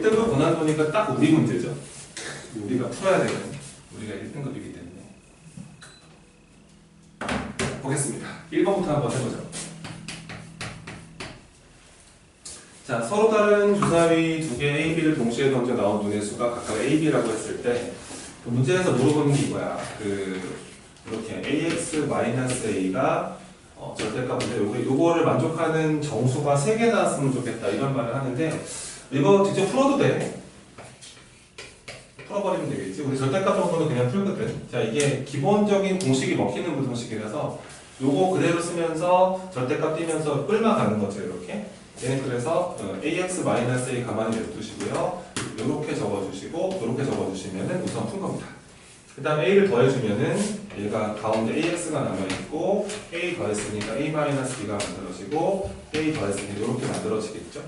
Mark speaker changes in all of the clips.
Speaker 1: 1등급 고난도니까 딱 우리 문제죠. 우리가 풀어야 되는, 우리가 1등급이기 때문에. 보겠습니다. 1번부터 한번 해보죠. 자, 서로 다른 주사위 두 개 A, B를 동시에 던져 나온 눈의 수가 각각 A, B라고 했을 때 그 문제에서 물어보는 게 이거야. 이렇게 AX-A가 절대값인데 요거를 만족하는 정수가 3개 나왔으면 좋겠다 이런 말을 하는데 이거 직접 풀어도 돼. 풀어버리면 되겠지. 우리 절대값 정도는 그냥 풀거든. 자, 이게 기본적인 공식이 먹히는 부등식이라서 요거 그대로 쓰면서 절대값 띄면서 끌어가는 거죠. 이렇게. 얘는 그래서 AX-A 가만히 냅두시고요. 요렇게 적어주시고 요렇게 적어주시면은 우선 푼 겁니다. 그 다음 A를 더해주면은 얘가 가운데 AX가 남아있고 A 더했으니까 A-B가 만들어지고 A 더했으니까 이렇게 만들어지겠죠.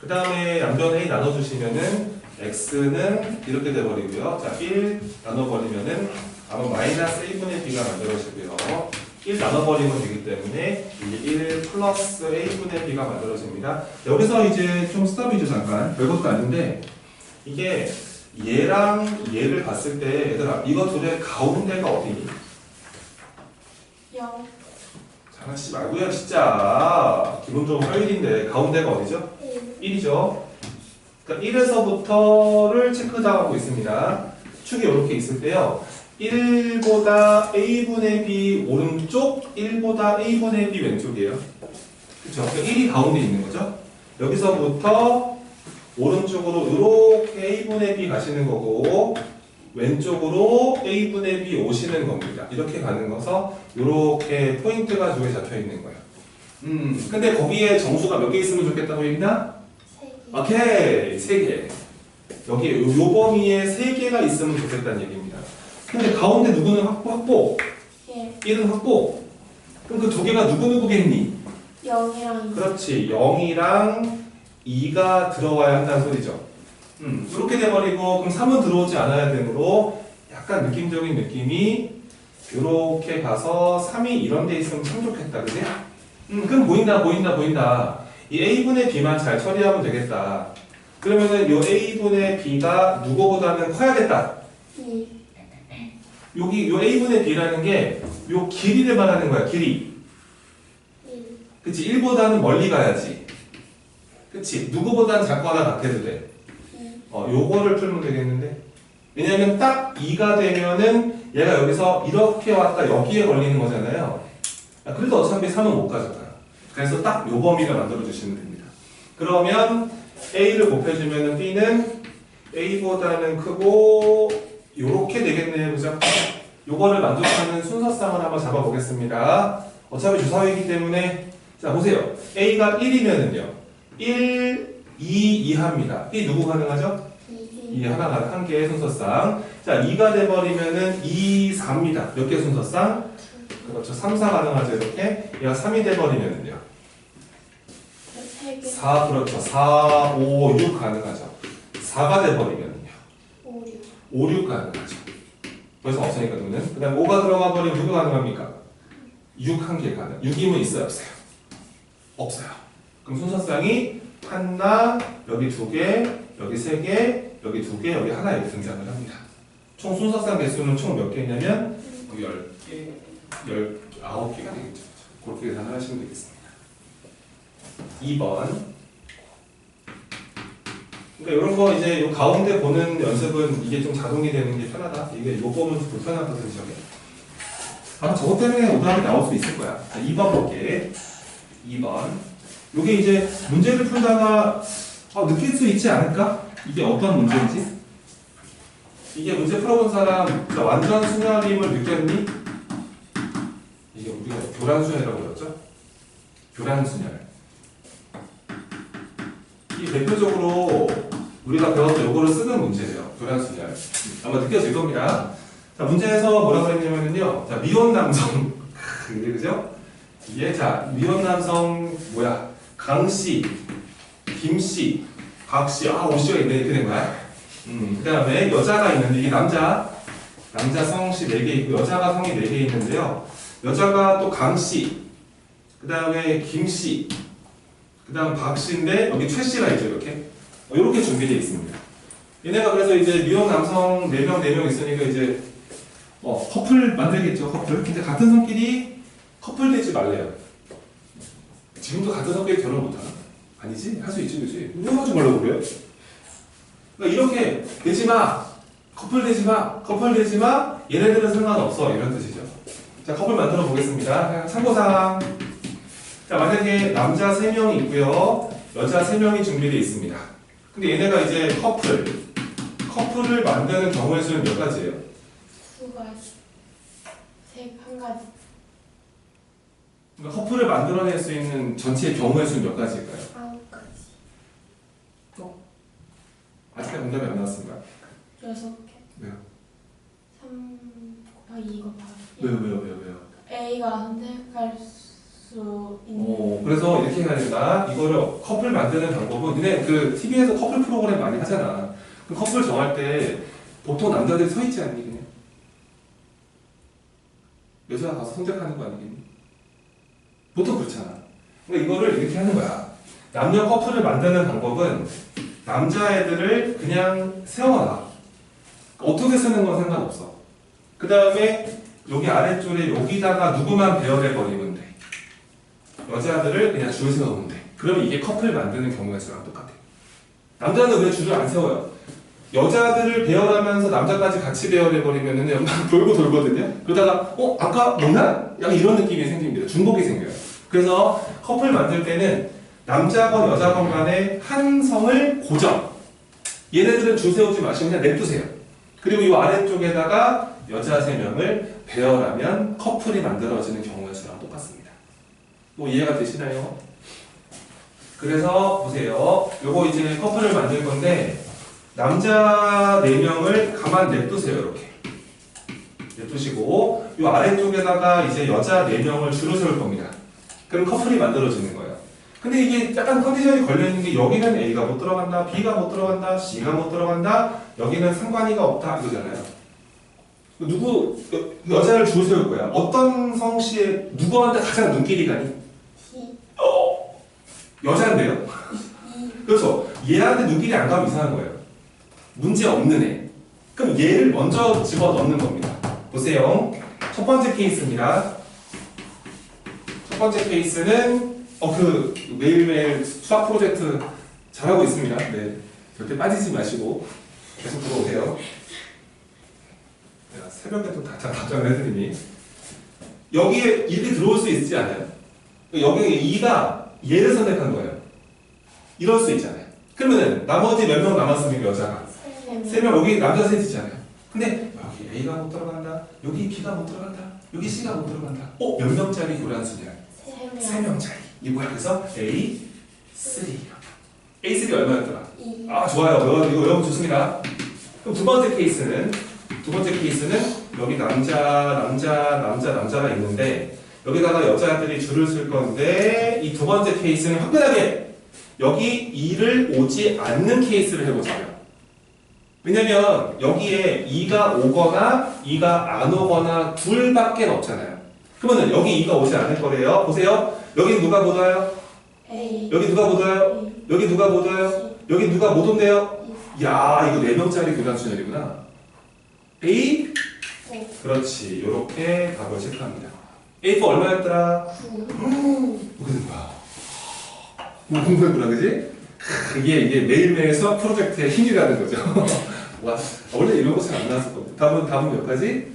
Speaker 1: 그 다음에 양변 A 나눠주시면은 X는 이렇게 돼버리고요. 자, 1 나눠버리면은 아마 마이너스 A분의 B가 만들어지고요. 1 나눠버리면 되기 때문에 이게 1 플러스 A분의 B가 만들어집니다. 여기서 이제 좀 스톱이죠, 잠깐. 별것도 아닌데 이게 얘랑 얘를 봤을 때 얘들아 이거 둘의 가운데가 어디니?
Speaker 2: 0.
Speaker 1: 장난치지 말고요 진짜. 기본적으로 화요일인데 가운데가 어디죠? 1이죠. 그러니까 1에서부터를 체크당하고 있습니다. 축이 이렇게 있을 때요. 1보다 A분의 B 오른쪽, 1보다 A분의 B 왼쪽이에요. 그쵸? 그러니까 1이 가운데 있는 거죠. 여기서부터 오른쪽으로 이렇게 A분의 B 가시는 거고 왼쪽으로 A분의 B 오시는 겁니다. 이렇게 가는 거서 이렇게 포인트가 두 개 잡혀 있는 거예요. 근데 거기에 정수가 몇 개 있으면 좋겠다고 얘기나?
Speaker 2: 3개.
Speaker 1: 오케이, 3개. 여기 요 범위에 3개가 있으면 좋겠다는 얘기입니다. 근데 가운데 누구는 확보? 1은 확보. 그럼 그 두 개가 누구겠니?
Speaker 2: 0이랑 2.
Speaker 1: 그렇지, 0이랑 2가 들어와야 한다는 소리죠. 이렇게 돼버리고 그럼 3은 들어오지 않아야 되므로 약간 느낌적인 느낌이 이렇게 가서 3이 이런 데 있으면 참 좋겠다, 그지? 그럼 보인다. 이 A분의 B만 잘 처리하면 되겠다. 그러면은 요 A분의 B가 누구보다는 커야겠다.
Speaker 2: 2.
Speaker 1: 여기 요 A분의 B라는 게 요 길이를 말하는 거야, 길이.
Speaker 2: 1.
Speaker 1: 그치? 1보다는 멀리 가야지. 그치? 누구보다는 작거나 같아도 돼. 요거를 풀면 되겠는데? 왜냐면 딱 2가 되면은 얘가 여기서 이렇게 왔다 여기에 걸리는 거잖아요. 그래도 어차피 3은 못 가잖아요. 그래서 딱 요 범위를 만들어 주시면 됩니다. 그러면 A를 곱해주면은 B는 A보다는 크고 요렇게 되겠네요. 그죠? 요거를 만족하는 순서상을 한번 잡아보겠습니다. 어차피 주사위이기 때문에 자 보세요. A가 1이면은요. 1, 2, 2 합니다. B 누구 가능하죠? 2 하나가 한 개의 순서상. 자 2가 돼버리면은 2, 4입니다. 몇 개 순서상? 그렇죠. 3, 4 가능하죠. 이렇게. 얘가 3이 돼버리면은요.
Speaker 2: 3개.
Speaker 1: 4 그렇죠. 4, 5, 6 가능하죠. 4가 돼버리면은요.
Speaker 2: 5, 6.
Speaker 1: 5, 6 가능하죠. 벌써 없으니까 눈은. 그 다음 5가 들어가 버리면 누구 가능합니까? 6 한 개 가능. 6이면 있어요, 없어요? 없어요. 그럼 순서상이 하나, 여기 2개, 여기 3개, 여기 2개, 여기 하나 이렇게 등장을 합니다. 총 순서상 개수는 총 몇 개냐면 10개, 9개가 되겠죠. 그렇게 계산을 하시면 되겠습니다. 2번. 그러니까 이런 거 이제 요 가운데 보는 연습은 이게 좀 자동이 되는 게 편하다. 이게 요 보면 좀 불편하거든, 저게. 아마 저것 때문에 오답이 나올 수 있을 거야. 자, 2번 볼게. 2번. 요게 이제 문제를 풀다가 느낄 수 있지 않을까? 이게 어떤 문제인지? 이게 문제 풀어본 사람 진짜 완전 순혈임을 느꼈니? 이게 우리가 교란순혈이라고 그랬죠? 교란순혈. 이 대표적으로 우리가 배웠던 요거를 쓰는 문제예요. 교란순혈. 아마 느껴질 겁니다. 자, 문제에서 뭐라고 했냐면요. 자, 미혼 남성. 그죠? 이게 자, 미혼 남성 뭐야? 강씨, 김씨, 박씨, 오씨가 있네. 이렇게 된 거야. 그 다음에 여자가 있는데, 이게 남자 성씨 4개 있고, 여자가 성이 4개 있는데요. 여자가 또 강씨, 그 다음에 김씨, 그 다음 박씨인데, 여기 최씨가 있죠, 이렇게. 이렇게 준비되어 있습니다. 얘네가 그래서 이제 미혼 남성 4명, 4명 있으니까 이제 커플 만들겠죠, 커플. 근데 같은 성끼리 커플 되지 말래요. 지금도 같은 성끼리 결혼 못하나? 아니지? 할 수 있지, 그치? 왜 하지 말라고 그래요? 그러니까 이렇게 되지 마! 커플 되지 마! 커플 되지 마! 얘네들은 상관없어. 이런 뜻이죠. 자, 커플 만들어 보겠습니다. 참고사항. 자, 만약에 남자 3명이 있고요. 여자 3명이 준비되어 있습니다. 근데 얘네가 이제 커플을 만드는 경우의 수는 몇 가지예요?
Speaker 2: 두 가지. 한 가지.
Speaker 1: 그러니까 커플을 만들어낼 수 있는 전체의 경우의 수는 몇 가지일까요?
Speaker 2: 9가지.
Speaker 1: 아직까지 정답이 안 나왔습니다.
Speaker 2: 6개.
Speaker 1: 왜요?
Speaker 2: 3 곱하기 2 곱하기.
Speaker 1: 왜요?
Speaker 2: A가 선택할 수 있는.
Speaker 1: 그래서 이렇게 해야 된다. 이거를 커플 만드는 방법은 근데 그 TV에서 커플 프로그램 많이 하잖아. 그 커플 정할 때 보통 남자들이 서 있지 않니 그냥? 여자가 가서 선택하는 거 아니겠니? 보통 그렇잖아. 그러니까 이거를 이렇게 하는 거야. 남녀 커플을 만드는 방법은 남자애들을 그냥 세워놔. 어떻게 쓰는 건 상관없어. 그 다음에 여기 아래쪽에 여기다가 누구만 배열해버리면 돼. 여자들을 그냥 줄 세우면 돼. 그러면 이게 커플 만드는 경우의 수랑 똑같아. 남자는 왜 줄을 안 세워요? 여자들을 배열하면서 남자까지 같이 배열해버리면 막 돌고 돌거든요. 그러다가 아까 뭐나? 약간 이런 느낌이 생깁니다. 중복이 생겨요. 그래서 커플 만들 때는 남자건 여자건 간에 한 성을 고정. 얘네들은 줄 세우지 마시고 그냥 냅두세요. 그리고 이 아래쪽에다가 여자 3명을 배열하면 커플이 만들어지는 경우의 수랑 똑같습니다. 또 이해가 되시나요? 그래서 보세요. 요거 이제 커플을 만들 건데 남자 4명을 가만 냅두세요. 이렇게 냅두시고 요 아래쪽에다가 이제 여자 4명을 줄을 세울 겁니다. 그럼 커플이 만들어지는 거예요. 근데 이게 약간 컨디션이 걸려있는 게 여기는 A가 못 들어간다, B가 못 들어간다, C가 못 들어간다, 여기는 상관이가 없다 이거잖아요. 여자를 줄 세울 거야. 어떤 성씨에 누구한테 가장 눈길이 가니?
Speaker 2: D.
Speaker 1: 여자인데요? 그렇죠. 얘한테 눈길이 안 가면 이상한 거예요. 문제 없는 애. 그럼 얘를 먼저 집어넣는 겁니다. 보세요. 첫 번째 케이스입니다. 첫 번째 케이스는 매일매일 수학 프로젝트 잘하고 있습니다. 네. 절대 빠지지 마시고 계속 들어오세요. 내가 새벽에 또 답장을 해드리니 여기에 1이 들어올 수 있지 않아요? 여기 2가 얘를 선택한 거예요. 이럴 수 있잖아요. 그러면은 나머지 몇 명 남았습니까? 여자가 3명. 여기 남자 셋이잖아요. 근데 여기 A가 못 들어간다, 여기 B가 못 들어간다, 여기 C가 못 들어간다. 몇 명짜리 교란수냐? 3명짜리. 이 뭐야? 그래서 A3. A3 얼마였더라?
Speaker 2: 2.
Speaker 1: 좋아요. 이거 외우면 좋습니다. 그럼 두 번째 케이스는 여기 남자가 있는데 여기다가 여자들이 줄을 쓸 건데 이 두 번째 케이스는 화끈하게 여기 2를 오지 않는 케이스를 해보자면 왜냐면 여기에 2가 오거나 2가 안 오거나 둘밖에 없잖아요. 그러면 여기 2가 오지 않을 거래요. 보세요. 여기 누가 못 와요?
Speaker 2: A.
Speaker 1: 여기 누가 못 와요? 여기 누가 못 와요? 여기 누가 못 온대요? 야, 이거 4명짜리 교란순열이구나. A? 그렇지. 요렇게 답을 체크합니다. A4 얼마였더라?
Speaker 2: 9.
Speaker 1: 뭐가 된 거야? 공부했구나, 그지? 이게 매일매일 수학 프로젝트의 힘이라는 거죠. 와, 원래 이런 거 잘 안 나왔었거든. 답은 몇 가지?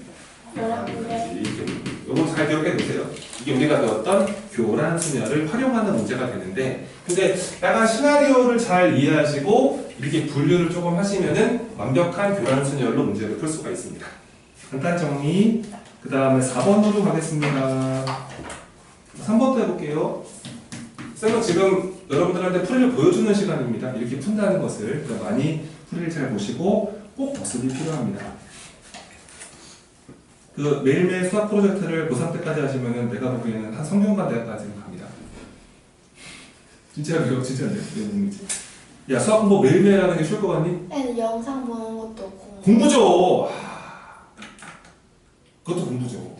Speaker 2: 11개.
Speaker 1: 요거 잘 기억해 놓으세요. 이게 우리가 배웠던 교란 순열을 활용하는 문제가 되는데, 근데 약간 시나리오를 잘 이해하시고 이렇게 분류를 조금 하시면은 완벽한 교란 순열로 문제를 풀 수가 있습니다. 간단 정리. 그 다음에 4번으로 가겠습니다. 3번도 해볼게요. 쌤은 지금 여러분들한테 풀이를 보여주는 시간입니다. 이렇게 푼다는 것을 많이 풀이를 잘 보시고 꼭 복습이 필요합니다. 그 매일매일 수학 프로젝트를 고3 때까지 하시면은 내가 보기에는 한 성균관 대학까지는 갑니다. 진짜로요? 진짜로요? 야, 수학 공부 매일매일 하는 게 쉬울 것 같니?
Speaker 2: 애는 영상 보는 것도
Speaker 1: 공부죠. 그것도 공부죠.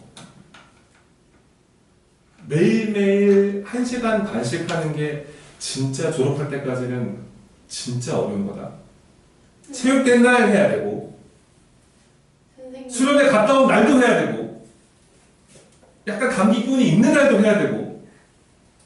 Speaker 1: 매일매일 1시간 반씩 하는 게 진짜 졸업할 때까지는 진짜 어려운 거다. 체육된 날 해야 되고
Speaker 2: 선생님.
Speaker 1: 수련회 갔다 온 날도 해야 되고 약간 감기꾼이 있는 날도 해야 되고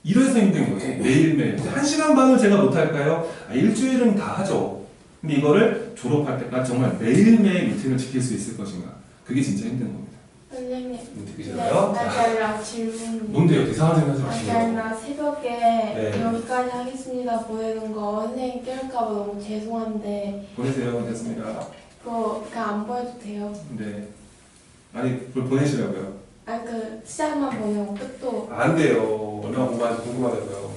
Speaker 1: 이래서 힘든 거지. 매일매일 1시간 반을 제가 못할까요? 일주일은 다 하죠. 근데 이거를 졸업할 때까지 정말 매일매일 루틴을 지킬 수 있을 것인가, 그게 진짜 힘든 겁니다.
Speaker 2: 선생님.
Speaker 1: 느끼시나요?
Speaker 2: 나잘나 질문.
Speaker 1: 뭔데요? 이상한 생각 하지 마시고.
Speaker 2: 나잘나 새벽에
Speaker 1: 네.
Speaker 2: 여기까지 하겠습니다 보내는 거 선생님 깰까봐 너무 죄송한데
Speaker 1: 보내세요. 됐습니다.
Speaker 2: 그거 그냥 안 보내도 돼요?
Speaker 1: 네. 아니, 그걸 보내시라고요.
Speaker 2: 아니 그 시작만 보내고 끝도.
Speaker 1: 안 돼요. 얼마나 공부하는지 궁금하다고요.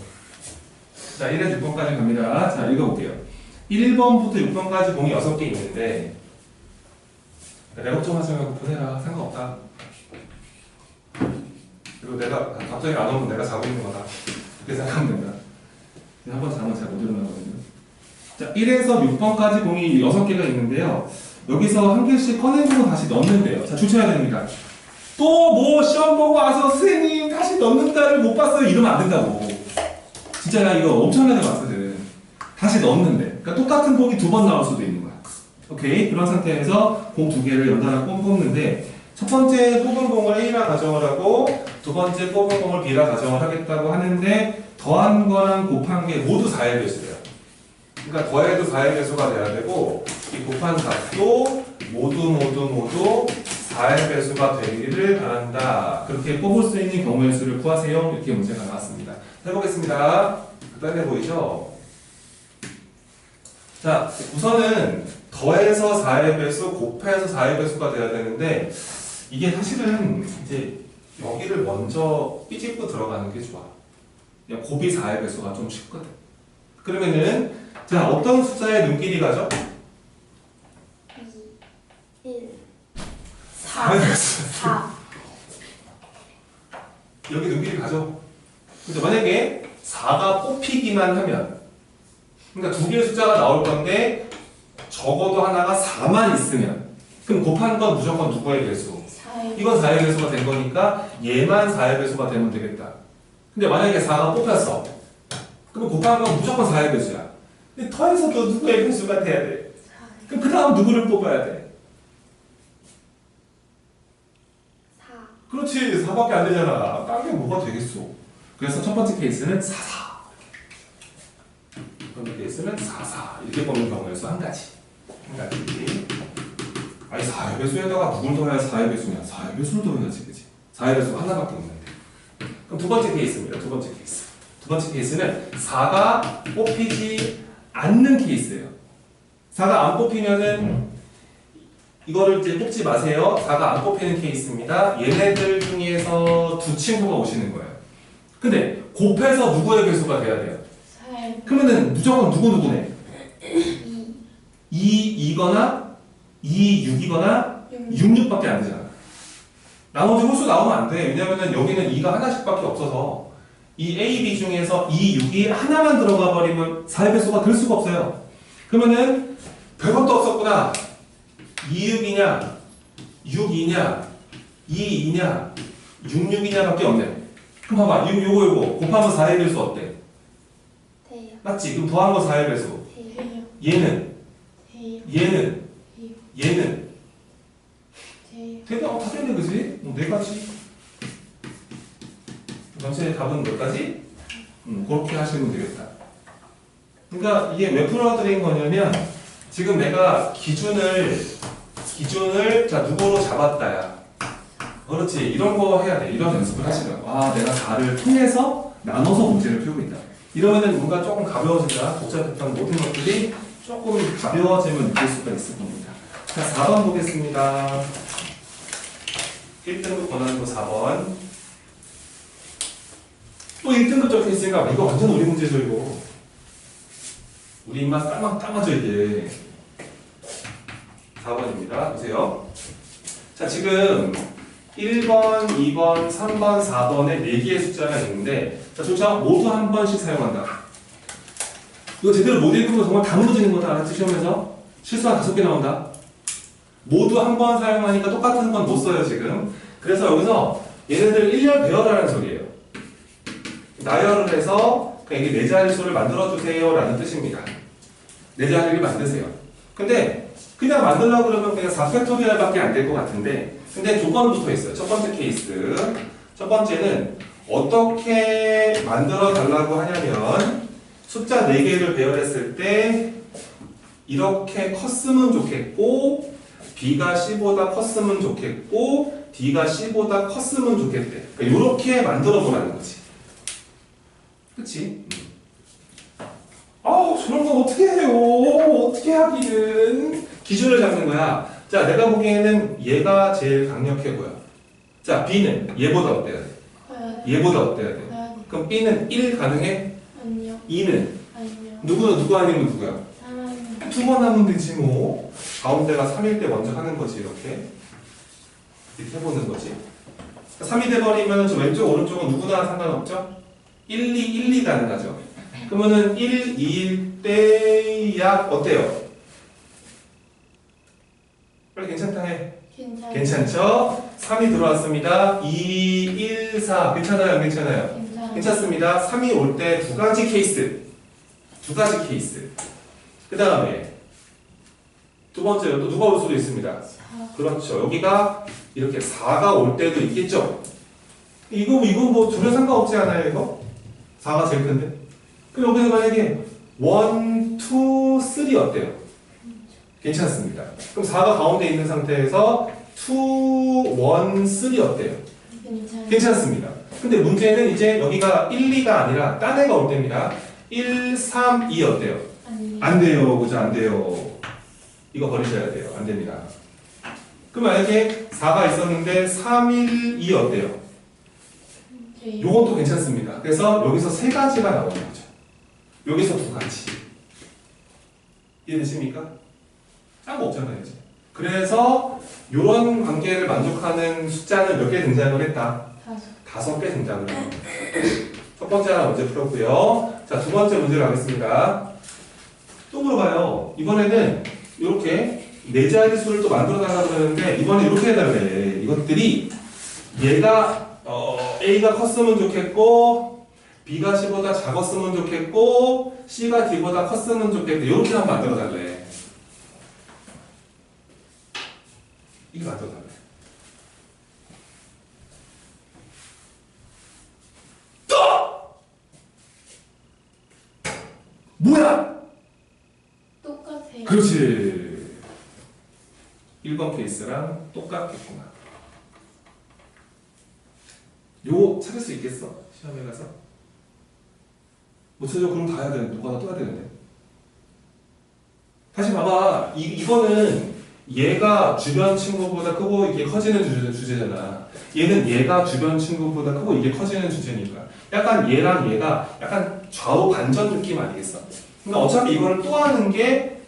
Speaker 1: 자, 1에서 6번까지 갑니다. 자, 읽어볼게요. 1번부터 6번까지 공이 6개 있는데 레고 좀 하지 말고 보내라. 상관없다. 그리고 내가 갑자기 안 오면 내가 자고 있는 거다. 그렇게 생각하면 된다. 한번 자면 잘 못 일어나거든요. 자, 1에서 6번까지 공이 6개가 있는데요. 여기서 한 개씩 꺼내고 다시 넣는데요. 자, 주셔야 됩니다. 또 뭐 시험 보고 와서 선생님 다시 넣는다를 못 봤어요. 이러면 안 된다고. 진짜 나 이거 엄청나게 봤거든. 다시 넣었는데. 그러니까 똑같은 공이 2번 나올 수도 있는 거야. 오케이? 그런 상태에서 공 2개를 연달아 뽑는데 첫 번째 뽑은 공을 A라 가정을 하고 두 번째 뽑은 공을 B라 가정을 하겠다고 하는데 더한 거랑 곱한 게 모두 4의 배수래요. 그러니까 더해도 4의 배수가 돼야 되고 이 곱한 값도 모두 4의 배수가 되기를 바란다. 그렇게 뽑을 수 있는 경우의 수를 구하세요. 이렇게 문제가 나왔습니다. 해보겠습니다. 간단해 보이죠? 자, 우선은 더해서 4의 배수, 곱해서 4의 배수가 돼야 되는데 이게 사실은 이제 여기를 먼저 삐집고 들어가는 게 좋아. 그냥 곱이 4의 배수가 좀 쉽거든. 그러면은 자, 어떤 숫자에 눈길이 가죠?
Speaker 2: 2, 1, 4, 4.
Speaker 1: 여기 눈길이 가죠. 근데 만약에 4가 뽑히기만 하면, 그러니까 두 개의 숫자가 나올 건데 적어도 하나가 4만 있으면, 그럼 곱한 건 무조건 누구의 배수?
Speaker 2: 4의
Speaker 1: 이건 4의 배수가 된 거니까 얘만 4의 배수가 되면 되겠다. 근데 만약에 4가 뽑혔어. 그럼 곱한 건 무조건 4의 배수야. 근데 더해서도 누구의 배수가 돼야 돼. 그럼 그 다음 누구를 뽑아야 돼?
Speaker 2: 4.
Speaker 1: 그렇지, 4밖에 안 되잖아. 딴 게 뭐가 되겠어. 그래서 첫 번째 케이스는 4, 4. 두 번째 케이스는 4, 4. 이렇게 보는 경우의 수 한 가지. 한 가지. 아니, 4의 배수에다가 누굴 더해야 4의 배수냐? 4의 배수를 더해야지, 그치? 4의 배수가 하나밖에 없는데. 그럼 두 번째 케이스입니다. 두 번째 케이스. 두 번째 케이스는 4가 뽑히지 않는 케이스예요. 4가 안 뽑히면은 이거를 이제 뽑지 마세요. 4가 안 뽑히는 케이스입니다. 얘네들 중에서 두 친구가 오시는 거예요. 근데 곱해서 누구의 배수가 돼야 돼요?
Speaker 2: 4의
Speaker 1: 그러면은 무조건 누구네?
Speaker 2: 2,
Speaker 1: 2, 2거나 2, 6이거나 6, 6밖에 안 되잖아. 나머지 홀수 나오면 안 돼. 왜냐면은 여기는 2가 하나씩밖에 없어서 이 A, B 중에서 2, 6이 하나만 들어가 버리면 4의 배수가 될 수가 없어요. 그러면은 별것도 없었구나. 2, 6이냐, 6, 2냐, 2, 2냐, 6, 6이냐 밖에 없네. 그럼 봐봐. 요거 곱하면 4의 배수 어때?
Speaker 2: 돼요.
Speaker 1: 맞지? 그럼 더한 거 4의 배수.
Speaker 2: 돼요.
Speaker 1: 얘는,
Speaker 2: 돼요.
Speaker 1: 얘는,
Speaker 2: 돼요.
Speaker 1: 얘는.
Speaker 2: 돼요.
Speaker 1: 대답 다 됐네, 그지? 네 가지. 전체 답은 몇 가지? 그렇게 하시면 되겠다. 그러니까 이게 왜 풀어드린 거냐면 지금 내가 기준을 자 누구로 잡았다야. 그렇지. 이런 거 해야 돼. 이런 연습을 하시라고. 아, 내가 4를 통해서 나눠서 문제를 풀고 있다. 이러면은 뭔가 조금 가벼워진다. 복잡했던 모든 것들이 조금 가벼워짐을 느낄 수가 있을 겁니다. 자, 4번 보겠습니다. 1등급 권한도 4번. 또 1등급 적혀 있으니까 이거 완전 우리 문제죠, 이거. 우리 입맛 딱 맞죠, 이게. 4번입니다. 보세요. 자, 지금 1번, 2번, 3번, 4번에 4개의 숫자가 있는데, 자, 좋죠? 모두 한 번씩 사용한다. 이거 제대로 못 읽으면 정말 다 무너지는 거다. 알았지? 시험에서? 실수가 5개 나온다. 모두 한 번 사용하니까 똑같은 건 못 써요, 지금. 그래서 여기서 얘네들 1열 배열하라는 소리예요. 나열을 해서 이게 네 자릿수를 만들어주세요 라는 뜻입니다. 네 자리를 만드세요. 근데 그냥 만들려고 그러면 그냥 4팩토리얼밖에 안 될 것 같은데 근데 조건이 붙어 있어요. 첫 번째 케이스. 첫 번째는 어떻게 만들어 달라고 하냐면 숫자 4개를 배열했을 때 이렇게 컸으면 좋겠고 B가 C보다 컸으면 좋겠고 D가 C보다 컸으면 좋겠대. 그러니까 이렇게 만들어 보라는 거지. 그치? 저런 거 어떻게 해요? 어떻게 하기는? 기준을 잡는 거야. 자, 내가 보기에는 얘가 제일 강력해 보여. 자, B는 얘보다 어때야 돼?
Speaker 2: 커야 돼.
Speaker 1: 얘보다 어때야 돼?
Speaker 2: 커야 돼.
Speaker 1: 그럼 B는 1 가능해?
Speaker 2: 아니요.
Speaker 1: 2는?
Speaker 2: 아니요.
Speaker 1: 누구 아니면 누구야?
Speaker 2: 3.
Speaker 1: 2번 하면 되지 뭐. 가운데가 3일 때 먼저 하는 거지 이렇게 해보는 거지. 3이 돼버리면 저 왼쪽 오른쪽은 누구나 상관없죠? 1, 2 가능하죠. 그러면은 1, 2일 때 약 어때요? 빨리 괜찮다 해.
Speaker 2: 괜찮아요.
Speaker 1: 괜찮죠? 3이 들어왔습니다. 2, 1, 4 괜찮아요? 안 괜찮아요?
Speaker 2: 괜찮아요.
Speaker 1: 괜찮습니다. 3이 올 때 두 가지 케이스. 그 다음에 두 번째로 또 누가 올 수도 있습니다.
Speaker 2: 4.
Speaker 1: 그렇죠. 여기가 이렇게 4가 올 때도 있겠죠. 이거 뭐 둘에 상관없지 않아요, 이거? 4가 제일 큰데? 그럼 여기서 만약에 1, 2, 3 어때요? 괜찮습니다. 그럼 4가 가운데 있는 상태에서 2, 1, 3 어때요?
Speaker 2: 괜찮아요.
Speaker 1: 괜찮습니다. 근데 문제는 이제 여기가 1, 2가 아니라 딴 애가 올 때입니다. 1, 3, 2 어때요?
Speaker 2: 아니요.
Speaker 1: 안 돼요. 그죠? 안 돼요. 이거 버리셔야 돼요. 안 됩니다. 그럼 만약에 4가 있었는데 3, 1, 2 어때요? 요것도 괜찮습니다. 그래서 여기서 세 가지가 나오는 거죠. 여기서 두 가지. 이해되십니까? 딴 거 없잖아요, 이제. 그래서 이런 관계를 만족하는 숫자는 몇 개 등장을 했다? 5개 등장을 합니다. 첫 번째 하나 문제 풀었고요. 자, 두 번째 문제를 하겠습니다. 또 물어봐요. 이번에는 이렇게 네 자릿수를 또 만들어 달라고 그러는데 이번에 이렇게 해달래. 이것들이 얘가 A가 컸으면 좋겠고 B가 C보다 작았으면 좋겠고 C가 D보다 컸으면 좋겠고 이렇게 한번 만들어 달래. 이게 만들어 달래. 뭐야?
Speaker 2: 똑같아요.
Speaker 1: 그렇지. 1번 케이스랑 똑같겠구나. 요거 찾을 수 있겠어? 시험에 가서? 못 찾아. 그럼 다 해야 되는데 누가 다 떠야 되는데. 다시 봐봐. 이거는 얘가 주변 친구보다 크고 이게 커지는 주제잖아. 얘는 얘가 주변 친구보다 크고 이게 커지는 주제니까. 약간 얘랑 얘가 약간 좌우 반전 느낌 아니겠어? 그러니까 어차피 이거를 또 하는 게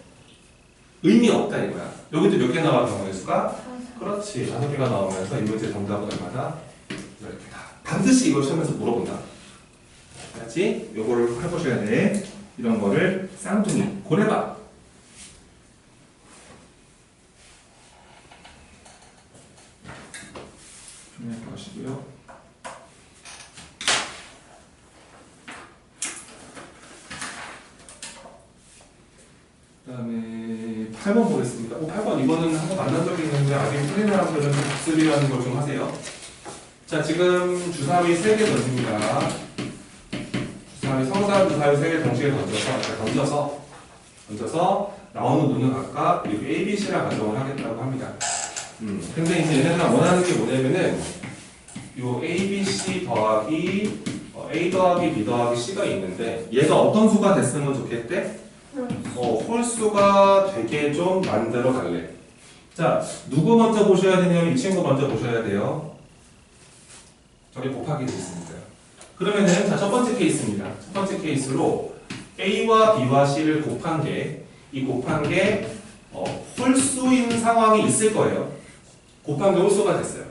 Speaker 1: 의미 없다 이거야. 여기도 몇 개 나와 경우의 수가? 그렇지. 5개가 나오면서 이 문제 정답은 얼마다? 10개다. 반드시 이걸 시험에서 물어본다. 알았지? 요거를 해보셔야 돼. 이런 거를 쌍둥이 고래밥. 준비하시고요. 그 다음에 8번 보겠습니다. 8번 이거는 한번 만난 적이 있는데 아직 틀린 사람들은 좀 복습이라는 걸 좀 하세요. 자, 지금 주사위 3개 던집니다. 성사한 주사위 3개 동시에 던져서 나오는 눈은 각각 A, B, C라 가정을 하겠다고 합니다. 근데 이제 얘네가 원하는 게 뭐냐면은 요 A, B, C 더하기 A 더하기 B 더하기 C가 있는데 얘가 어떤 수가 됐으면 좋겠대? 홀수가 되게 좀 만들어 달래. 자, 누구 먼저 보셔야 되냐면 이 친구 먼저 보셔야 돼요. 저기 곱하기 되어 있습니다. 그러면은 자, 첫 번째 케이스입니다. 첫 번째 케이스로 A와 B와 C를 곱한 게 홀수인 상황이 있을 거예요. 곱한 게 홀수가 됐어요.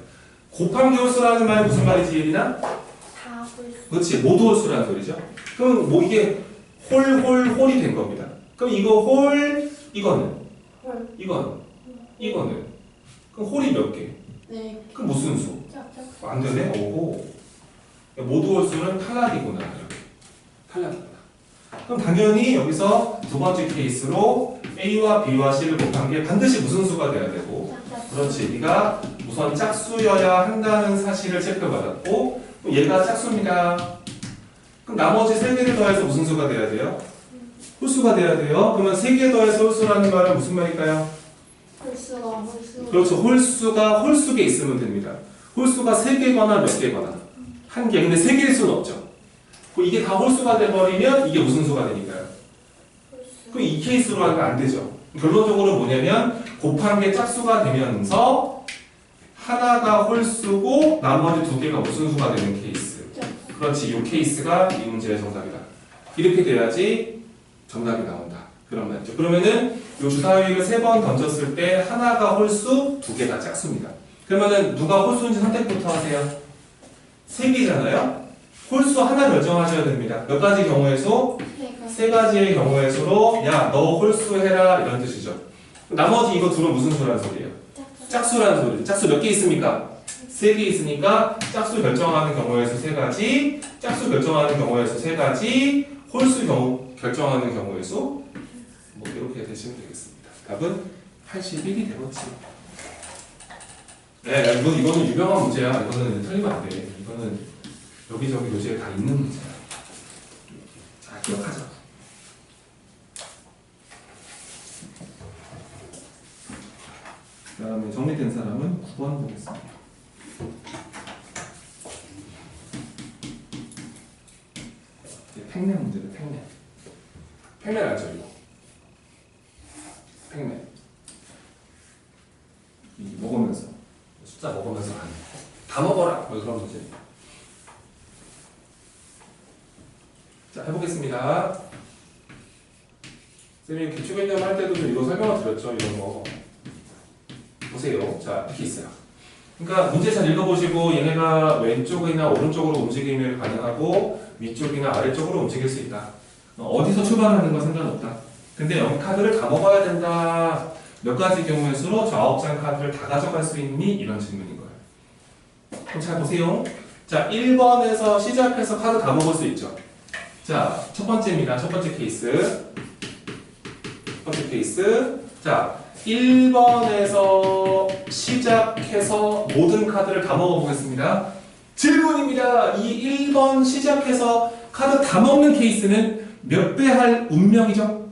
Speaker 1: 곱한 게 홀수라는 말이 무슨 말이지, 예린아?
Speaker 2: 다 홀수.
Speaker 1: 그렇지, 모두 홀수라는 소리죠. 그럼 뭐 이게 홀이 된 겁니다. 그럼 이거 이거는
Speaker 2: 홀.
Speaker 1: 이거는 그럼 홀이 몇 개?
Speaker 2: 네.
Speaker 1: 그럼 무슨 수?
Speaker 2: 짝짝.
Speaker 1: 안 되네. 오호. 모두 홀수는 탈락이구나. 이렇게. 탈락이구나. 그럼 당연히 여기서 두 번째 케이스로 A와 B와 C를 곱한 게 반드시 무슨 수가 돼야 되고, 그렇지. 네가 우선 짝수여야 한다는 사실을 체크받았고, 그럼 얘가 짝수입니다. 그럼 나머지 세 개를 더해서 무슨 수가 돼야 돼요? 홀수가 돼야 돼요. 그러면 세 개 더해서 홀수라는 말은 무슨 말일까요?
Speaker 2: 홀수가
Speaker 1: 그렇죠. 홀수가 홀수개 있으면 됩니다. 홀수가 세 개거나 몇 개거나 한 개. 근데 세 개일 수는 없죠. 그럼 이게 다 홀수가 돼버리면 이게 무슨 수가 되니까요? 그럼 이 케이스로 하면 안 되죠. 결론적으로 뭐냐면 곱한 게 짝수가 되면서 하나가 홀수고 나머지 두 개가 무슨 수가 되는 케이스. 그렇지. 이 케이스가 이 문제의 정답이다. 이렇게 돼야지 정답이 나온다. 그런 말이죠. 그러면은 이 주사위를 3번 던졌을 때 하나가 홀수, 두 개가 짝수입니다. 그러면은 누가 홀수인지 선택부터 하세요. 3개잖아요. 홀수 하나 결정하셔야 됩니다. 몇 가지 경우의 수? 3가지의 경우의 수로 야, 너 홀수해라 이런 뜻이죠. 나머지 이거 둘은 무슨 수라는 소리예요? 짝수라는 소리예요. 짝수 몇 개 있습니까? 3개 있으니까 짝수 결정하는 경우의 수 3가지, 짝수 결정하는 경우의 수 3가지, 홀수 결정하는 경우의 수 뭐 이렇게 되시면 되겠습니다. 답은 81이 되겠지. 네, 이거는 유명한 문제야. 이거는 틀리면 안 돼. 이거는 여기저기 요지에 다 있는 문제야. 자, 기억하자. 그 다음에 정리된 사람은 9번 보겠습니다. 팽내 문제는 팽내. 팽내 알죠, 이거? 팽내. 이 먹으면서 숫자 먹으면서 다 먹어라 뭐 그런 문제. 자, 해보겠습니다. 쌤이 기출 개념 할 때도 좀 이거 설명을 드렸죠. 이런 거 보세요. 자, 이렇게 있어요. 그러니까 문제 잘 읽어보시고 얘네가 왼쪽이나 오른쪽으로 움직임이 가능하고 위쪽이나 아래쪽으로 움직일 수 있다. 어디서 출발하는 건 상관없다. 근데 여기 카드를 다 먹어야 된다. 몇 가지 경우의 수로 저 9장 카드를 다 가져갈 수 있니? 이런 질문인 거예요. 그럼 잘 보세요. 자, 1번에서 시작해서 카드 다 먹을 수 있죠. 자, 첫 번째입니다. 첫 번째 케이스. 첫 번째 케이스. 자, 1번에서 시작해서 모든 카드를 다 먹어보겠습니다. 질문입니다. 이 1번 시작해서 카드 다 먹는 케이스는 몇 배 할 운명이죠?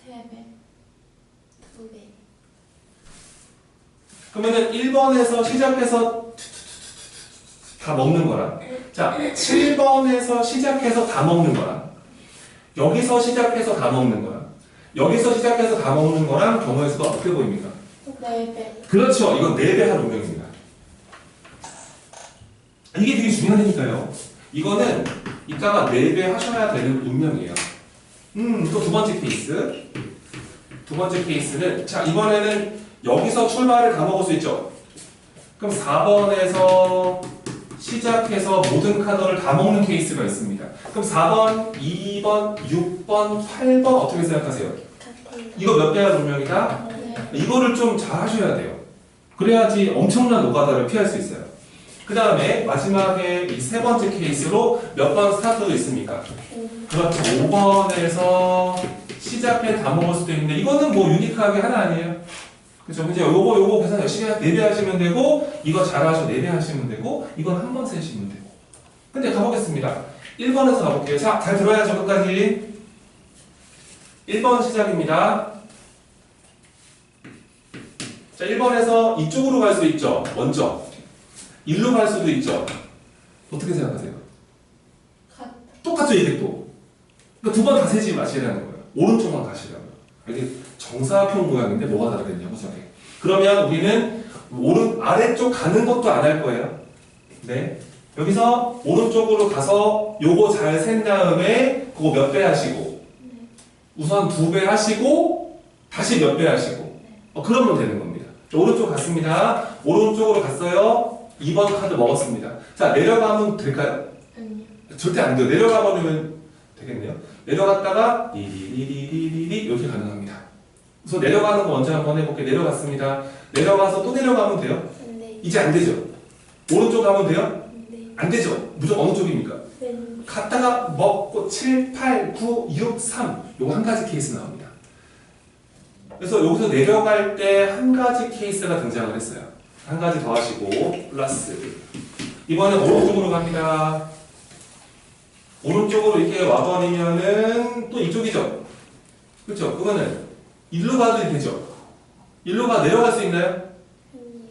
Speaker 2: 3배, 2배.
Speaker 1: 그러면은 1번에서 시작해서 다 먹는 거랑, 자, 7번에서 시작해서 다 먹는 거랑, 여기서 시작해서 다 먹는 거랑, 여기서 시작해서 다 먹는 거랑 경우의 수가 어떻게 보입니까?
Speaker 2: 4배.
Speaker 1: 그렇죠. 이건 4배 할 운명입니다. 이게 되게 중요하니까요. 이거는 이따가 4배 하셔야 되는 운명이에요. 또 두 번째 케이스. 두 번째 케이스는, 자, 이번에는 여기서 출발을 다 먹을 수 있죠. 그럼 4번에서 시작해서 모든 카드를 다 먹는 케이스가 있습니다. 그럼 4번, 2번, 6번, 8번 어떻게 생각하세요?
Speaker 2: 같아요.
Speaker 1: 이거 몇 배 할 운명이다?
Speaker 2: 네.
Speaker 1: 이거를 좀 잘 하셔야 돼요. 그래야지 엄청난 노가다를 피할 수 있어요. 그 다음에 마지막에 이 세 번째 케이스로 몇 번 스타트도 있습니까? 그렇죠. 5번에서 시작해 다 먹을 수도 있는데 이거는 뭐 유니크하게 하나 아니에요. 그렇죠. 이제 요거 계산 열심히 4배 하시면 되고 이거 잘하셔 4배 하시면 되고 이건 한 번 세시면 되고. 근데 가보겠습니다. 1번에서 가볼게요. 자, 잘 들어야죠. 끝까지. 1번 시작입니다. 자, 1번에서 이쪽으로 갈 수 있죠. 먼저. 일로 갈 수도 있죠. 어떻게 생각하세요? 똑같죠, 이게 또. 그러니까 두 번 다 세지 마시라는 거예요. 오른쪽만 가시라고요. 이게 정사표 모양인데 뭐가 다르겠냐고, 저게. 그러면 우리는 아래쪽 가는 것도 안 할 거예요. 네. 여기서 오른쪽으로 가서 요거 잘 센 다음에 그거 몇 배 하시고, 우선 2배 하시고, 다시 몇 배 하시고, 그러면 되는 겁니다. 오른쪽 갔습니다. 오른쪽으로 갔어요. 2번 카드 먹었습니다. 자, 내려가면 될까요?
Speaker 2: 아니요.
Speaker 1: 절대 안 돼요. 내려가버리면 되겠네요. 내려갔다가 리리리리리리 이렇게 가능합니다. 우선 내려가는 거 먼저 한번 해볼게요. 내려갔습니다. 내려가서 또 내려가면 돼요?
Speaker 2: 네.
Speaker 1: 이제 안 되죠? 오른쪽 가면 돼요?
Speaker 2: 네.
Speaker 1: 안 되죠? 무조건 어느 쪽입니까?
Speaker 2: 네.
Speaker 3: 갔다가 먹고 7, 8, 9, 6, 3 요거 한 가지 케이스 나옵니다. 그래서 여기서 내려갈 때 한 가지 케이스가 등장을 했어요. 한 가지 더 하시고 플러스 이번에 오른쪽으로 갑니다. 오른쪽으로 이렇게 와버리면은 또 이쪽이죠. 그렇죠? 그거는 일로 가도 되죠. 일로 가 내려갈 수 있나요?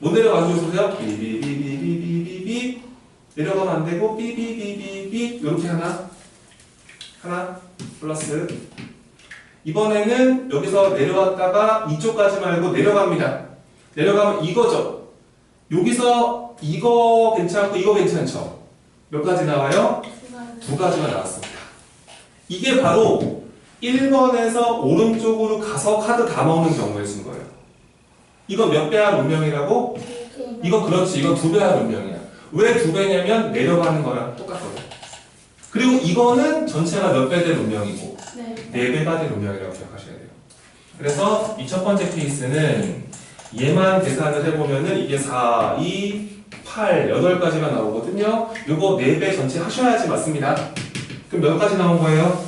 Speaker 3: 못 내려가죠. 보세요. 삐비비비비비비 내려가면 안 되고 삐비비비비 이렇게 하나 플러스 이번에는 여기서 내려왔다가 이쪽까지 말고 내려갑니다. 내려가면 이거죠. 여기서 이거 괜찮고 이거 괜찮죠? 몇 가지 나와요? 두 가지가 나왔습니다. 이게 바로 1번에서 오른쪽으로 가서 카드 다 먹는 경우에 쓴 거예요. 이건 몇 배할 운명이라고? 이건 그렇지. 이건 2배할 운명이야. 왜 2배냐면 내려가는 거랑 똑같거든. 그리고 이거는 전체가 몇 배 될 운명이고
Speaker 2: 네.
Speaker 3: 4배가 될 운명이라고 기억하셔야 돼요. 그래서 이 첫 번째 케이스는 얘만 계산을 해보면은 이게 4, 2, 8, 8가지가 나오거든요. 요거 4배 전체 하셔야지 맞습니다. 그럼 몇 가지 나온 거예요?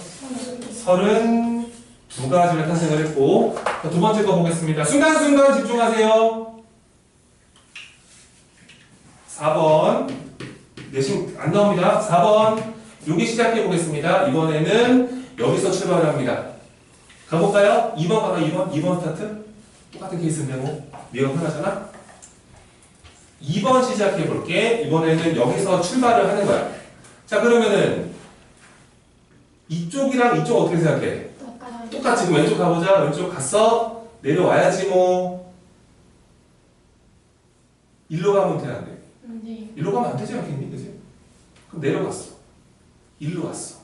Speaker 3: 32가지를 탄생을 했고 두 번째 거 보겠습니다. 순간순간 집중하세요. 4번 내신 안 나옵니다. 4번 여기 시작해 보겠습니다. 이번에는 여기서 출발을 합니다. 가볼까요? 2번 가봐. 2번 스타트. 똑같은 케이스인데 뭐 미역 하나잖아. 2번 시작해 볼게. 이번에는 여기서 출발을 하는 거야. 자 그러면은 이쪽이랑 이쪽 어떻게 생각해? 똑같이. 그럼 왼쪽 가보자. 왼쪽 갔어. 내려와야지 뭐. 일로 가면 돼 안 돼?
Speaker 2: 네.
Speaker 3: 일로 가면 안 되지 않겠니? 그지? 그럼 내려갔어. 일로 왔어.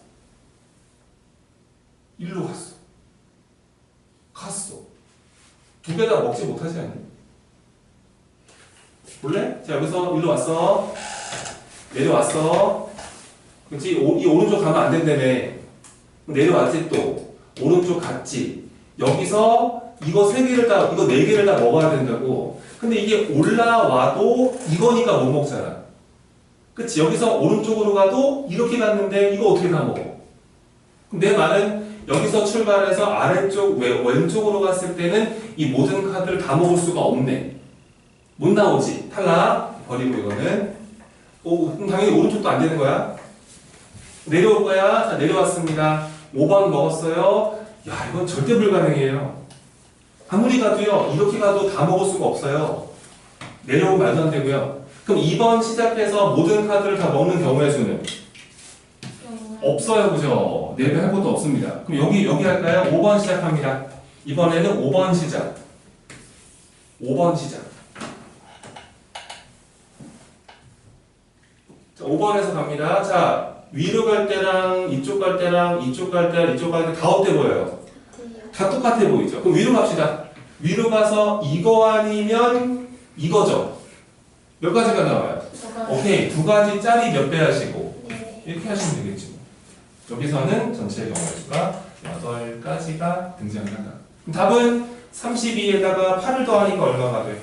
Speaker 3: 일로 갔어. 갔어. 2개 다 먹지 못하지 않니? 볼래? 자 여기서 일로 왔어. 내려왔어. 그치? 이 오른쪽 가면 안 된다며. 내려왔지 또. 오른쪽 갔지. 여기서 이거 3개를 다, 이거 4개를 다 먹어야 된다고. 근데 이게 올라와도 이거니까 못 먹잖아. 그치? 여기서 오른쪽으로 가도 이렇게 갔는데 이거 어떻게 다 먹어? 그럼 내 말은 여기서 출발해서 아래쪽, 왼쪽으로 갔을 때는 이 모든 카드를 다 먹을 수가 없네. 못 나오지. 탈락. 버리고 이거는. 그럼 당연히 오른쪽도 안 되는 거야. 내려올 거야. 자, 내려왔습니다. 5번 먹었어요. 야, 이건 절대 불가능해요. 아무리 가도요, 이렇게 가도 다 먹을 수가 없어요. 내려오면 말도 안 되고요. 그럼 2번 시작해서 모든 카드를 다 먹는 경우의 수는? 없어요, 그죠? 4배 할 것도 없습니다. 그럼 여기 할까요? 5번 시작합니다. 이번에는 5번 시작. 5번 시작. 자, 5번에서 갑니다. 자, 위로 갈 때랑 이쪽 갈 때랑 이쪽 갈 때랑 이쪽 갈 때 다 어때 보여요? 다 똑같아 보이죠? 그럼 위로 갑시다. 위로 가서 이거 아니면 이거죠? 몇 가지가 나와요? 오케이. 2가지짜리 몇 배 하시고
Speaker 2: 네.
Speaker 3: 이렇게 하시면 되겠지. 여기서는 전체 경우의 수가 8가지가 등장한다. 그럼 답은 32에다가 8을 더하니까 얼마가 돼?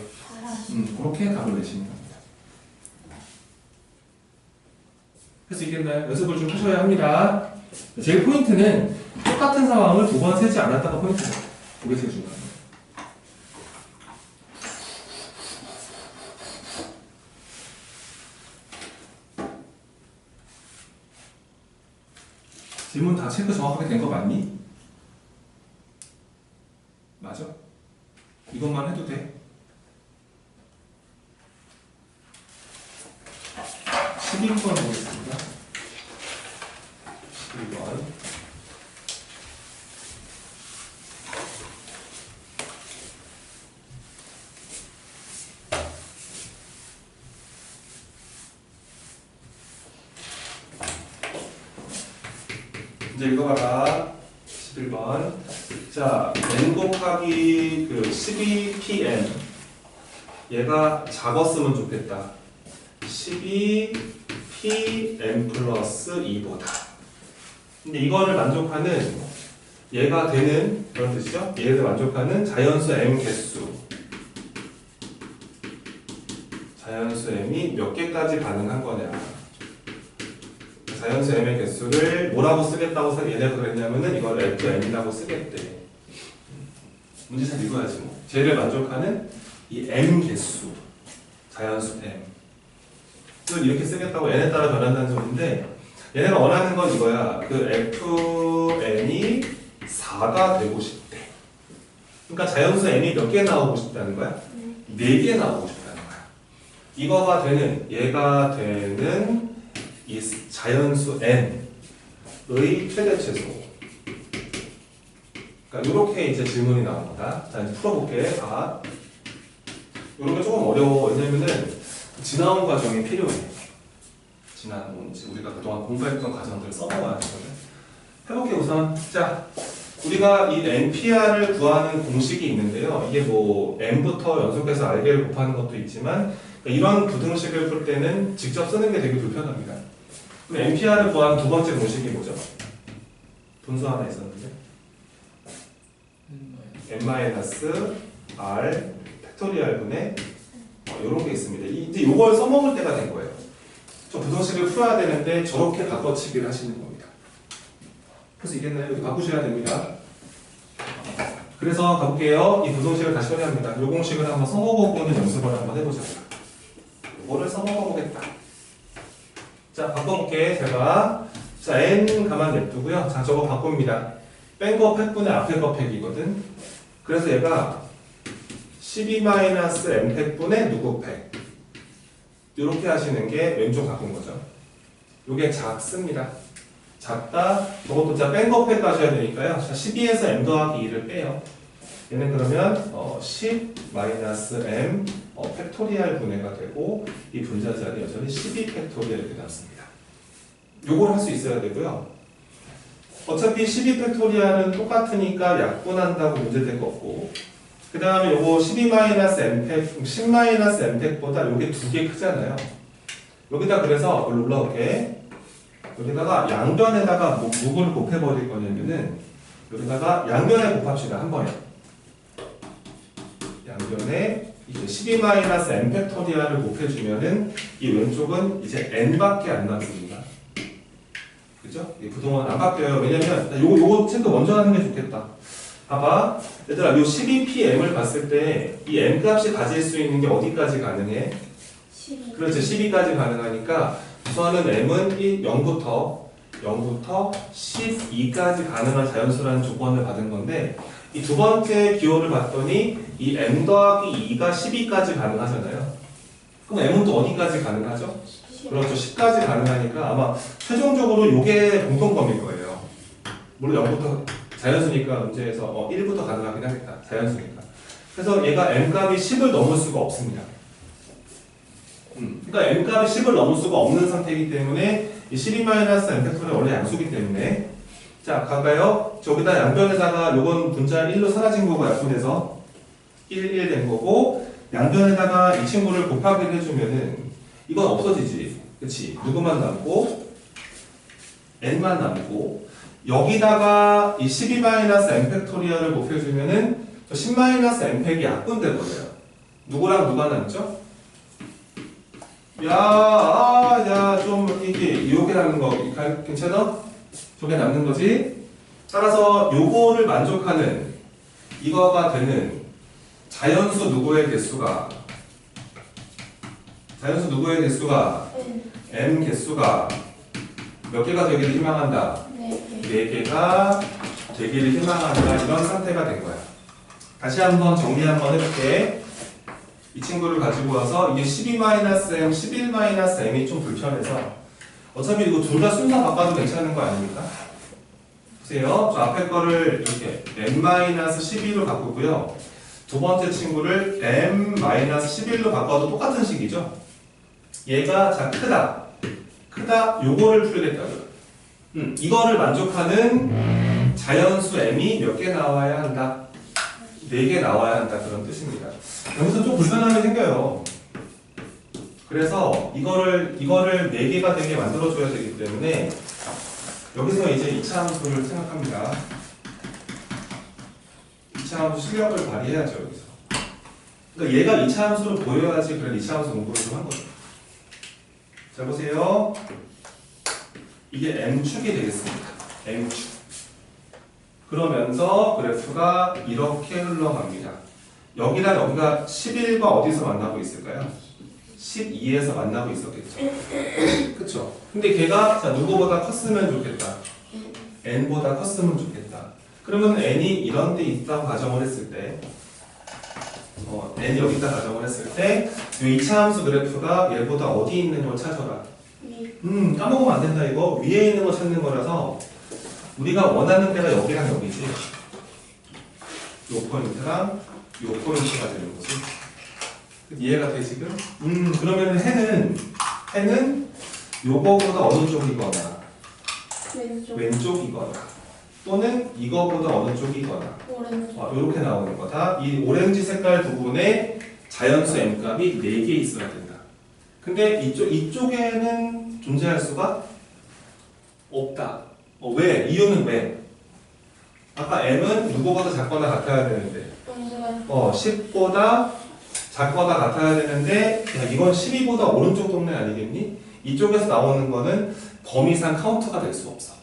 Speaker 3: 그렇게 답을 내시면 됩니다. 할 수 있겠나요? 연습을 좀 하셔야 합니다. 제일 포인트는 똑같은 상황을 2번 세지 않았다가 포인트예요. 그게 제일 중요합니다. 질문 다 체크 정확하게 된 거 맞니? 맞아? 이것만 해도 돼? 11번 보겠습니다. 11번. 이제 읽어봐라. 11번. 자, n 곱하기 12pm. 얘가 작았으면 좋겠다. 12pm 플러스 2보다. 근데 이거를 만족하는 얘가 되는 그런 뜻이죠? 얘를 만족하는 자연수 m 개수. 자연수 m이 몇 개까지 가능한 거냐.
Speaker 1: 자연수 m의 개수를 뭐라고 쓰겠다고 얘네가 그랬냐면은 이걸 fn이라고 쓰겠대. 문제 잘 읽어야지 뭐. 쟤를 만족하는 이 m 개수, 자연수 m. 을 이렇게 쓰겠다고 n에 따라 변한다는 소리인데 얘네가 원하는 건 이거야. 그 fn이 4가 되고 싶대. 그러니까 자연수 n이 몇 개 나오고 싶다는 거야? 4개 나오고 싶다는 거야. 이거가 되는, 얘가 되는 이 자연수 n의 최대 최소. 그러니까 이렇게 이제 질문이 나옵니다. 자, 이제 풀어볼게. 아, 이런 게 조금 어려워. 왜냐면은 지나온 과정이 필요해. 지난 우리가 그동안 공부했던 과정들을 써먹어야 되거든. 해볼게 우선. 자, 우리가 이 NPR을 구하는 공식이 있는데요. 이게 뭐 n부터 연속해서 r개를 곱하는 것도 있지만 이런 부등식을 풀 때는 직접 쓰는 게 되게 불편합니다. 그럼 NPR을 구하는 두 번째 공식이 뭐죠? 분수 하나 있었는데 n-r 팩토리얼 분의 이런 게 있습니다. 이제 이걸 써먹을 때가 된 거예요. 저 부등식을 풀어야 되는데 저렇게 바꿔치기를 하시는 겁니다. 그래서 이겠나요? 여기 바꾸셔야 됩니다. 그래서 가볼게요. 이 부등식을 다시 처리합니다. 이 공식을 한번 써먹어보는 연습을 한번 해보자. 이거를 써먹어보겠다. 자, 바꿔볼게. 제가. 자, n 가만 냅두고요. 자, 저거 바꿉니다. 뺀 거 팩분의 앞에 거 팩이거든. 그래서 얘가 12-m 팩분의 누구 팩. 이렇게 하시는 게 왼쪽 바꾼 거죠. 이게 작습니다. 작다. 저것도 자, 뺀 거 팩 가셔야 되니까요. 자, 12에서 m 더하기 2를 빼요. 얘는 그러면 10-m 팩토리얼 분해가 되고 이 분자자리 여전히 12 팩토리얼 이렇게 남습니다. 요걸 할 수 있어야 되고요. 어차피 12 팩토리얼은 똑같으니까 약분한다고 문제될 거 없고 그 다음에 요거 12-m 팩, 10-m 팩보다 요게 두 개 크잖아요. 여기다 그래서 여기로 올라올게. 여기다가 양변에다가 누구를 곱해버릴 거냐면은 여기다가 양변에 곱합시다. 한 번에. 양변에 이제 12-m 팩토리얼을 곱해주면은 이 왼쪽은 이제 n밖에 안 남습니다. 그죠? 그동안 안 바뀌어요. 왜냐면 요거 책도 먼저 하는 게 좋겠다. 봐봐. 얘들아, 요 12pm을 봤을 때 이 m 값이 가질 수 있는 게 어디까지 가능해?
Speaker 2: 12.
Speaker 1: 그렇죠. 12까지 가능하니까 우선은 m은 0부터 12까지 가능한 자연수라는 조건을 받은 건데 이 두 번째 기호를 봤더니 이 m 더하기 2가 12까지 가능하잖아요. 그럼 m은 또 어디까지 가능하죠?
Speaker 2: 10.
Speaker 1: 그렇죠. 10까지 가능하니까 아마 최종적으로 이게 공통범위일 거예요. 물론 0부터 자연수니까 문제에서 1부터 가능하긴 하겠다. 자연수니까. 그래서 얘가 m값이 10을 넘을 수가 없습니다. 그러니까 m값이 10을 넘을 수가 없는 상태이기 때문에 이 12-m 팩토리얼 원래 양수기 때문에 자, 갈까요? 저기다 양변에다가 요건 분자 1로 사라진 거고 약분해서 1 된 거고 양변에다가 이 친구를 곱하기를 해주면은 이건 없어지지. 그치? 누구만 남고 n만 남고 여기다가 이 12-m 팩토리얼을 곱해주면은 10-m 팩이 약분돼 버려요. 누구랑 누가 남죠? 좀 이게 요게 남는 거 괜찮아? 저게 남는 거지? 따라서 요거를 만족하는 이거가 되는 자연수 누구의 개수가 m 개수가 몇 개가 되기를 희망한다. 4개가 되기를 희망한다. 이런 상태가 된 거야. 다시 한번 정리 한번 해볼게. 이 친구를 가지고 와서 이게 12-m, 11-m이 좀 불편해서 어차피 이거 둘 다 순서 바꿔도 괜찮은 거 아닙니까? 보세요. 저 앞에 거를 이렇게 n-12로 바꾸고요. 두 번째 친구를 m-11로 바꿔도 똑같은 식이죠. 얘가 자 크다. 요거를 풀겠다고요. 이거를 만족하는 자연수 m이 몇 개 나와야 한다? 4개 나와야 한다. 그런 뜻입니다. 여기서 좀 불편함이 생겨요. 그래서 이거를 4개가 되게 만들어줘야 되기 때문에 여기서 이제 2차 함수를 생각합니다. 2차 함수 실력을 발휘해야죠. 여기서. 그러니까 얘가 2차 함수로 보여야지 그래 2차 함수 공부를 좀 한 거죠. 자 보세요. 이게 M축이 되겠습니다. M축. 그러면서 그래프가 이렇게 흘러갑니다. 여기랑 여기가 11과 어디서 만나고 있을까요? 12에서 만나고 있었겠죠. 그쵸? 근데 걔가 자 누구보다 컸으면 좋겠다. n보다 컸으면 좋겠다. 그러면 n이 이런 데 있다고 가정을 했을 때 n이 여기 있다 가정을 했을 때 이 2차 함수 그래프가 얘보다 어디 있는 걸 찾아라. 까먹으면 안 된다 이거. 위에 있는 거 찾는 거라서 우리가 원하는 데가 여기랑 여기지. 요 포인트랑 요 포인트가 되는 거지. 이해가 돼 지금? 그러면 해는 요거보다 어느 쪽이거나 왼쪽이거나 또는 이거보다 어느 쪽이거나
Speaker 2: 오른쪽.
Speaker 1: 이렇게 나오는 거다. 이 오렌지 색깔 부분에 자연수 m 값이 4개 있어야 된다. 근데 이쪽에는 존재할 수가 없다. 왜? 이유는 왜? 아까 m은 누구보다 작거나 같아야 되는데 10보다 작거나 같아야 되는데 야, 이건 12보다 오른쪽 동네 아니겠니? 이쪽에서 나오는 거는 범위상 카운트가 될 수 없어.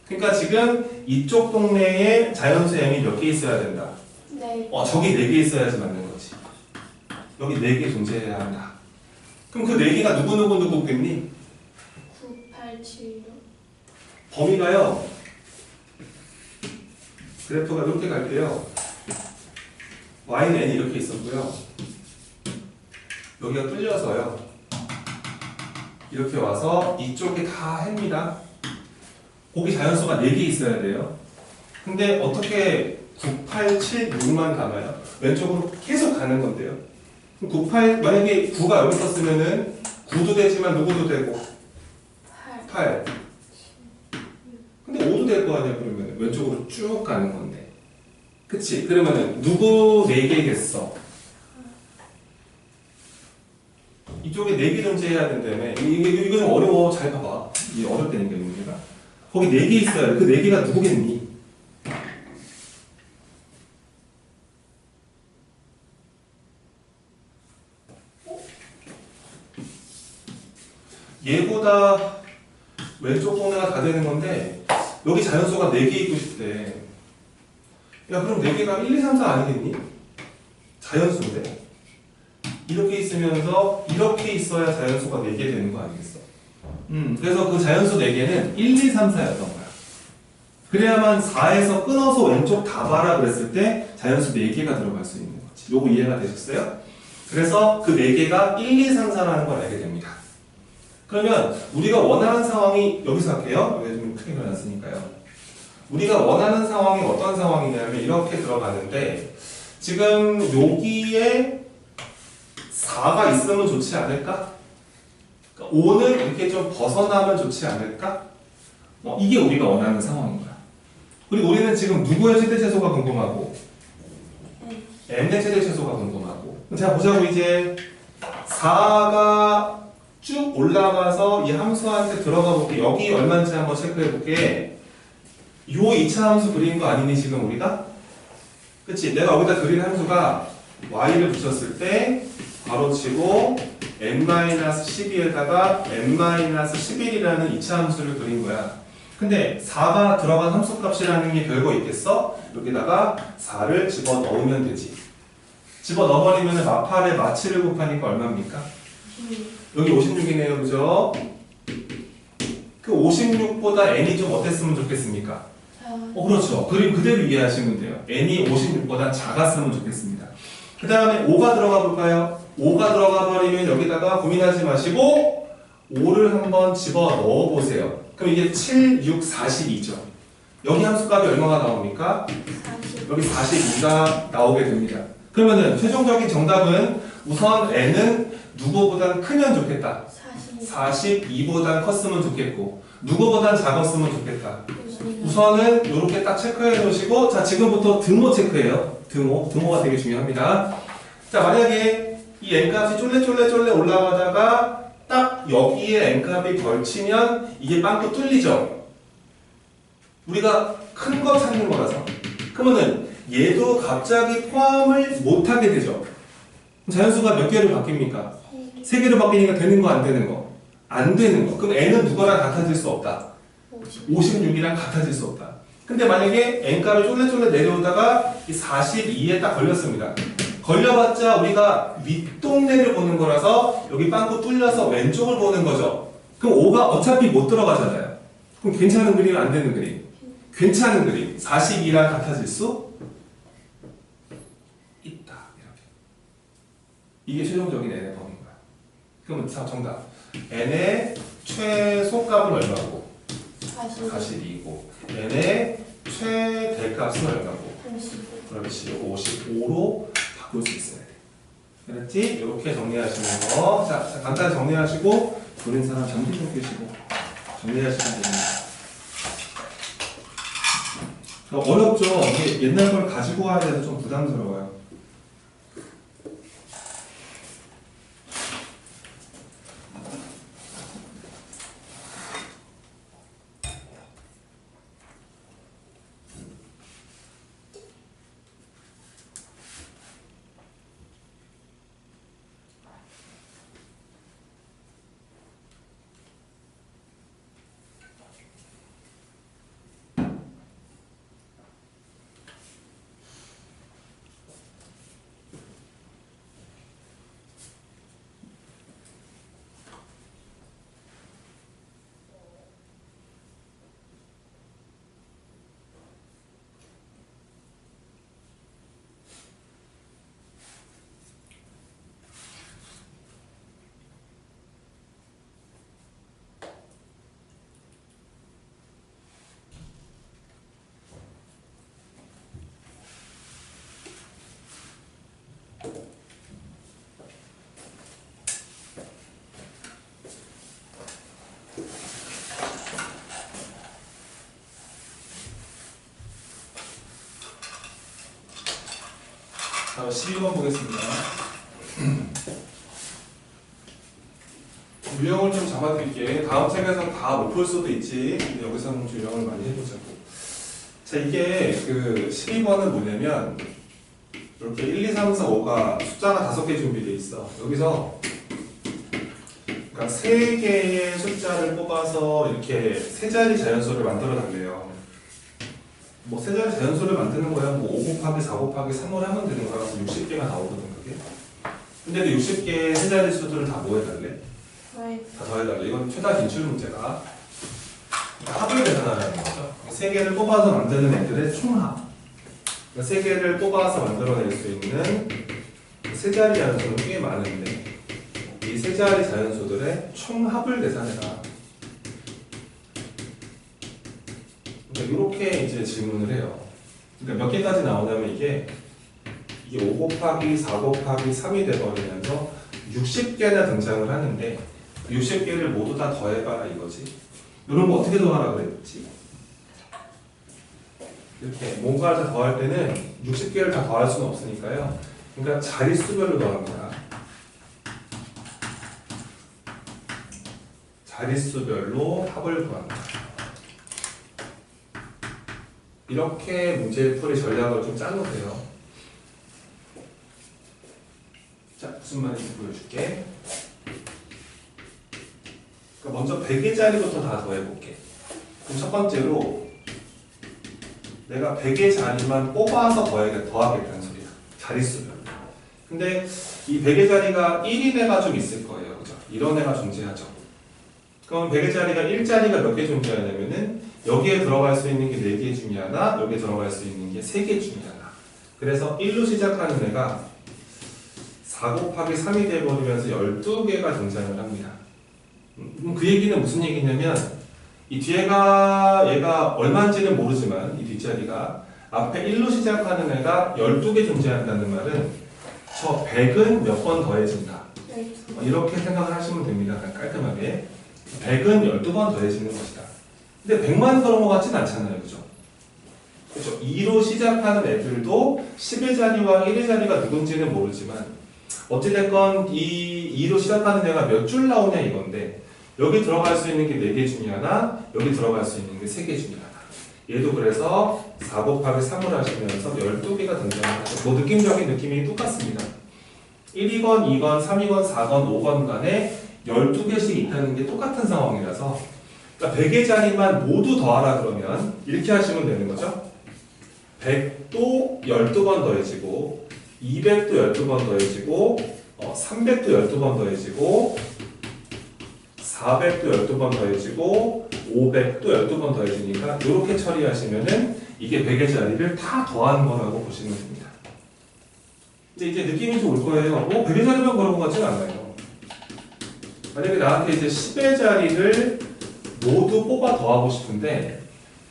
Speaker 1: 그러니까 지금 이쪽 동네에 자연수 m이 몇 개 있어야 된다.
Speaker 2: 네.
Speaker 1: 저기 4개 있어야지 맞는 거지. 여기 4개 존재해야 한다. 그럼 그 4개가 누구겠니?
Speaker 2: 9, 8, 7, 6.
Speaker 1: 범위가요. 그래프가 이렇게 갈게요. y는 n이 이렇게 있었고요. 여기가 뚫려서요. 이렇게 와서 이쪽에 다 해입니다. 거기 자연수가 4개 있어야 돼요. 근데 어떻게 9, 8, 7, 6만 가나요? 왼쪽으로 계속 가는 건데요. 9, 8, 만약에 9가 여기 있었으면은 9도 되지만 누구도 되고 8. 근데 5도 될 거 아니야, 그러면. 왼쪽으로 쭉 가는 건데. 그치? 그러면은 누구 4개겠어? 이쪽에 4개 존재해야 된다며. 이거 좀 어려워. 잘 봐봐. 이게 어렵다니까, 이 문제가. 거기 4개 있어야 돼. 그 4개가 누구겠니? 얘보다 왼쪽 동네가 다 되는 건데 여기 자연수가 4개 있고 싶대. 야 그럼 4개가 1, 2, 3, 4 아니겠니? 자연수인데 이렇게 있으면서 이렇게 있어야 자연수가 4개 되는 거 아니겠어? 그래서 그 자연수 4개는 1, 2, 3, 4였던 거야. 그래야만 4에서 끊어서 왼쪽 다 봐라 그랬을 때 자연수 4개가 들어갈 수 있는 거지. 요거 이해가 되셨어요? 그래서 그 4개가 1, 2, 3, 4라는 걸 알게 됩니다. 그러면 우리가 원하는 상황이 여기서 할게요. 여기 좀 크게 그려놨으니까요. 우리가 원하는 상황이 어떤 상황이냐면 이렇게 들어가는데 지금 여기에 4가 있으면 좋지 않을까? 5는 이렇게 좀 벗어나면 좋지 않을까? 이게 우리가 원하는 상황인 거야. 그리고 우리는 지금 누구의 최대 최소가 궁금하고 m의 최대 최소가 궁금하고 자 보자고 이제 4가 쭉 올라가서 이 함수한테 들어가 볼게. 여기 얼마인지 한번 체크해 볼게. 요 2차 함수 그린 거 아니니 지금 우리가? 그치? 내가 여기다 그린 함수가 y를 붙였을 때 바로 치고 n-12에다가 n-11이라는 2차 함수를 그린 거야. 근데 4가 들어간 함수 값이라는 게 별거 있겠어? 여기다가 4를 집어넣으면 되지. 집어넣어버리면 마팔에 마7을 곱하니까 얼마입니까? 여기 56이네요, 그죠? 그 56보다 n이 좀 어땠으면 좋겠습니까? 그렇죠. 그림 그대로 이해하시면 돼요. n이 56보다 작았으면 좋겠습니다. 그 다음에 5가 들어가 볼까요? 5가 들어가 버리면 여기다가 고민하지 마시고 5를 한번 집어 넣어 보세요. 그럼 이게 7, 6, 42죠. 여기 함수값이 얼마가 나옵니까?
Speaker 2: 40.
Speaker 1: 여기 42가 나오게 됩니다. 그러면은 최종적인 정답은 우선 n은 누구보단 크면 좋겠다.
Speaker 2: 40.
Speaker 1: 42보단 컸으면 좋겠고 누구보단 작았으면 좋겠다. 우선은 이렇게 딱 체크해 놓으시고 자 지금부터 등호 체크해요. 등호가 되게 중요합니다. 자 만약에 이 n값이 쫄래 올라가다가 딱 여기에 n값이 걸치면 이게 빵꾸 뚫리죠. 우리가 큰 거 찾는 거라서 그러면은 얘도 갑자기 포함을 못하게 되죠. 자연수가 몇 개로 바뀝니까? 3개로 바뀌니까 되는 거 안 되는 거? 안 되는 거. 그럼 n은 누구랑 같아질 수 없다.
Speaker 3: 56이랑 같아질 수 없다. 근데 만약에 n값이 쫄래쫄래 내려오다가 이 42에 딱 걸렸습니다. 걸려봤자 우리가 윗동네를 보는 거라서 여기 빵꾸 뚫려서 왼쪽을 보는 거죠. 그럼 5가 어차피 못 들어가잖아요. 그럼 괜찮은 그림, 안 되는 그림? 괜찮은 그림. 42랑 같아질 수 있다. 이렇게. 이게 최종적인 n의 범위인 거야. 그러면 정답. n의 최소값은 얼마고? 42이고 n의 최대값은 얼마고?
Speaker 2: 35.
Speaker 3: 그렇지. 55로 바꿀 수 있어야 돼. 그렇지? 이렇게 정리하시는 거. 자, 간단히 정리하시고 보는 사람 잠시 좀 계시고 정리하시면 됩니다. 어렵죠? 이게 옛날 걸 가지고 와야 돼서 좀 부담스러워요. 자, 12번 보겠습니다. 유형을 좀 잡아드릴게. 다음 책에서는 다 못 풀 수도 있지. 근데 여기서는 좀 유형을 많이 해보자고. 자, 이게 그 12번은 뭐냐면 이렇게 1, 2, 3, 4, 5가 숫자가 5개 준비되어 있어. 여기서 그러니까 3개의 숫자를 뽑아서 이렇게 세 자리 자연수를 만들어 달래요. 뭐 세 자리 자연수를 만드는 거야. 뭐 5 곱하기 4 곱하기 3을 하면 되는 거라서 60개가 나오거든 그게. 근데 그 60개의 세 자리 수들을 다 뭐 해달래? 다 더해달래. 이건 최다 진출 문제가 합을 계산하라는 거죠. 세 개를 뽑아서 만드는 애들의 총합. 그러니까 세 개를 뽑아서 만들어낼 수 있는 세 자리 자연수는 꽤 많은데 이 세 자리 자연수들의 총합을 계산해라. 이렇게 이제 질문을 해요. 그러니까 몇 개까지 나오냐면 이게 5 곱하기 4 곱하기 3이 돼버리면서 60개나 등장을 하는데 60개를 모두 다 더해봐라 이거지. 이런 거 어떻게 더하라 그랬지? 이렇게 뭔가를 다 더할 때는 60개를 다 더할 수는 없으니까요. 그러니까 자릿수별로 더합니다. 자릿수별로 합을 구합니다. 이렇게 문제 풀이 전략을 좀 짜놓으세요. 자, 무슨 말인지 보여줄게. 그러니까 먼저 100의 자리부터 다 더해볼게. 그럼 첫 번째로 내가 100의 자리만 뽑아서 더하겠다는 소리야. 자릿수별로. 근데 이 100의 자리가 1인 애가 좀 있을 거예요. 그죠? 이런 애가 존재하죠. 그럼 100의 자리가 1자리가 몇 개 존재하냐면은 여기에 들어갈 수 있는 게 4개 중에 하나, 여기에 들어갈 수 있는 게 3개 중에 하나. 그래서 1로 시작하는 애가 4 곱하기 3이 돼버리면서 12개가 등장을 합니다. 그 얘기는 무슨 얘기냐면 이 뒤에가 얘가 얼마인지는 모르지만 이 뒷자리가 앞에 1로 시작하는 애가 12개 존재한다는 말은 저 100은 몇 번 더해진다. 이렇게 생각을 하시면 됩니다. 깔끔하게. 100은 12번 더해지는 것이다. 근데 100만 그런 것 같진 않잖아요. 그죠? 그렇죠? 2로 시작하는 애들도 10의 자리와 1의 자리가 누군지는 모르지만 어찌됐건 이 2로 시작하는 애가 몇 줄 나오냐 이건데 여기 들어갈 수 있는 게 4개 중에 하나, 여기 들어갈 수 있는 게 3개 중에 하나. 얘도 그래서 4 곱하기 3을 하시면서 12개가 등장을 하죠. 뭐 느낌적인 느낌이 똑같습니다. 1이건, 2건, 3이건, 4건, 5건 간에 12개씩 있다는 게 똑같은 상황이라서
Speaker 1: 그러니까 100의 자리만 모두 더하라 그러면 이렇게 하시면 되는 거죠. 100도 12번 더해지고 200도 12번 더해지고 300도 12번 더해지고 400도 12번 더해지고 500도 12번 더해지니까 이렇게 처리하시면은 이게 100의 자리를 다 더한 거라고 보시면 됩니다. 근데 이제 느낌이 좀 올 거예요. 100의 자리만 그런 것 같지는 않아요. 만약에 나한테 이제 10의 자리를 모두 뽑아 더하고 싶은데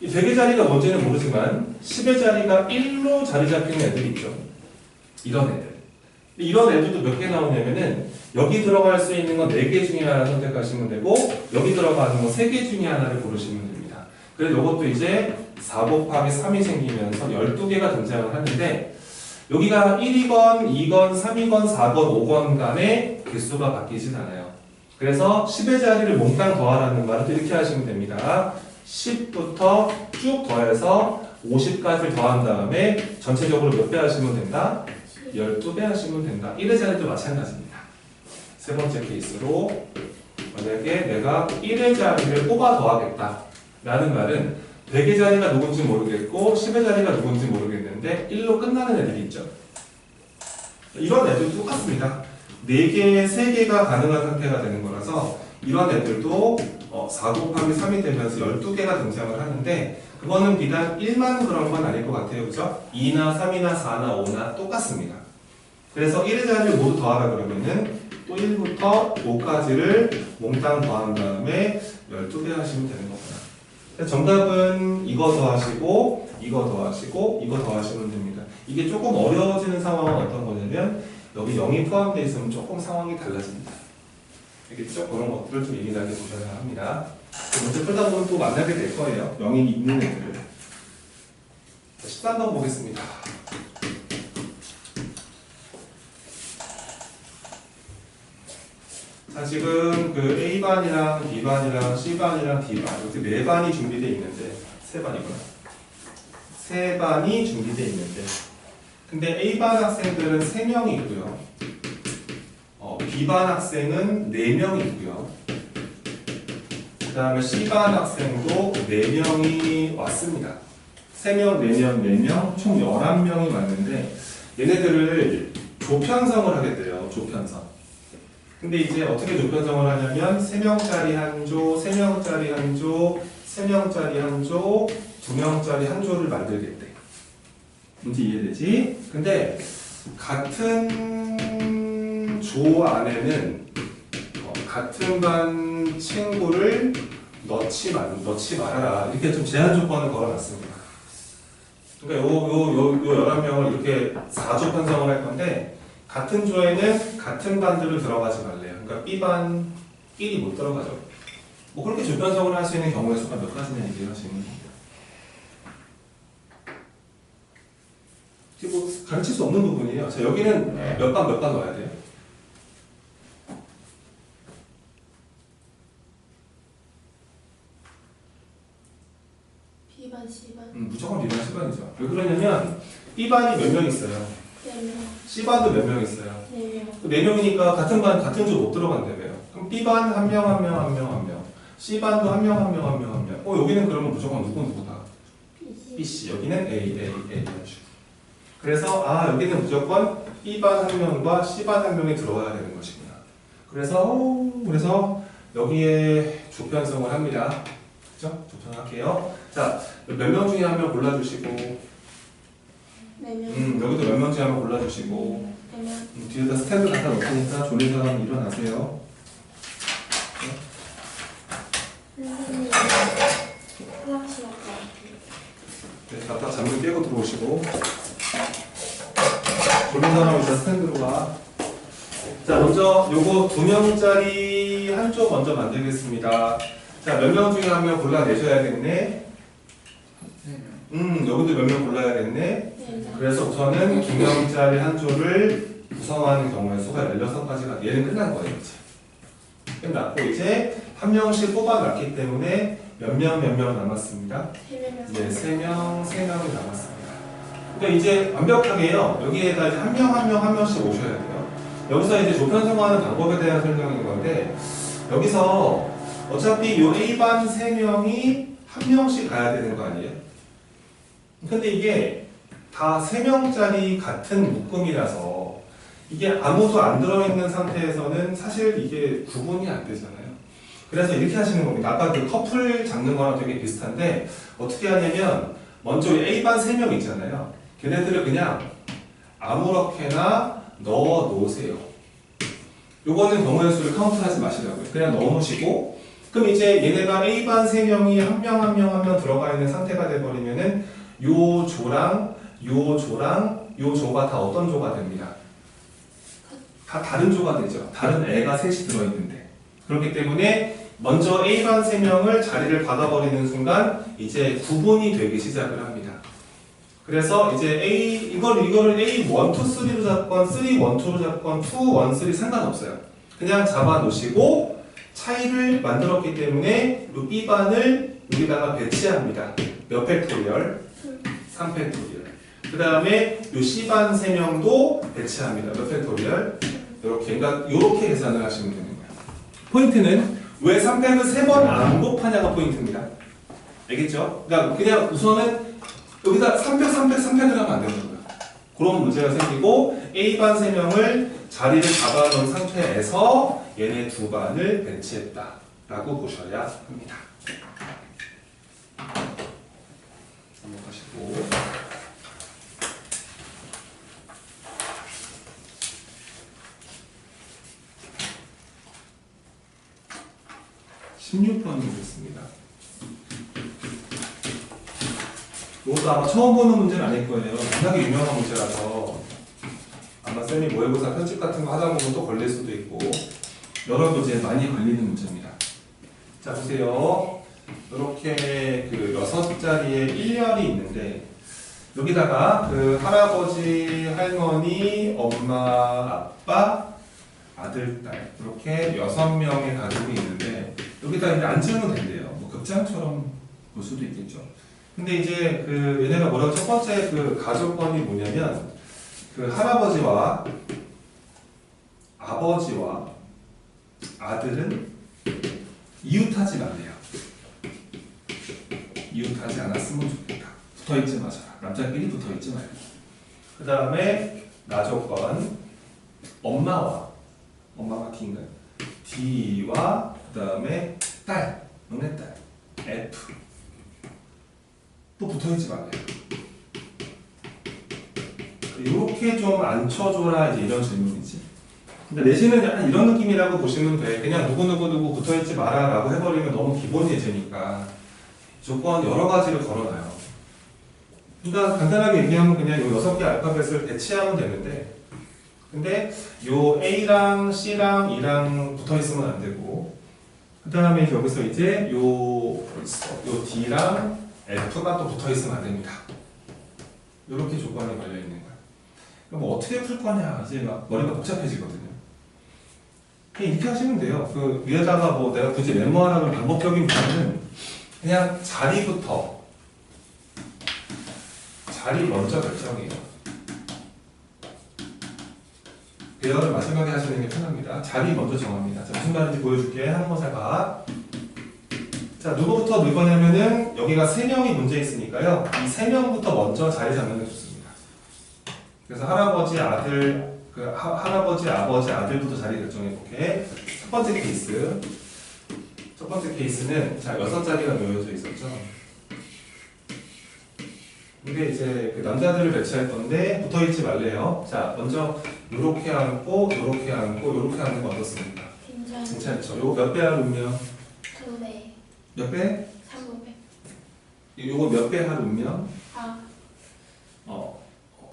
Speaker 1: 이 100의 자리가 뭔지는 모르지만 10의 자리가 1로 자리 잡히는 애들이 있죠. 이런 애들. 이런 애들도 몇 개 나오냐면은 여기 들어갈 수 있는 건 4개 중에 하나 선택하시면 되고 여기 들어가는 건 3개 중에 하나를 고르시면 됩니다. 그래서 이것도 이제 4 곱하기 3이 생기면서 12개가 등장을 하는데 여기가 1이건, 2건, 3이건, 4건, 5건 간의 개수가 바뀌진 않아요. 그래서 10의 자리를 몽땅 더하라는 말은 이렇게 하시면 됩니다. 10부터 쭉 더해서 50까지 더한 다음에 전체적으로 몇 배 하시면 된다? 12배 하시면 된다. 1의 자리도 마찬가지입니다. 세 번째 케이스로 만약에 내가 1의 자리를 뽑아 더하겠다 라는 말은 100의 자리가 누군지 모르겠고 10의 자리가 누군지 모르겠는데 1로 끝나는 애들이 있죠. 이런 애들도 똑같습니다. 4개, 3개가 가능한 상태가 되는 거라서 이런 애들도 4 곱하기 3이 되면서 12개가 등장을 하는데 그거는 비단 1만 그런 건 아닐 것 같아요. 그죠? 2나 3이나 4나 5나 똑같습니다. 그래서 1의 자리를 모두 더하라 그러면은 또 1부터 5까지를 몽땅 더한 다음에 12배 하시면 되는 거구나. 정답은 이거 더하시고 이거 더하시고 이거 더하시면 됩니다. 이게 조금 어려워지는 상황은 어떤 거냐면 여기 0이 포함되어 있으면 조금 상황이 달라집니다. 알겠죠? 그런 것들을 좀 예민하게 보셔야 합니다. 문제 풀다 보면 또 만나게 될 거예요. 0이 있는 애들을. 13번 보겠습니다. 자, 지금 그 A반이랑 B반이랑 C반이랑 D반 이렇게 4반이 준비되어 있는데 3반이구나. 3반이 준비되어 있는데 근데 A반 학생들은 3명이 있고요. B반 학생은 4명이 있고요. 그 다음에 C반 학생도 4명이 왔습니다. 3명, 4명, 4명, 총 11명이 왔는데 얘네들을 조편성을 하겠대요. 조편성. 근데 이제 어떻게 조편성을 하냐면 3명짜리 한 조, 3명짜리 한 조, 3명짜리 한 조, 2명짜리 한 조를 만들겠대. 문제 이해되지? 근데 같은 조 안에는 같은 반 친구를 넣지 말아라. 이렇게 좀 제한 조건을 걸어놨습니다. 그러니까 요 11명을 이렇게 4조 편성을 할 건데 같은 조에는 같은 반들을 들어가지 말래요. 그러니까 B반 1이 못 들어가죠. 뭐 그렇게 조편성을 할 수 있는 경우의 수가 몇 가지나 얘기를 하시는 겁니다. 이게 뭐 가르칠 수 없는 부분이에요. 자, 여기는 몇 반 넣어야 돼요?
Speaker 2: B반, C반.
Speaker 1: 무조건 B반, C반이죠. 왜 그러냐면 B반이 몇 명 있어요?
Speaker 2: 4명.
Speaker 1: C반도 몇 명 있어요?
Speaker 2: 4명.
Speaker 1: 4명이니까 같은 반, 같은 조 못 들어간다며요. 그럼 B반 한 명, 한 명, 한 명, 한 명. C반도 한 명, 한 명, 한 명, 한 명. 여기는 그러면 무조건 누구다? BC. 여기는 A, A, A. 이런 식으로. 그래서 여기는 무조건 B반 한 명과 C반 한 명이 들어와야 되는 것이구나. 그래서 여기에 조편성을 합니다. 그죠? 조편할게요. 자, 몇 명 중에 한 명 골라주시고
Speaker 2: 4명.
Speaker 1: 여기도 몇 명 중에 한 명 골라주시고
Speaker 2: 4명.
Speaker 1: 뒤에다 스탠드 갖다 놓으니까 졸린 사람 일어나세요.
Speaker 2: 선생님, 화장실 갔다 왔어요.
Speaker 1: 네, 갖다 잠금 깨고 들어오시고 졸린 사람 일단 스탠드로 가. 자, 먼저 요거 2명짜리 한 조 먼저 만들겠습니다. 자, 몇 명 중에 한 명 골라내셔야겠네. 여기도 몇 명 골라야겠네. 그래서 우선은 2명짜리 한 조를 구성하는 경우의 수가 16가지가 얘는 끝난 거예요. 이제. 끝났고 이제 한 명씩 뽑아놨기 때문에 몇 명 남았습니다.
Speaker 2: 3명.
Speaker 1: 네, 3명이 남았습니다. 그러니까 이제 완벽하게요. 여기에다 이제 한 명씩 오셔야 돼요. 여기서 이제 조편성하는 방법에 대한 설명인 건데 여기서 어차피 요 A반 3명이 한 명씩 가야 되는 거 아니에요? 근데 이게 다 3명짜리 같은 묶음이라서 이게 아무도 안 들어있는 상태에서는 사실 이게 구분이 안 되잖아요. 그래서 이렇게 하시는 겁니다. 아까 그 커플 잡는 거랑 되게 비슷한데 어떻게 하냐면 먼저 A반 3명 있잖아요. 걔네들을 그냥 아무렇게나 넣어 놓으세요. 요거는 경우의 수를 카운트하지 마시라고요. 그냥 넣어 놓으시고 그럼 이제 얘네가 A반 3명이 한 명 한 명 한 명 들어가 있는 상태가 돼버리면은 요 조랑 요 조랑 요 조가 다 어떤 조가 됩니다. 다 다른 조가 되죠. 다른 애가 셋이 들어있는데 그렇기 때문에 먼저 A반 3명을 자리를 박아버리는 순간 이제 구분이 되기 시작을 합니다. 그래서 이제 이거를 A 1, 2, 3로 잡건 3, 1, 2로 잡건 2, 1, 3 상관없어요. 그냥 잡아 놓으시고 차이를 만들었기 때문에 이 B반을 여기다가 배치합니다. 몇 팩토리얼? 3팩토리얼. 그 다음에 이 C반 3명도 배치합니다. 몇 팩토리얼? 이렇게, 그러니까 이렇게 계산을 하시면 되는 거예요. 포인트는 왜 3팩을 3번 안 곱하냐가 포인트입니다. 알겠죠? 그러니까 그냥 우선은 여기다 3팩 하면 안 되는 거예요. 그런 문제가 생기고 A반 3명을 자리를 잡아놓은 상태에서 얘네 두 반을 배치했다라고 보셔야 합니다. 넘어가시고 16번 보겠습니다. 이것도 아마 처음 보는 문제는 아닐 거예요. 워낙에 유명한 문제라서 아마 쌤이 모의고사 편집 같은 거 하다 보면 또 걸릴 수도 있고 여러 교재에 많이 걸리는 문제입니다. 자 보세요. 이렇게 그 6자리의 1열이 있는데 여기다가 그 할아버지, 할머니, 엄마, 아빠, 아들, 딸 이렇게 6명의 가족이 있는데 여기다 이제 앉으면 된대요. 뭐 극장처럼 볼 수도 있겠죠. 근데 이제 그 얘네가 뭐라고 첫 번째 그 가족권이 뭐냐면 그 할아버지와 아버지와 아들은 이웃하지 말래요. 이웃하지 않았으면 좋겠다. 붙어있지 마셔라. 남자끼리 붙어있지 말고. 그 다음에 나조건 엄마가 D인가요? D와 그 다음에 딸, 막내딸 F 또 붙어있지 말래요. 이렇게 좀 앉혀줘라 이제 이런 질문이지. 근데 내신은 약간 이런 느낌이라고 보시면 돼. 그냥 누구 붙어있지 마라 라고 해버리면 너무 기본 예제니까 조건 여러 가지를 걸어놔요. 그러니까 간단하게 얘기하면 그냥 이 6개 알파벳을 배치하면 되는데 근데 요 A랑 C랑 E랑 붙어있으면 안 되고 그 다음에 여기서 이제 요 D랑 F가 또 붙어있으면 안 됩니다. 이렇게 조건이 걸려있는 거예요. 뭐 어떻게 풀 거냐 이제 막 머리가 복잡해지거든요. 그냥 이렇게 하시면 돼요. 그 위에다가 뭐 내가 굳이 메모하라는 방법적인 부분은 그냥 자리 먼저 결정해요. 배열을 마지막에 하시는 게 편합니다. 자리 먼저 정합니다. 자, 무슨 말인지 보여줄게. 하는 거 잘 봐. 자, 누구부터 넣을 거냐면은 여기가 3명이 문제 있으니까요. 이 3명부터 먼저 자리 잡는 게 좋습니다. 그래서 할아버지, 아들, 할아버지, 아버지, 아들부터 자리 결정해 볼게. 첫 번째 케이스는 자 6자리가 놓여져 있었죠. 근데 이제 그 남자들을 배치할 건데 붙어있지 말래요. 자, 먼저 요렇게 앉고, 요렇게 앉고, 요렇게 앉는 거 어떻습니까? 괜찮죠? 요거 몇 배 하루면?
Speaker 2: 2배.
Speaker 1: 몇 배?
Speaker 2: 3배.
Speaker 1: 요거 몇 배 하루면?
Speaker 2: 아,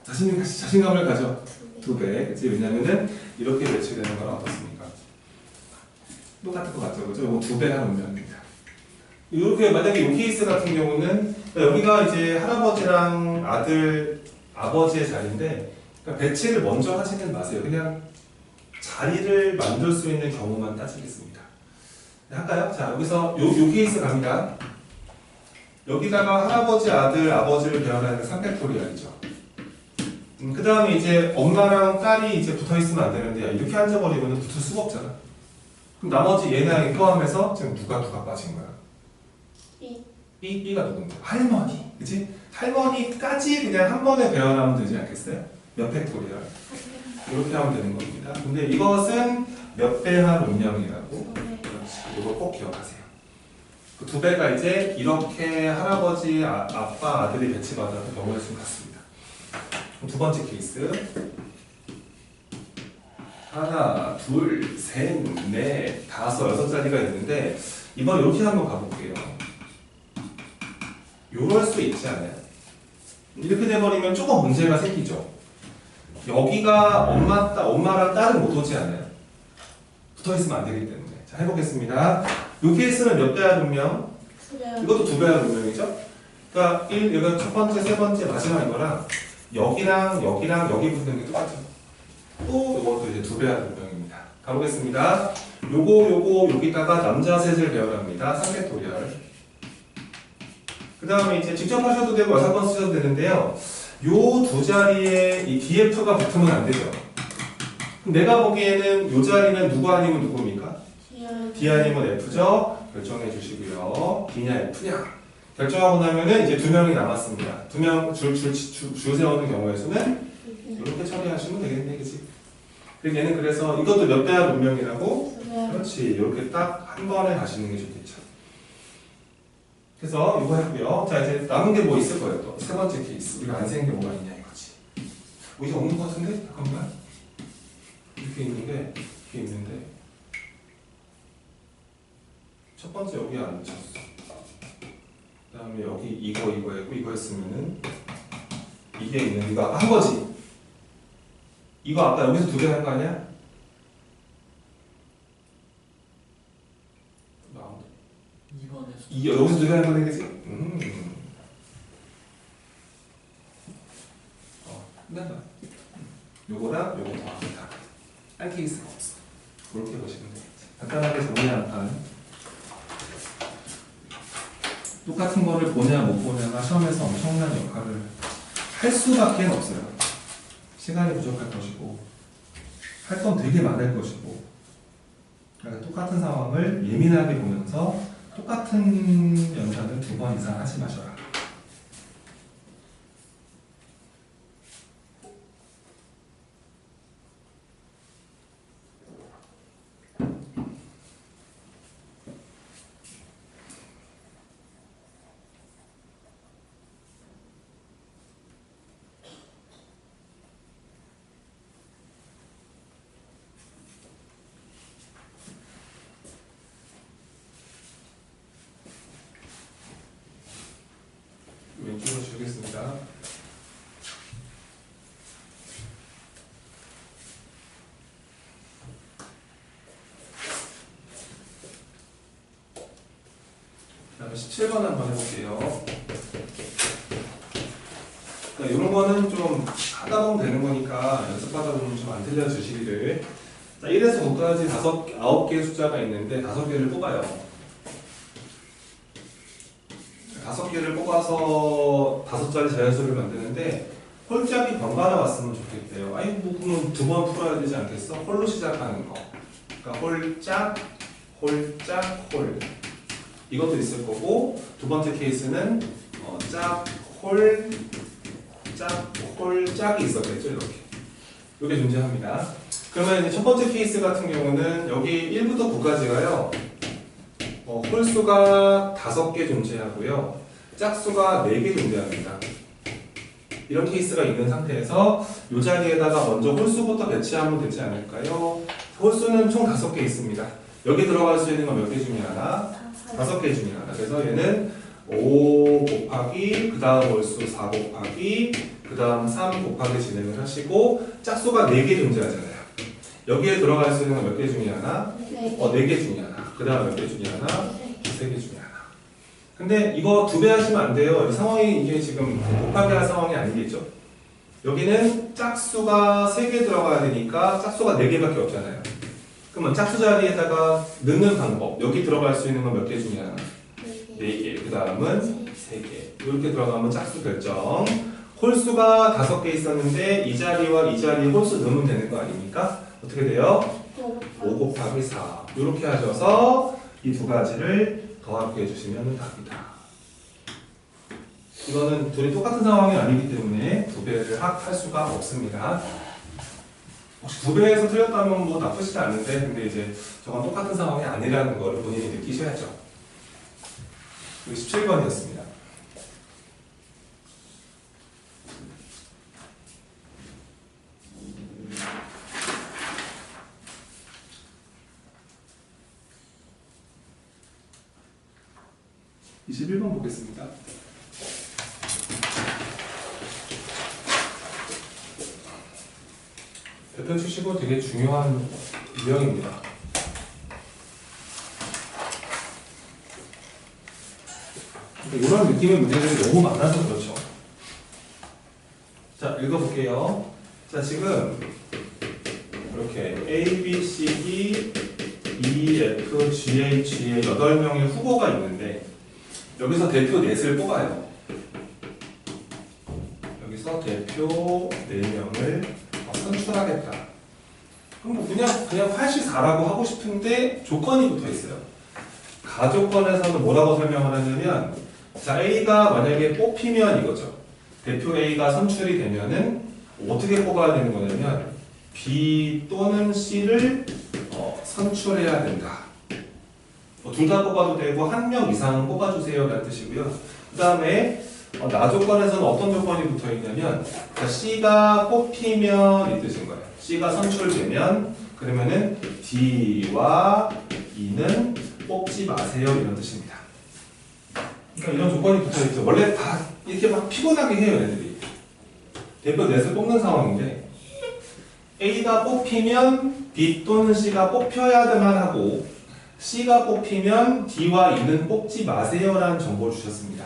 Speaker 1: 자신감을 가져.
Speaker 2: 2배.
Speaker 1: 2배. 그치? 왜냐면은 이렇게 배치되는 거랑 어떻습니까? 똑같은 거 같죠? 그죠? 요거 2배 하루면입니다. 이렇게 만약에 이 케이스 같은 경우는 여기가 이제 할아버지랑 아들, 아버지의 자리인데 그러니까 배치를 먼저 하지는 마세요. 그냥 자리를 만들 수 있는 경우만 따지겠습니다. 할까요? 자, 여기서 요 케이스 갑니다. 여기다가 할아버지, 아들, 아버지를 배열하는 3팩토리얼이죠. 그 다음에 이제 엄마랑 딸이 이제 붙어 있으면 안 되는데 이렇게 앉아버리면 붙을 수가 없잖아.
Speaker 3: 그럼 나머지 얘네 포함해서 지금 누가 빠진 거야?
Speaker 2: B.
Speaker 3: B가 누군데? 할머니. 그치? 할머니까지 그냥 한 번에 배워나면 되지 않겠어요? 몇 팩토리얼. 이렇게 하면 되는 겁니다. 근데 이것은 몇 배할 운명이라고. 그렇지. 이거 꼭 기억하세요. 그 두 배가 이제 이렇게 할아버지, 아빠, 아들이 배치받아서 경우의 수 같습니다. 그럼 두 번째 케이스. 하나, 둘, 셋, 넷, 다섯, 여섯 자리가 있는데 이번 이렇게 한번 가볼게요. 요럴 수 있지 않아요? 이렇게 돼버리면 조금 문제가 생기죠. 여기가 엄마랑 딸은 못 오지 않아요? 붙어있으면 안 되기 때문에. 자, 해보겠습니다. 이 케이스는 몇 배할 운명? 이것도 두 배할 운명이죠? 그러니까 여기가 첫 번째, 세 번째, 마지막 이거랑 여기랑 여기 붙는 게 똑같아요. 또 이것도 이제 두 배할 운명입니다. 가보겠습니다. 요거 여기다가 남자 셋을 배열합니다. 3팩토리얼. 그 다음에 이제 직접 하셔도 되고 여섯 번 쓰셔도 되는데요. 요 두 자리에 이 DF가 붙으면 안 되죠. 그럼 내가 보기에는 요 자리는 누구 아니면 누구입니까? D 아니면 F죠? 결정해 주시고요. D냐 F냐? 결정하고 나면은 이제 두 명이 남았습니다. 두 명 줄 세우는 경우의 수는 이렇게 처리하시면 되겠네, 그치? 그리고 얘는 그래서 이것도 몇 배할 운명이라고? 그렇지. 이렇게 딱 한 번에 가시는 게 좋겠죠. 그래서 이거 했고요. 자, 이제 남은 게 뭐 있을 거예요, 또. 세 번째 케이스. 우리가 안 생긴 게 뭐가 있냐, 이거지. 뭐 이게 없는 것 같은데? 잠깐만. 이렇게 있는데, 첫 번째 여기 안 쳤어. 그 다음에 여기 이거 했고, 이거 했으면은, 이게 있는, 이거 아까 한 거지. 이거 아까 여기서 두 개 한 거 아니야? 여기서 두 개 한 거네, 그치? 끝났다. 요거랑 요거 더합니다. 한 케이스가 없어. 그렇게 보시면 되겠지. 간단하게 정리한 판. 똑같은 거를 보냐 못 보냐가 시험에서 엄청난 역할을 할 수밖에 없어요. 시간이 부족할 것이고 할 건 되게 많을 것이고 그러니까 똑같은 상황을 예민하게 보면서 똑같은 연산을 두 번 이상 하지 마셔라. 왼쪽으로 주겠습니다. 그다음에 17번 한번 해볼게요. 그러니까 이런 거는 좀 하다 보면 되는 거니까 연습하다 보면 좀 안 들려주시기를. 자, 1에서 9까지 9개의 숫자가 있는데 5개를 뽑아요. 5개를 뽑아서 5자리 자연수를 만드는데 홀짝이 번갈아 왔으면 좋겠대요. 아니 뭐 그러면 두 번 풀어야 되지 않겠어? 홀로 시작하는 거. 그러니까 홀짝, 홀짝, 홀. 이것도 있을 거고 두 번째 케이스는 짝, 홀, 짝, 홀, 짝이 있었겠죠. 이렇게. 이게 존재합니다. 그러면 이제 첫 번째 케이스 같은 경우는 여기 1부터 9까지가요. 홀수가 5개 존재하고요. 짝수가 4개 존재합니다. 이런 케이스가 있는 상태에서 이 자리에다가 먼저 홀수부터 배치하면 되지 않을까요? 홀수는 총 5개 있습니다. 여기 들어갈 수 있는 건 몇 개 중에 하나? 5개 중에 하나. 그래서 얘는 5 곱하기 그 다음 홀수 4 곱하기 그 다음 3 곱하기 진행을 하시고 짝수가 4개 존재하잖아요. 여기에 들어갈 수 있는 건 몇 개 중에 하나? 4개 중에 하나. 그 다음 몇 개 중에 하나? 3개 중에 하나. 근데 이거 2배 하시면 안 돼요. 이 상황이 이게 지금 곱하기 할 상황이 아니겠죠? 여기는 짝수가 3개 들어가야 되니까 짝수가 4개밖에 없잖아요. 그러면 짝수 자리에다가 넣는 방법. 여기 들어갈 수 있는 건 몇 개 중에 하나? 4개. 그 다음은 3개. 이렇게 들어가면 짝수 결정. 홀수가 5개 있었는데 이 자리와 이 자리에 홀수 넣으면 되는 거 아닙니까?
Speaker 1: 어떻게 돼요? 5 곱하기 4 이렇게 하셔서 이 두 가지를 더하게 해주시면 답이다. 이거는 둘이 똑같은 상황이 아니기 때문에 두 배를 할 수가 없습니다. 혹시 두 배에서 틀렸다면 뭐 나쁘지 않은데 근데 이제 저건 똑같은 상황이 아니라는 걸 본인이 느끼셔야죠. 17번이었습니다. (21번) 보겠습니다. 대표 주시고 되게 중요한 유형입니다. 이런 느낌의 문제들이 너무 많아서 그렇죠. 자, 읽어볼게요. 자, 지금 이렇게 A, B, C, D, E, F, G, H의 8명의 후보가 있는데 여기서 대표 넷을 뽑아요. 여기서 대표 4명을 선출하겠다. 그럼 뭐 그냥 84라고 하고 싶은데 조건이 붙어 있어요. 가조건에서는 뭐라고 설명을 하냐면 자, A가 만약에 뽑히면 이거죠. 대표 A가 선출이 되면은 어떻게 뽑아야 되는 거냐면 B 또는 C를 선출해야 된다. 둘 다 뽑아도 되고 한 명 이상은 뽑아주세요 라는 뜻이고요. 그 다음에 나 조건에서는 어떤 조건이 붙어 있냐면 자, C가 뽑히면 이 뜻인 거예요. C가 선출되면 그러면은 D와 E는 뽑지 마세요 이런 뜻입니다. 그러니까 이런 조건이 붙어 있죠. 원래 다 이렇게 막 피곤하게 해요 애들이. 대표 넷을 뽑는 상황인데 A가 뽑히면 B 또는 C가 뽑혀야만 하고 C가 뽑히면 D와 E는 뽑지 마세요 라는 정보를 주셨습니다.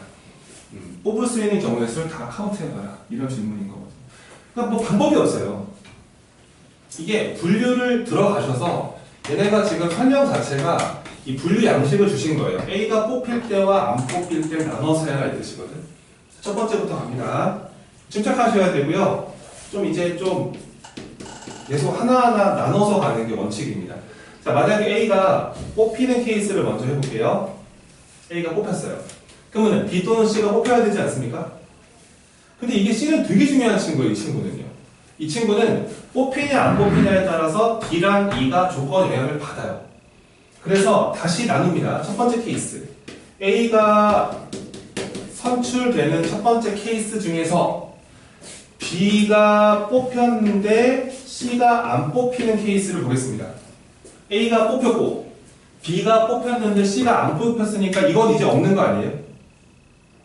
Speaker 1: 뽑을 수 있는 경우의 수를 다 카운트해봐라 이런 질문인 거거든요. 그러니까 뭐 방법이 없어요. 이게 분류를 들어가셔서 얘네가 지금 설명 자체가 이 분류 양식을 주신 거예요. A가 뽑힐 때와 안 뽑힐 때 나눠서 해라 이 뜻이거든. 첫 번째부터 갑니다. 침착하셔야 되고요. 좀 이제 좀 계속 하나하나 나눠서 가는 게 원칙입니다. 자, 만약에 A가 뽑히는 케이스를 먼저 해볼게요. A가 뽑혔어요. 그러면 B 또는 C가 뽑혀야 되지 않습니까? 근데 이게 C는 되게 중요한 친구예요, 이 친구는요. 이 친구는 뽑히냐 안 뽑히냐에 따라서 D랑 E가 조건 영향을 받아요. 그래서 다시 나눕니다. 첫 번째 케이스. A가 선출되는 첫 번째 케이스 중에서 B가 뽑혔는데 C가 안 뽑히는 케이스를 보겠습니다. A가 뽑혔고 B가 뽑혔는데 C가 안 뽑혔으니까 이건 이제 없는 거 아니에요?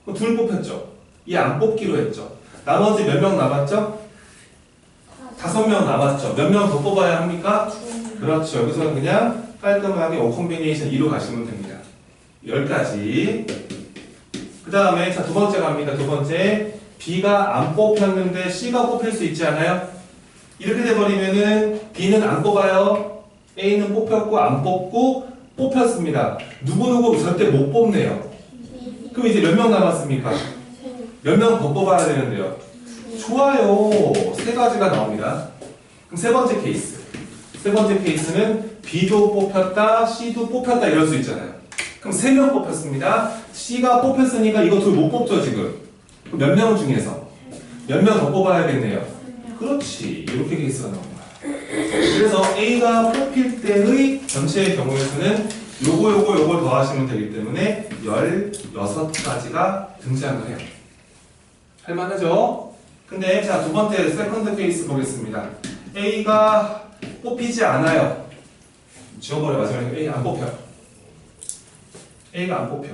Speaker 1: 그럼 둘 뽑혔죠. 이 안 뽑기로 했죠. 나머지 몇 명 남았죠? 5명 남았죠. 몇 명 더 뽑아야 합니까? 그렇죠. 여기서는 그냥 깔끔하게 O 콤비네이션 2로 가시면 됩니다. 10가지. 그 다음에 자, 두 번째 갑니다. 두 번째. B가 안 뽑혔는데 C가 뽑힐 수 있지 않아요? 이렇게 돼버리면은 B는 안 뽑아요. A는 뽑혔고 안 뽑고 뽑혔습니다. 누구누구 절대 못 뽑네요. 그럼 이제 몇 명 남았습니까? 몇 명 더 뽑아야 되는데요. 좋아요. 3가지가 나옵니다. 그럼 세 번째 케이스. 세 번째 케이스는 B도 뽑혔다, C도 뽑혔다 이럴 수 있잖아요. 그럼 3명 뽑혔습니다. C가 뽑혔으니까 이거 둘 못 뽑죠 지금. 그럼 몇 명 중에서 몇 명 더 뽑아야겠네요. 그렇지. 이렇게 케이스가 나옵니다. 그래서 A가 뽑힐 때의 전체의 경우의 수는 요걸 더하시면 되기 때문에 16가지가 등장을 해요. 할만하죠? 근데 자, 두 번째 세컨드 케이스 보겠습니다. A가 뽑히지 않아요. 지워버려. 마지막에 A 안 뽑혀. A가 안 뽑혀.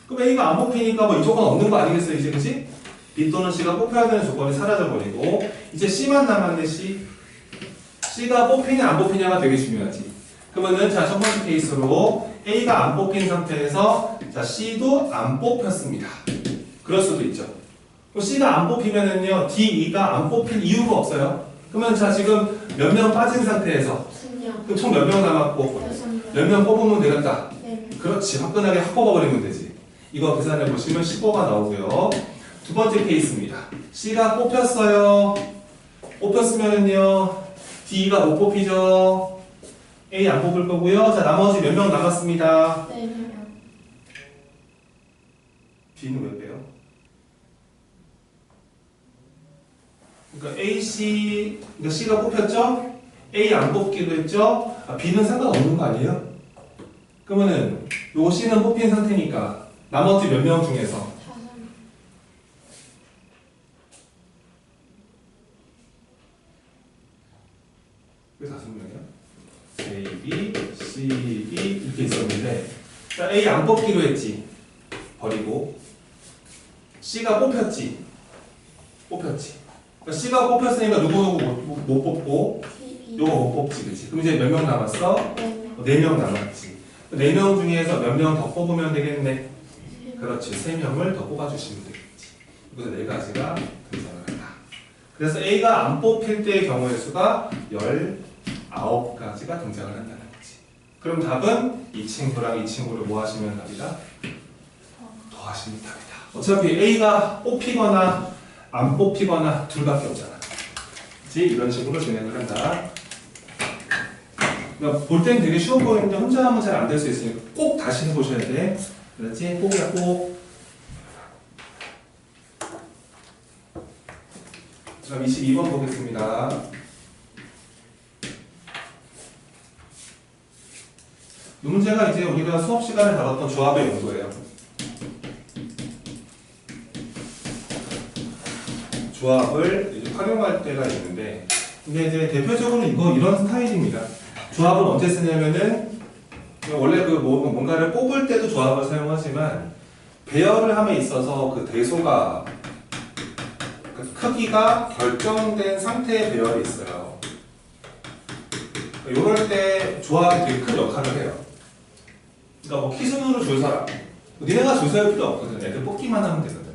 Speaker 1: 그럼 A가 안 뽑히니까 뭐 이 조건 없는 거 아니겠어요? 이제 그치? B 또는 C가 뽑혀야 되는 조건이 사라져버리고 이제 C만 남았네. C가 뽑히냐 안 뽑히냐가 되게 중요하지. 그러면은 자, 첫 번째 케이스로 A가 안 뽑힌 상태에서 자, C도 안 뽑혔습니다. 그럴 수도 있죠. 그럼 C가 안 뽑히면은요, D, E가 안 뽑힐 이유가 없어요. 그러면 자, 지금 몇 명 빠진 상태에서 그럼 총 몇 명 남았고 몇 명 뽑으면 되겠다. 그렇지. 화끈하게 확 뽑아버리면 되지. 이거 계산해 보시면 15가 나오고요. 두 번째 케이스입니다. C가 뽑혔어요. 뽑혔으면은요,
Speaker 3: D가 못 뽑히죠? A 안 뽑을 거고요. 자, 나머지 몇 명 남았습니다.
Speaker 2: 네 명.
Speaker 3: B는 왜 빼요? 그러니까 A, C, 그러니까 C가 뽑혔죠? A 안 뽑기로 했죠? 아, B는 상관없는 거 아니에요? 그러면은 요 C는 뽑힌 상태니까 나머지 몇 명 중에서
Speaker 2: 5명.
Speaker 3: 왜 5명이야? A, B, C, B 이렇게 있었는데 자, A 안 뽑기로 했지 버리고 C가 뽑혔지 그러니까 C가 뽑혔으니까 누구누구 못 뽑고
Speaker 2: TV.
Speaker 3: 요거 못 뽑지 그치? 그럼 이제 몇 명 남았어?
Speaker 2: 네 명.
Speaker 3: 4명 남았지 4명 중에서 몇 명 더 뽑으면 되겠네 그렇지 3명을 더 뽑아주시면 되겠지 그래서 4가지가 등장을 한다 그래서 A가 안 뽑힐 때의 경우의 수가 19가지가 등장을 한다는 거지 그럼 답은 이 친구랑 이 친구를 뭐 하시면 답이다? 더하시면 답이다 어차피 A가 뽑히거나 안 뽑히거나 둘밖에 없잖아 그치? 이런 식으로 진행을 한다 그러니까 볼 때는 되게 쉬워 보이는데 혼자 하면 잘 안 될 수 있으니까 꼭 다시 해보셔야 돼 그렇지? 꼭이야 꼭 그럼 22번 보겠습니다 이 문제가 이제 우리가 수업 시간에 다뤘던 조합의 용도예요 조합을 이제 활용할 때가 있는데 근데 이제 대표적으로 이런 스타일입니다 조합을 언제 쓰냐면은 원래 그 뭔가를 뽑을 때도 조합을 사용하지만 배열을 함에 있어서 그 대소가 그 크기가 결정된 상태의 배열이 있어요. 이럴 때 조합이 되게 큰 역할을 해요. 그러니까 뭐 키순으로 줄 사람 니네가 줄 서야 필요 없거든. 애들 뽑기만 하면 되거든.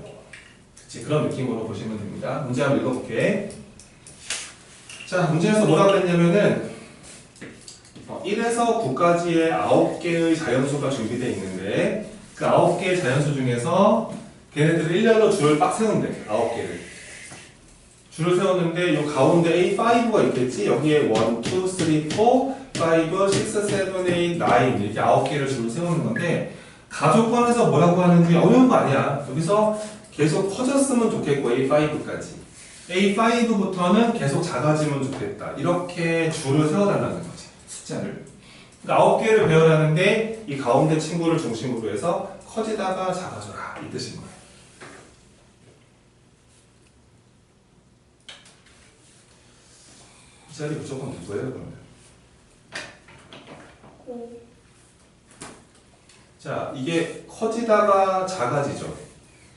Speaker 3: 그치, 그런 느낌으로 보시면 됩니다. 문제 한번 읽어볼게. 자, 문제에서 뭐라 그랬냐면은 1에서 9까지의 9개의 자연수가 준비되어 있는데 그 9개의 자연수 중에서 걔네들을 일렬로 줄을 딱 세운대. 9개를. 줄을 세웠는데 이 가운데 A5가 있겠지? 여기에 1, 2, 3, 4, 5, 6, 7, 8, 9 이렇게 9개를 줄을 세우는 건데 가족관에서 뭐라고 하는지 어려운 거 아니야. 여기서 계속 커졌으면 좋겠고 A5까지. A5부터는 계속 작아지면 좋겠다. 이렇게 줄을 세워달라는 거지. 숫자를. 그러니까 9개를 배열하는데 이 가운데 친구를 중심으로 해서 커지다가 작아져라. 이 뜻인 거예요. 이 자리 무조건 누구예요, 그러면? 자, 이게 커지다가 작아지죠.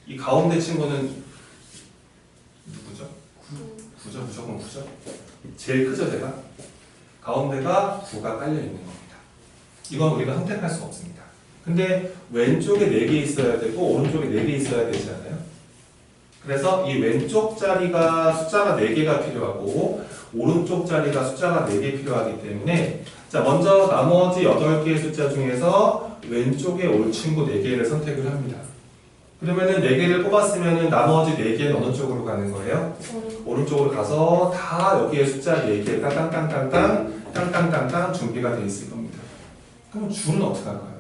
Speaker 3: 이 가운데 친구는 누구죠? 9죠, 무조건 9죠. 제일 크죠, 제가? 가운데가 9가 깔려있는 겁니다. 이건 우리가 선택할 수 없습니다. 근데 왼쪽에 4개 있어야 되고 오른쪽에 4개 있어야 되지 않아요? 그래서 이 왼쪽 자리가 숫자가 4개가 필요하고 오른쪽 자리가 숫자가 4개 필요하기 때문에 자, 먼저 나머지 8개의 숫자 중에서 왼쪽에 올 친구 4개를 선택을 합니다. 그러면은 4개를 뽑았으면은 나머지 4개는 어느 쪽으로 가는 거예요? 오른쪽으로 가서 다 여기에 숫자 4개 땅땅땅땅 준비가 되어 있을 겁니다. 그럼 줄은 어떻게 할까요?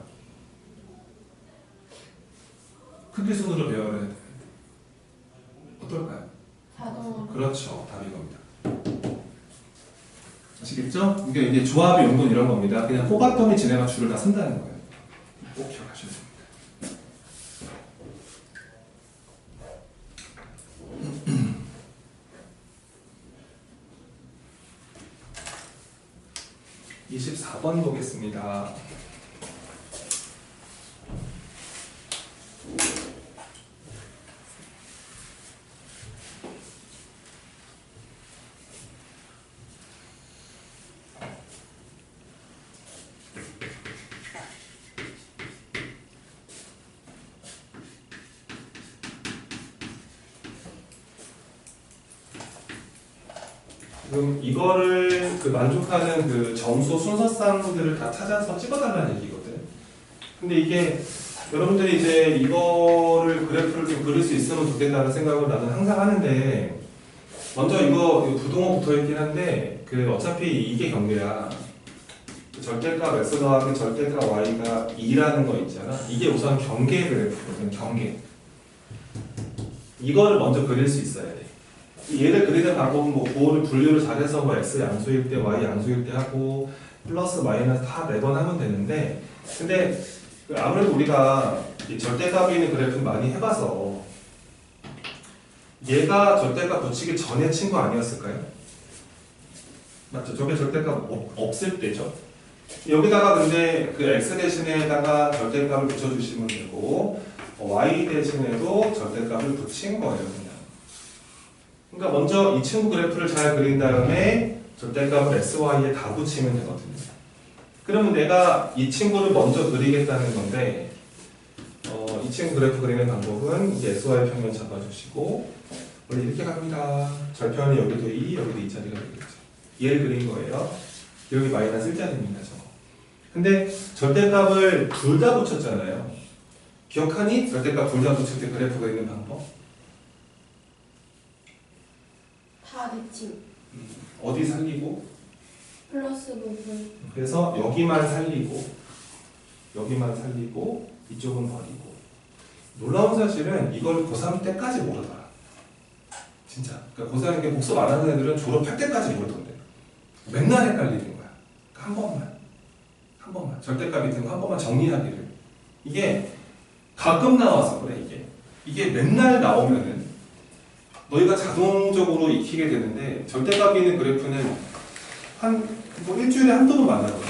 Speaker 3: 크기 순으로 배열해야 돼요. 어떨까요?
Speaker 2: 자동으로.
Speaker 3: 그렇죠. 답이 겁니다. 아시겠죠? 이게 조합의 용도는 이런 겁니다. 그냥 뽑았더니 지네가 줄을 다 쓴다는 거예요. 꼭 기억하셔야 됩니다. (24번) 보겠습니다. 그럼 이거를 만족하는 그 점수 순서상들을 다 찾아서 찍어달라는 얘기거든. 근데 이게 여러분들이 이제 이거를 그래프를 좀 그릴 수 있으면 좋겠다는 생각을 나는 항상 하는데 먼저 이거 부동호 붙어 있긴 한데
Speaker 1: 그 어차피 이게 경계야. 절대값 x 더하기 절대값 y가 2라는 거 있잖아. 이게 우선 경계 그래프거든. 경계. 이거를 먼저 그릴 수 있어야 돼. 얘를 그리는 방법은 뭐 부호를 분류를 잘해서 뭐 x 양수일 때 y 양수일 때 하고 플러스 마이너스 다 매번 하면 되는데, 근데 아무래도 우리가 이 절대값이 있는 그래프 많이 해봐서 얘가 절대값 붙이기 전에 친구 아니었을까요? 맞죠? 저게 절대값 없을 때죠. 여기다가 근데 그 x 대신에다가 절대값을 붙여주시면 되고 y 대신에도 절대값을 붙인 거예요, 그냥. 그러니까 먼저 이 친구 그래프를 잘 그린 다음에 절대값을 x, y에 다 붙이면 되거든요. 그러면 내가 이 친구를 먼저 그리겠다는 건데, 이 친구 그래프 그리는 방법은 이제 x, y 평면 잡아주시고 원래 이렇게 갑니다. 절편이 여기도 2, 여기도 2짜리가 되겠죠. 얘를 그린 거예요. 여기 마이너스 1짜리입니다, 저거. 근데 절대값을 둘 다 붙였잖아요. 기억하니? 절대값 둘 다 붙일 때 그래프 그리는 방법?
Speaker 2: 다 대칭.
Speaker 1: 어디 살리고?
Speaker 2: 플러스 부분.
Speaker 1: 그래서 여기만 살리고 이쪽은 버리고. 놀라운 사실은 이걸 고3 때까지 모르더라. 진짜. 그러니까 고3 이게 복습 안 하는 애들은 졸업할 때까지 모르던데. 맨날 헷갈리는 거야. 한 번만. 절대값 있는 거 한 번만 정리하기를. 이게 가끔 나와서 그래, 이게 맨날 나오면은 너희가 자동적으로 익히게 되는데, 절대값이 있는 그래프는 뭐 일주일에 한두 번 만나거든.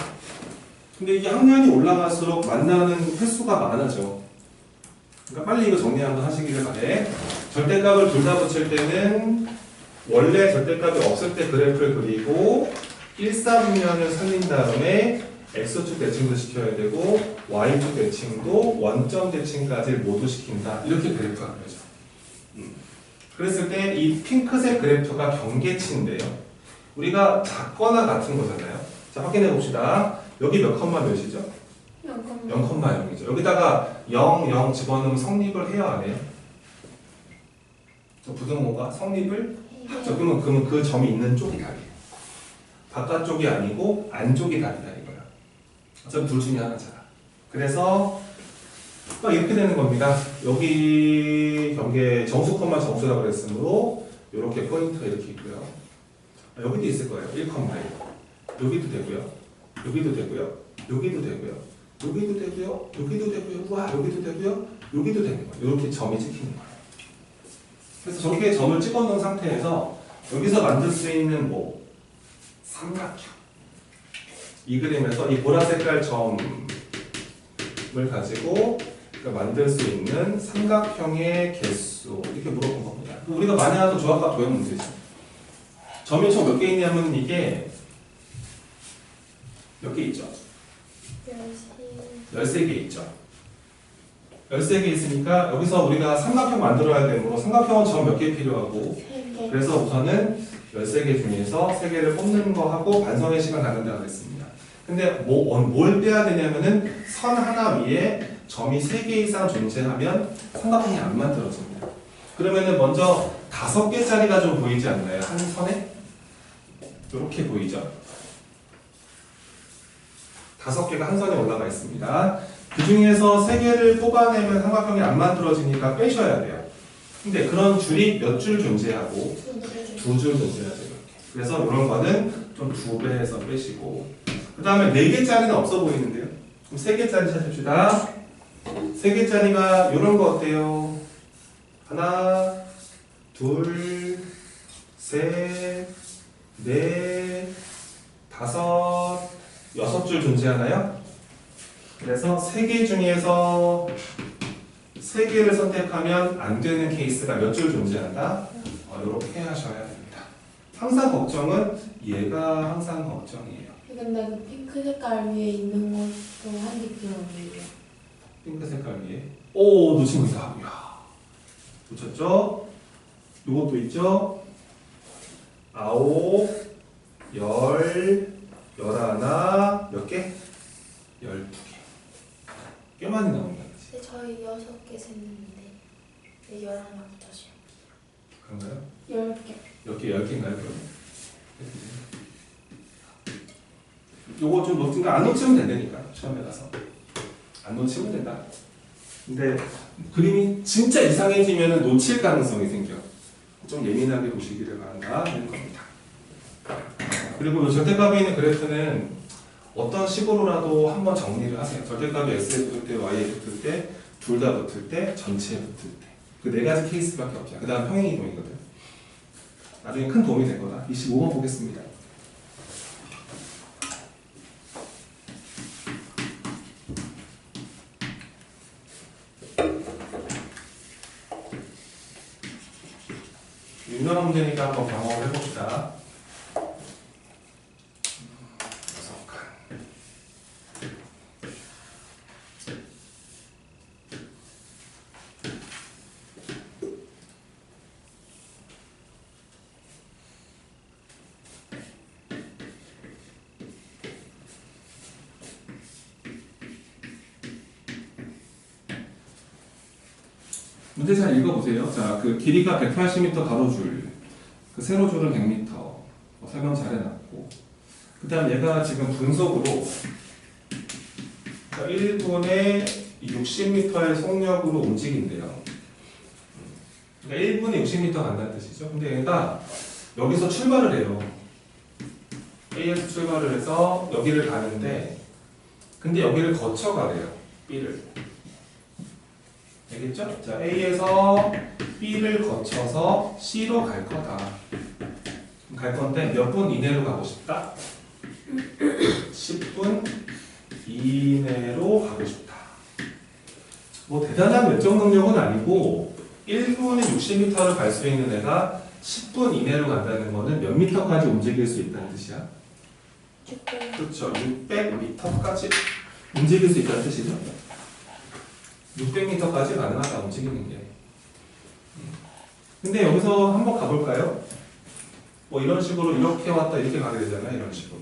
Speaker 1: 근데 이게 학년이 올라갈수록 만나는 횟수가 많아져. 그러니까 빨리 이거 정리 한번 하시기를 바래. 절대값을 둘 다 붙일 때는 원래 절대값이 없을 때 그래프를 그리고 1사분면을 살린 다음에 x축 대칭도 시켜야 되고 y축 대칭도 원점 대칭까지 모두 시킨다. 이렇게 그래프가 그려져. 그랬을 때 이 핑크색 그래프가 경계치인데요. 우리가 작거나 같은 거잖아요. 자, 확인해 봅시다. 여기 몇 컴마 몇이죠? 0,0이죠. 여기다가 0, 0 집어넣으면 성립을 해야 안 해요? 저 부등호가 성립을 하죠. 그러면 그 점이 있는 쪽이 답이에요. 바깥쪽이 아니고 안쪽이 답이다 이거야. 어차피 둘 중에 하나잖아. 그래서 막 이렇게 되는 겁니다. 여기 경계 정수 컴마 정수라고 그랬으므로 이렇게 포인트가 이렇게 있고요. 여기도 있을 거예요. 1, 1. 여기도 되고요. 여기도 되고요. 여기도 되고요. 여기도 되고요. 여기도 되고요. 와, 여기도 되고요. 여기도 되는 거예요. 이렇게 점이 찍히는 거예요. 그래서 저렇게 점을 찍어 놓은 상태에서 여기서 만들 수 있는 뭐 삼각형. 이 그림에서 이 보라 색깔 점을 가지고 만들 수 있는 삼각형의 개수 이렇게 물어본 겁니다. 우리가 많이 하던 조합과 도형 문제죠. 점이 총 몇 개 있냐면 이게 몇 개 있죠? 13개 있죠. 13개 있으니까 여기서 우리가 삼각형 만들어야 되므로 삼각형은 점 몇 개 필요하고
Speaker 2: 3개.
Speaker 1: 그래서 우선은 13개 중에서 3개를 뽑는 거 하고 반성의 시간 갖는다고 그랬습니다. 근데 뭘 빼야 되냐면은 선 하나 위에 점이 3개 이상 존재하면 삼각형이 안 만들어집니다. 그러면은 먼저 5개짜리가 좀 보이지 않나요? 한 선에? 이렇게 보이죠? 5개가 한 선에 올라가 있습니다. 그 중에서 3개를 뽑아내면 삼각형이 안 만들어지니까 빼셔야 돼요. 근데 그런 줄이 몇 줄 존재하고 2줄 존재하죠. 이렇게. 그래서 이런 거는 좀 2배 해서 빼시고 그 다음에 4개짜리는 없어 보이는데요. 그럼 3개짜리 찾읍시다. 3개짜리가 이런 거 어때요? 하나, 둘, 셋, 넷, 5, 6줄 존재하나요? 그래서 3개 중에서 3개를 선택하면 안 되는 케이스가 몇 줄 존재한다? 이렇게 하셔야 됩니다. 항상 걱정은 얘가 항상 걱정이에요.
Speaker 2: 근데 그 핑크 색깔 위에 있는 것도 한디표현이에요.
Speaker 1: 핑크 색깔 위에. 오, 놓친 거 있다. 이야. 놓쳤죠? 요것도 있죠? 9, 10, 11, 몇 개? 12개. 꽤 많이 나온다. 그치?
Speaker 2: 근데 저희 6개 셌는데 왜 11명 붙어요?
Speaker 1: 그런가요?
Speaker 2: 10개.
Speaker 1: 몇 개? 10개인가요? 그럼?
Speaker 3: 요거 좀 놓친 거 안 놓치면 된다니까. 시험에 가서 안 놓치면 된다. 근데 그림이 진짜 이상해지면 놓칠 가능성이 생겨. 좀 예민하게 보시기를 바란다는 겁니다. 그리고 이 절대값에 있는 그래프는 어떤 식으로라도 한번 정리를 하세요. 절대값이 x에 붙을 때, y에 붙을 때, 둘 다 붙을 때, 전체에 붙을 때. 그 네 가지 케이스밖에 없죠. 그 다음 평행이동이거든. 나중에 큰 도움이 될 거다. 25번 보겠습니다. 유명한 문제니까 한번 경험을 해봅시다. 문제 잘 읽어보세요. 자, 그 길이가 180m 가로줄, 그 세로줄은 100m. 설명 잘 해놨고. 그 다음 얘가 지금 분속으로 1분에 60m의 속력으로 움직인대요. 그러니까 1분에 60m 간다는 뜻이죠. 근데 얘가 여기서 출발을 해요. A에서 출발을 해서 여기를 가는데, 근데 여기를 거쳐가래요. B를. 알겠죠? 자, A에서 B를 거쳐서 C로 갈 거다. 갈 건데 몇 분 이내로 가고 싶다? 10분 이내로 가고 싶다. 뭐 대단한 외적 능력은 아니고 1분에 60m를 갈 수 있는 애가 10분 이내로 간다는 거는 몇 미터까지 움직일 수 있다는 뜻이야? 그렇죠. 600m까지 움직일 수 있다는 뜻이죠. 600m까지 가능하다, 움직이는 게. 근데 여기서 한번 가볼까요? 뭐 이런 식으로 이렇게 왔다 이렇게 가게 되잖아요. 이런 식으로.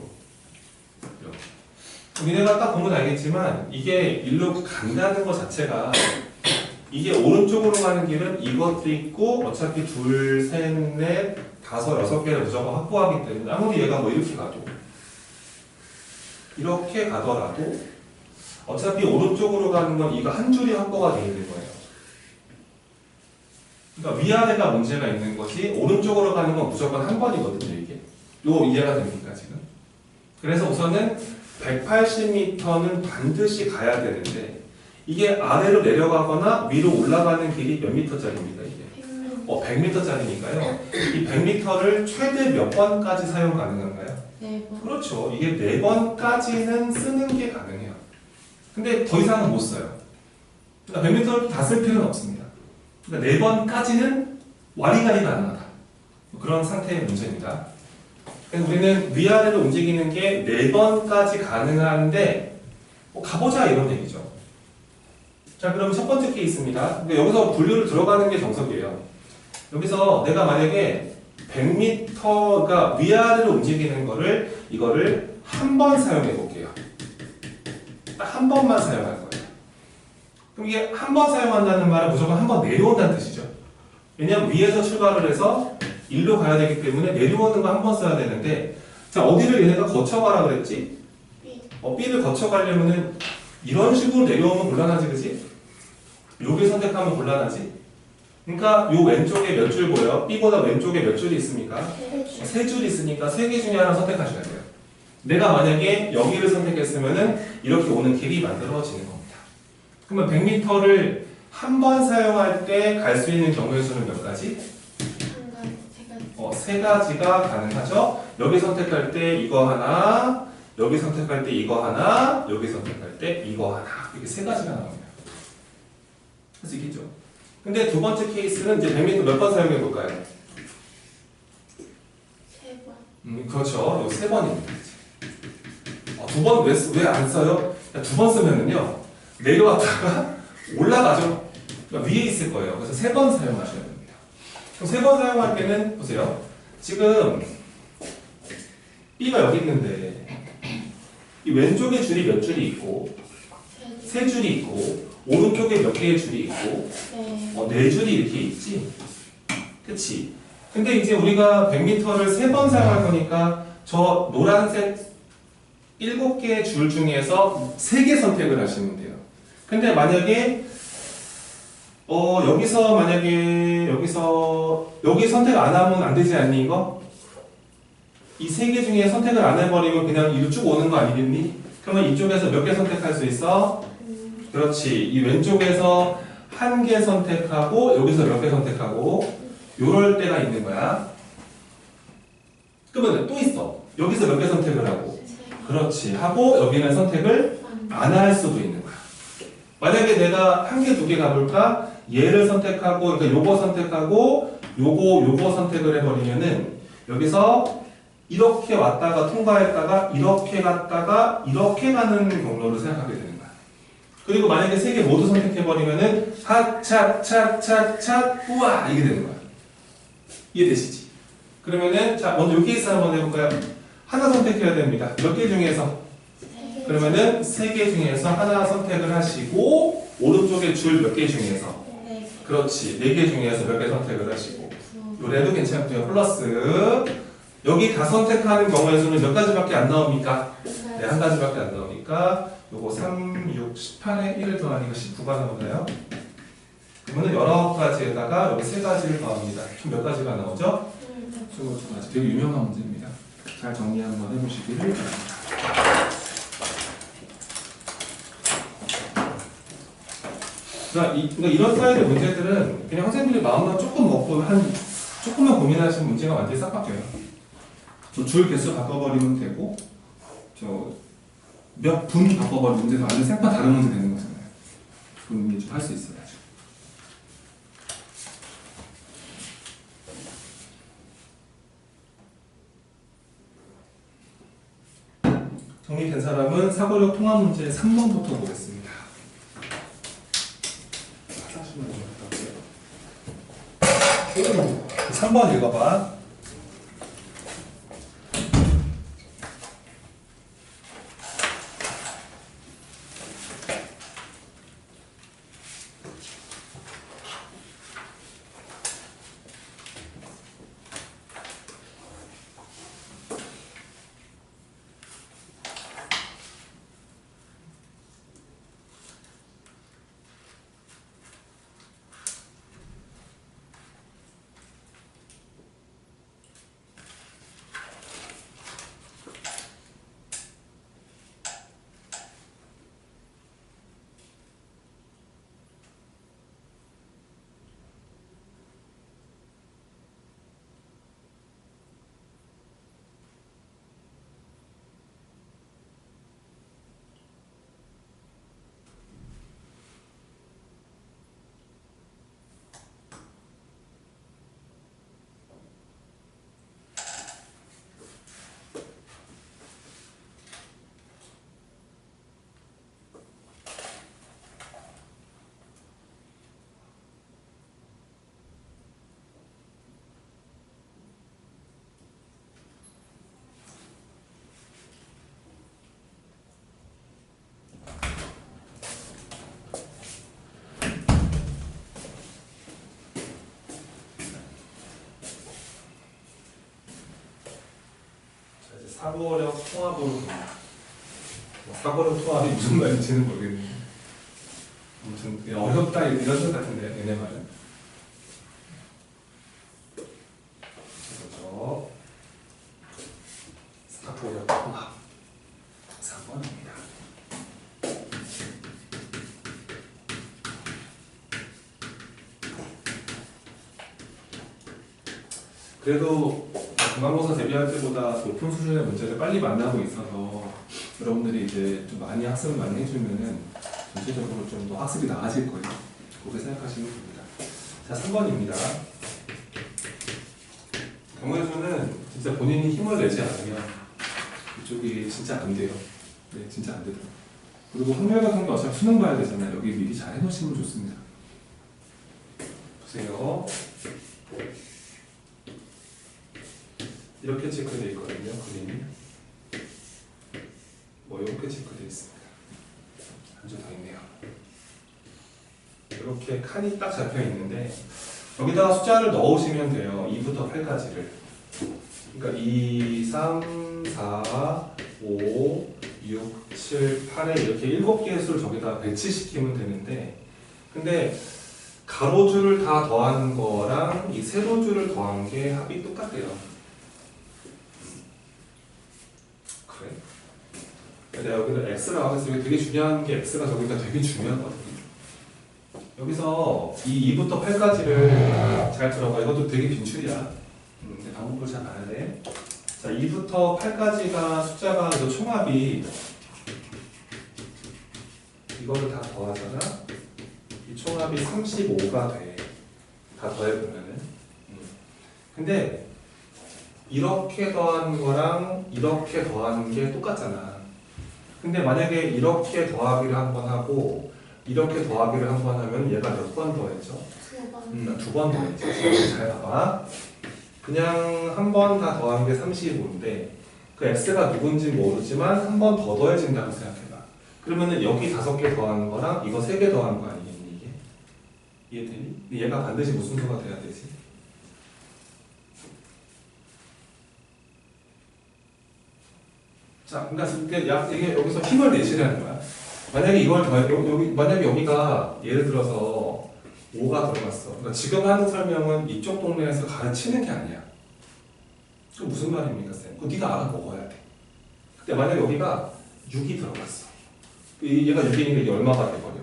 Speaker 3: 이렇게. 니네가 딱 보면 알겠지만 이게 일로 간다는 것 자체가 이게 오른쪽으로 가는 길은 이것도 있고 어차피 둘, 셋, 넷, 다섯, 여섯 개를 무조건 확보하기 때문에 아무리 얘가 뭐 이렇게 가도 이렇게 가더라도 어차피 오른쪽으로 가는 건 이거 한 줄이 확보가 되어 있는 거예요. 그러니까 위아래가 문제가 있는 것이 오른쪽으로 가는 건 무조건 한 번이거든요. 이게. 요 이해가 됩니까 지금? 그래서 우선은 180m는 반드시 가야 되는데 이게 아래로 내려가거나 위로 올라가는 길이 몇 미터짜리입니까 이게? 100m짜리니까요. 이 100m를 최대 몇 번까지 사용 가능한가요?
Speaker 2: 4번.
Speaker 3: 그렇죠. 이게 4번까지는 쓰는 게 가능해요. 근데 더 이상은 못 써요. 그러니까 100m를 다 쓸 필요는 없습니다. 그러니까 4번까지는 와리가리 가능하다. 그런 상태의 문제입니다. 그래서 우리는 위아래로 움직이는 게 4번까지 가능한데 가보자 이런 얘기죠. 자, 그럼 첫 번째 케이스입니다. 근데 여기서 분류를 들어가는 게 정석이에요. 여기서 내가 만약에 100m가 위아래로 움직이는 거를 이거를 한 번 사용해 볼게요. 딱 한 번만 사용할 거예요. 그럼 이게 한 번 사용한다는 말은 무조건 한 번 내려온다는 뜻이죠. 왜냐하면 위에서 출발을 해서 일로 가야 되기 때문에 내려오는 거 한 번 써야 되는데 자 어디를 얘네가 거쳐가라 그랬지? B를 거쳐가려면은 이런 식으로 내려오면 곤란하지 그지? 여기 선택하면 곤란하지? 그러니까 요 왼쪽에 몇 줄 보여? B보다 왼쪽에 몇 줄이 있습니까? 3줄 있으니까 3개 중에 하나 선택하셔야 돼요. 내가 만약에 여기를 선택했으면은 이렇게 오는 길이 만들어지는 겁니다. 그러면 100m를 한 번 사용할 때 갈 수 있는 경우의 수는 몇 가지? 3가지가 가능하죠. 여기 선택할 때 이거 하나, 여기 선택할 때 이거 하나, 여기 선택할 때 이거 하나. 이렇게 3가지가 나옵니다. 할 수 있겠죠? 근데 두 번째 케이스는 이제 100m 몇 번 사용해 볼까요?
Speaker 2: 3번.
Speaker 3: 그렇죠. 요 3번입니다. 두 번 왜 안 써요? 두 번 쓰면은요, 내려왔다가 올라가죠. 그러니까 위에 있을 거예요. 그래서 3번 사용하셔야 됩니다. 그럼 3번 사용할 때는, 보세요. 지금, B가 여기 있는데, 이 왼쪽에 줄이 몇 줄이 있고, 3줄이 있고, 오른쪽에 몇 개의 줄이 있고, 4줄이 이렇게 있지? 그치? 근데 이제 우리가 100m를 3번 사용할 거니까, 저 노란색 7개의 줄 중에서 3개 선택을 하시면 돼요. 근데 만약에 여기서 만약에 여기 선택 안 하면 안 되지 않니 이거? 이 3개 중에 선택을 안 해버리면 그냥 이로 쭉 오는 거 아니겠니? 그러면 이쪽에서 몇 개 선택할 수 있어? 그렇지. 이 왼쪽에서 1개 선택하고 여기서 몇 개 선택하고 요럴 때가 있는 거야. 그러면 또 있어. 여기서 몇 개 선택을 하고 그렇지. 하고 여기는 선택을 안 할 수도 있는 거야. 만약에 내가 1개, 2개 가볼까? 얘를 선택하고 그러니까 요거 선택하고 요거 선택을 해버리면은 여기서 이렇게 왔다가 통과했다가 이렇게 갔다가 이렇게 가는 경로를 생각하게 되는 거야. 그리고 만약에 3개 모두 선택해버리면은 하차차차차 우와 이게 되는 거야. 이해되시지? 그러면은 자 먼저 요 케이스 한번 해볼까요? 하나 선택해야 됩니다. 몇 개 중에서? 그러면은 3개 중에서 하나 선택을 하시고 오른쪽에 줄 몇 개 중에서? 그렇지. 4개 중에서 몇 개 선택을 하시고 요래도 괜찮고요. 플러스 여기 다 선택하는 경우의 수는 몇 가지밖에 안 나옵니까? 네, 한 가지밖에 안 나오니까 요거 3, 6, 18에 1을 더하니까 19가 나오나요? 그러면 19가지에다가 여기 3가지를 더합니다. 총 몇 가지가 나오죠? 22가지. 되게 유명한 문제입니다. 잘 정리 한번 해보시기를 바랍니다. 그러니까 이런 스타일의 문제들은 그냥 선생님들이 마음만 조금 먹고 조금만 고민하시는 문제가 완전히 싹 바뀌어요. 줄 개수 바꿔버리면 되고 몇 분 바꿔버리면 문제가 완전 생파 다른 문제 되는 거잖아요. 분명히 좀 할 수 있어야죠. 정리된 사람은 사고력 통합 문제 3번부터 보겠습니다. 3번 읽어봐. 사고력 통합으로 갑니다. 사고력 통합이 무슨 말인지는 모르겠는데 아무튼 그냥 어렵다 이런 것 같은데 얘네 말은. 그래서 사고력 통합 4번입니다. 그래도 중간고사 대비할 때보다 높은 수준의 문제를 빨리 만나고 있어서 여러분들이 이제 좀 많이 학습을 많이 해주면은 전체적으로 좀 더 학습이 나아질 거예요. 그렇게 생각하시면 됩니다. 자, 3번입니다. 경우의 수는 진짜 본인이 힘을 내지 않으면 이쪽이 진짜 안 돼요. 네, 진짜 안 되더라고요. 그리고 확률 같은 거 어차피 수능 봐야 되잖아요. 여기 미리 잘 해놓으시면 좋습니다. 보세요. 이렇게 체크되어 있거든요. 그림이 이렇게 체크되어 있습니다. 한 줄 더 있네요. 이렇게 칸이 딱 잡혀 있는데 여기다가 숫자를 넣으시면 돼요. 2부터 8까지를. 그러니까 2, 3, 4, 5,
Speaker 1: 6, 7, 8에 이렇게 7개의 수를 저기다 배치시키면 되는데 근데 가로줄을 다 더한 거랑 이 세로줄을 더한 게 합이 똑같대요. 그래? 내가 여기는 x라고 해서 이게 되게 중요한 게 x가 저기가 되게 중요하거든요. 여기서 이 2부터 8까지를 잘 들어봐. 이것도 되게 빈출이야. 근데 방법을 잘 알아야 돼. 자, 2부터 8까지가 숫자가 이 총합이 이거를 다 더하잖아. 이 총합이 35가 돼. 다 더해보면은. 근데 이렇게 더하는 거랑 이렇게 더하는 게 똑같잖아. 근데 만약에 이렇게 더하기를 한 번 하고 이렇게 더하기를 한 번 하면 얘가 몇 번 더했죠?
Speaker 2: 2번.
Speaker 1: 2번 더했죠. 잘 봐봐. 그냥 한 번 다 더한 게 35인데 그 x가 누군지 모르지만 한 번 더 더해진다고 생각해봐. 그러면은 여기 5개 더하는 거랑 이거 3개 더하는 거 아니겠니 이게? 이해되니? 근데 얘가 반드시 무슨 수가 돼야 되지? 자, 그러니까 이게 여기서 힘을 내시라는 거야. 만약에 이걸 만약에 여기가 예를 들어서 5가 들어갔어. 그러니까 지금 하는 설명은 이쪽 동네에서 가르치는 게 아니야. 그 무슨 말입니까, 쌤? 그거 네가 알아 먹어야 돼. 근데 만약에 여기가 6이 들어갔어. 얘가 6이니까 이게 얼마가 돼버려?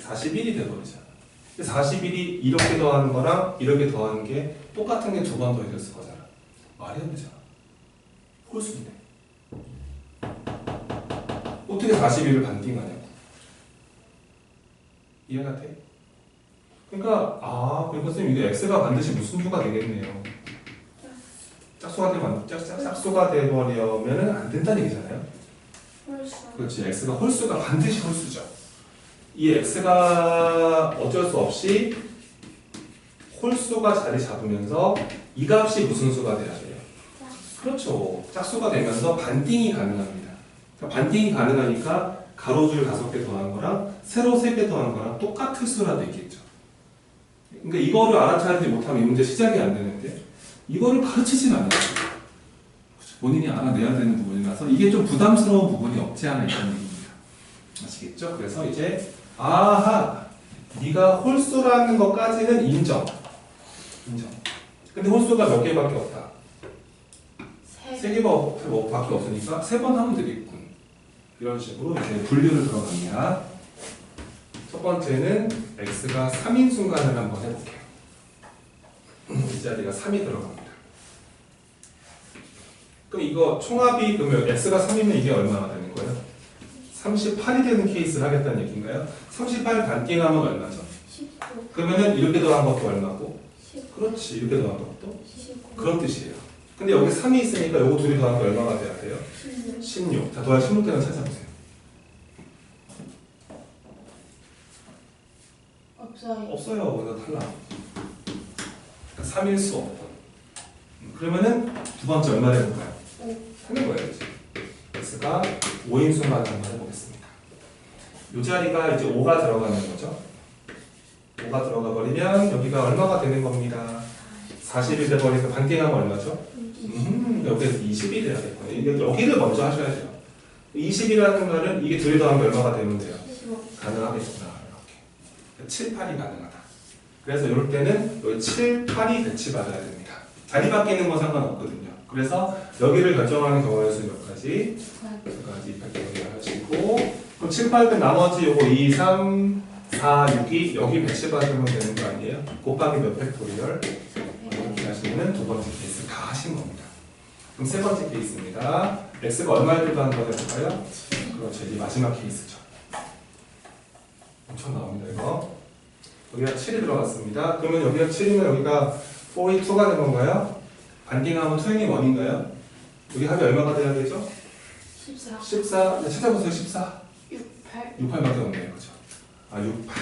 Speaker 1: 41이 돼버리잖아. 41이 이렇게 더하는 거랑 이렇게 더하는 게 똑같은 게 2번 더해졌을 거잖아. 말이 안 되잖아. 홀수인데. 어떻게 41을 반띵하냐고. 이해가 돼? 그러니까 그러니까 선생님 이게 x가 반드시 무슨 수가 되겠네요. 짝수가 돼버리면은 안 된다는 얘기잖아요.
Speaker 2: 홀수.
Speaker 1: 그렇지. x가 홀수가 반드시 홀수죠. 이 x가 어쩔 수 없이 홀수가 자리 잡으면서 이 값이 무슨 수가 돼야 돼요? 그렇죠. 짝수가 되면서 반띵이 가능합니다. 그러니까 반띵이 가능하니까 가로줄 5개 더한 거랑 세로 3개 더한 거랑 똑같을 수라도 있겠죠. 그러니까 이거를 알아차리지 못하면 이 문제 시작이 안 되는데 이거를 가르치진 않아요. 본인이 알아내야 되는 부분이라서 이게 좀 부담스러운 부분이 없지 않아 있다는 얘기입니다. 아시겠죠? 그래서 이제 네가 홀수라는 것까지는 인정. 근데 홀수가 몇 개밖에 없다. 3개밖에 없으니까 3번 하면 되겠군. 이런 식으로 이제 분류를 들어갑니다. 첫 번째는 x가 3인 순간을 한번 해볼게요. 이 자리가 3이 들어갑니다. 그럼 이거 총합이 그러면 x가 3이면 이게 얼마나 되는 거예요? 38이 되는 케이스를 하겠다는 얘기인가요? 38 반띵하면 얼마죠?
Speaker 2: 19.
Speaker 1: 그러면은 이렇게 더한 것도 얼마고?
Speaker 2: 19.
Speaker 1: 그렇지. 이렇게 더한 것도
Speaker 2: 19.
Speaker 1: 그런 뜻이에요. 근데 여기 3이 있으니까 요거 둘이 더한 게 얼마가 돼야 돼요?
Speaker 2: 16.
Speaker 1: 16. 자, 더할 16대는 찾아보세요.
Speaker 2: 없어요.
Speaker 1: 없어요. 그래서 탈락. 그러니까 3일 수 없고. 그러면은 두 번째 얼마를 해볼까요?
Speaker 2: 5.
Speaker 1: 하는 거예요. 이제. x가 5인 순간을 한번 해보겠습니다. 이 자리가 이제 5가 들어가는 거죠. 5가 들어가 버리면 여기가 얼마가 되는 겁니다. 40이 돼버리니까 반띵하면 얼마죠? 여기에서 20이 돼야 되거든요. 여기를 먼저 하셔야 돼요. 20이라는 말은 이게 둘이 더하면 얼마가 되면 돼요?
Speaker 2: 15.
Speaker 1: 가능하겠구나. 이렇게. 7, 8이 가능하다. 그래서 이럴 때는 여기 7, 8이 배치받아야 됩니다. 자리 바뀌는 건 상관없거든요. 그래서 여기를 결정하는 경우의 수 몇 가지? 두 가지 배치하시고 그럼 7, 8 그 나머지 요거 2, 3, 4, 6이 여기 배치받으면 되는 거 아니에요? 곱하기 몇 팩토리얼? 이렇게 하시면 두 번째 케이스 다 하신 겁니다. 그럼 세 번째 케이스입니다. x가 얼마에 들어가는 거 해볼까요? 그렇죠. 이게 마지막 케이스죠. 엄청 나옵니다. 이거. 여기가 7이 들어갔습니다. 그러면 여기가 7이면 여기가 4이 2가 된 건가요? 반띵하면 2이 1인가요? 여기 합이 얼마가 돼야 되죠?
Speaker 2: 14.
Speaker 1: 14. 네, 찾아보세요. 14.
Speaker 2: 6, 8.
Speaker 1: 68밖에 없네요. 그죠? 68.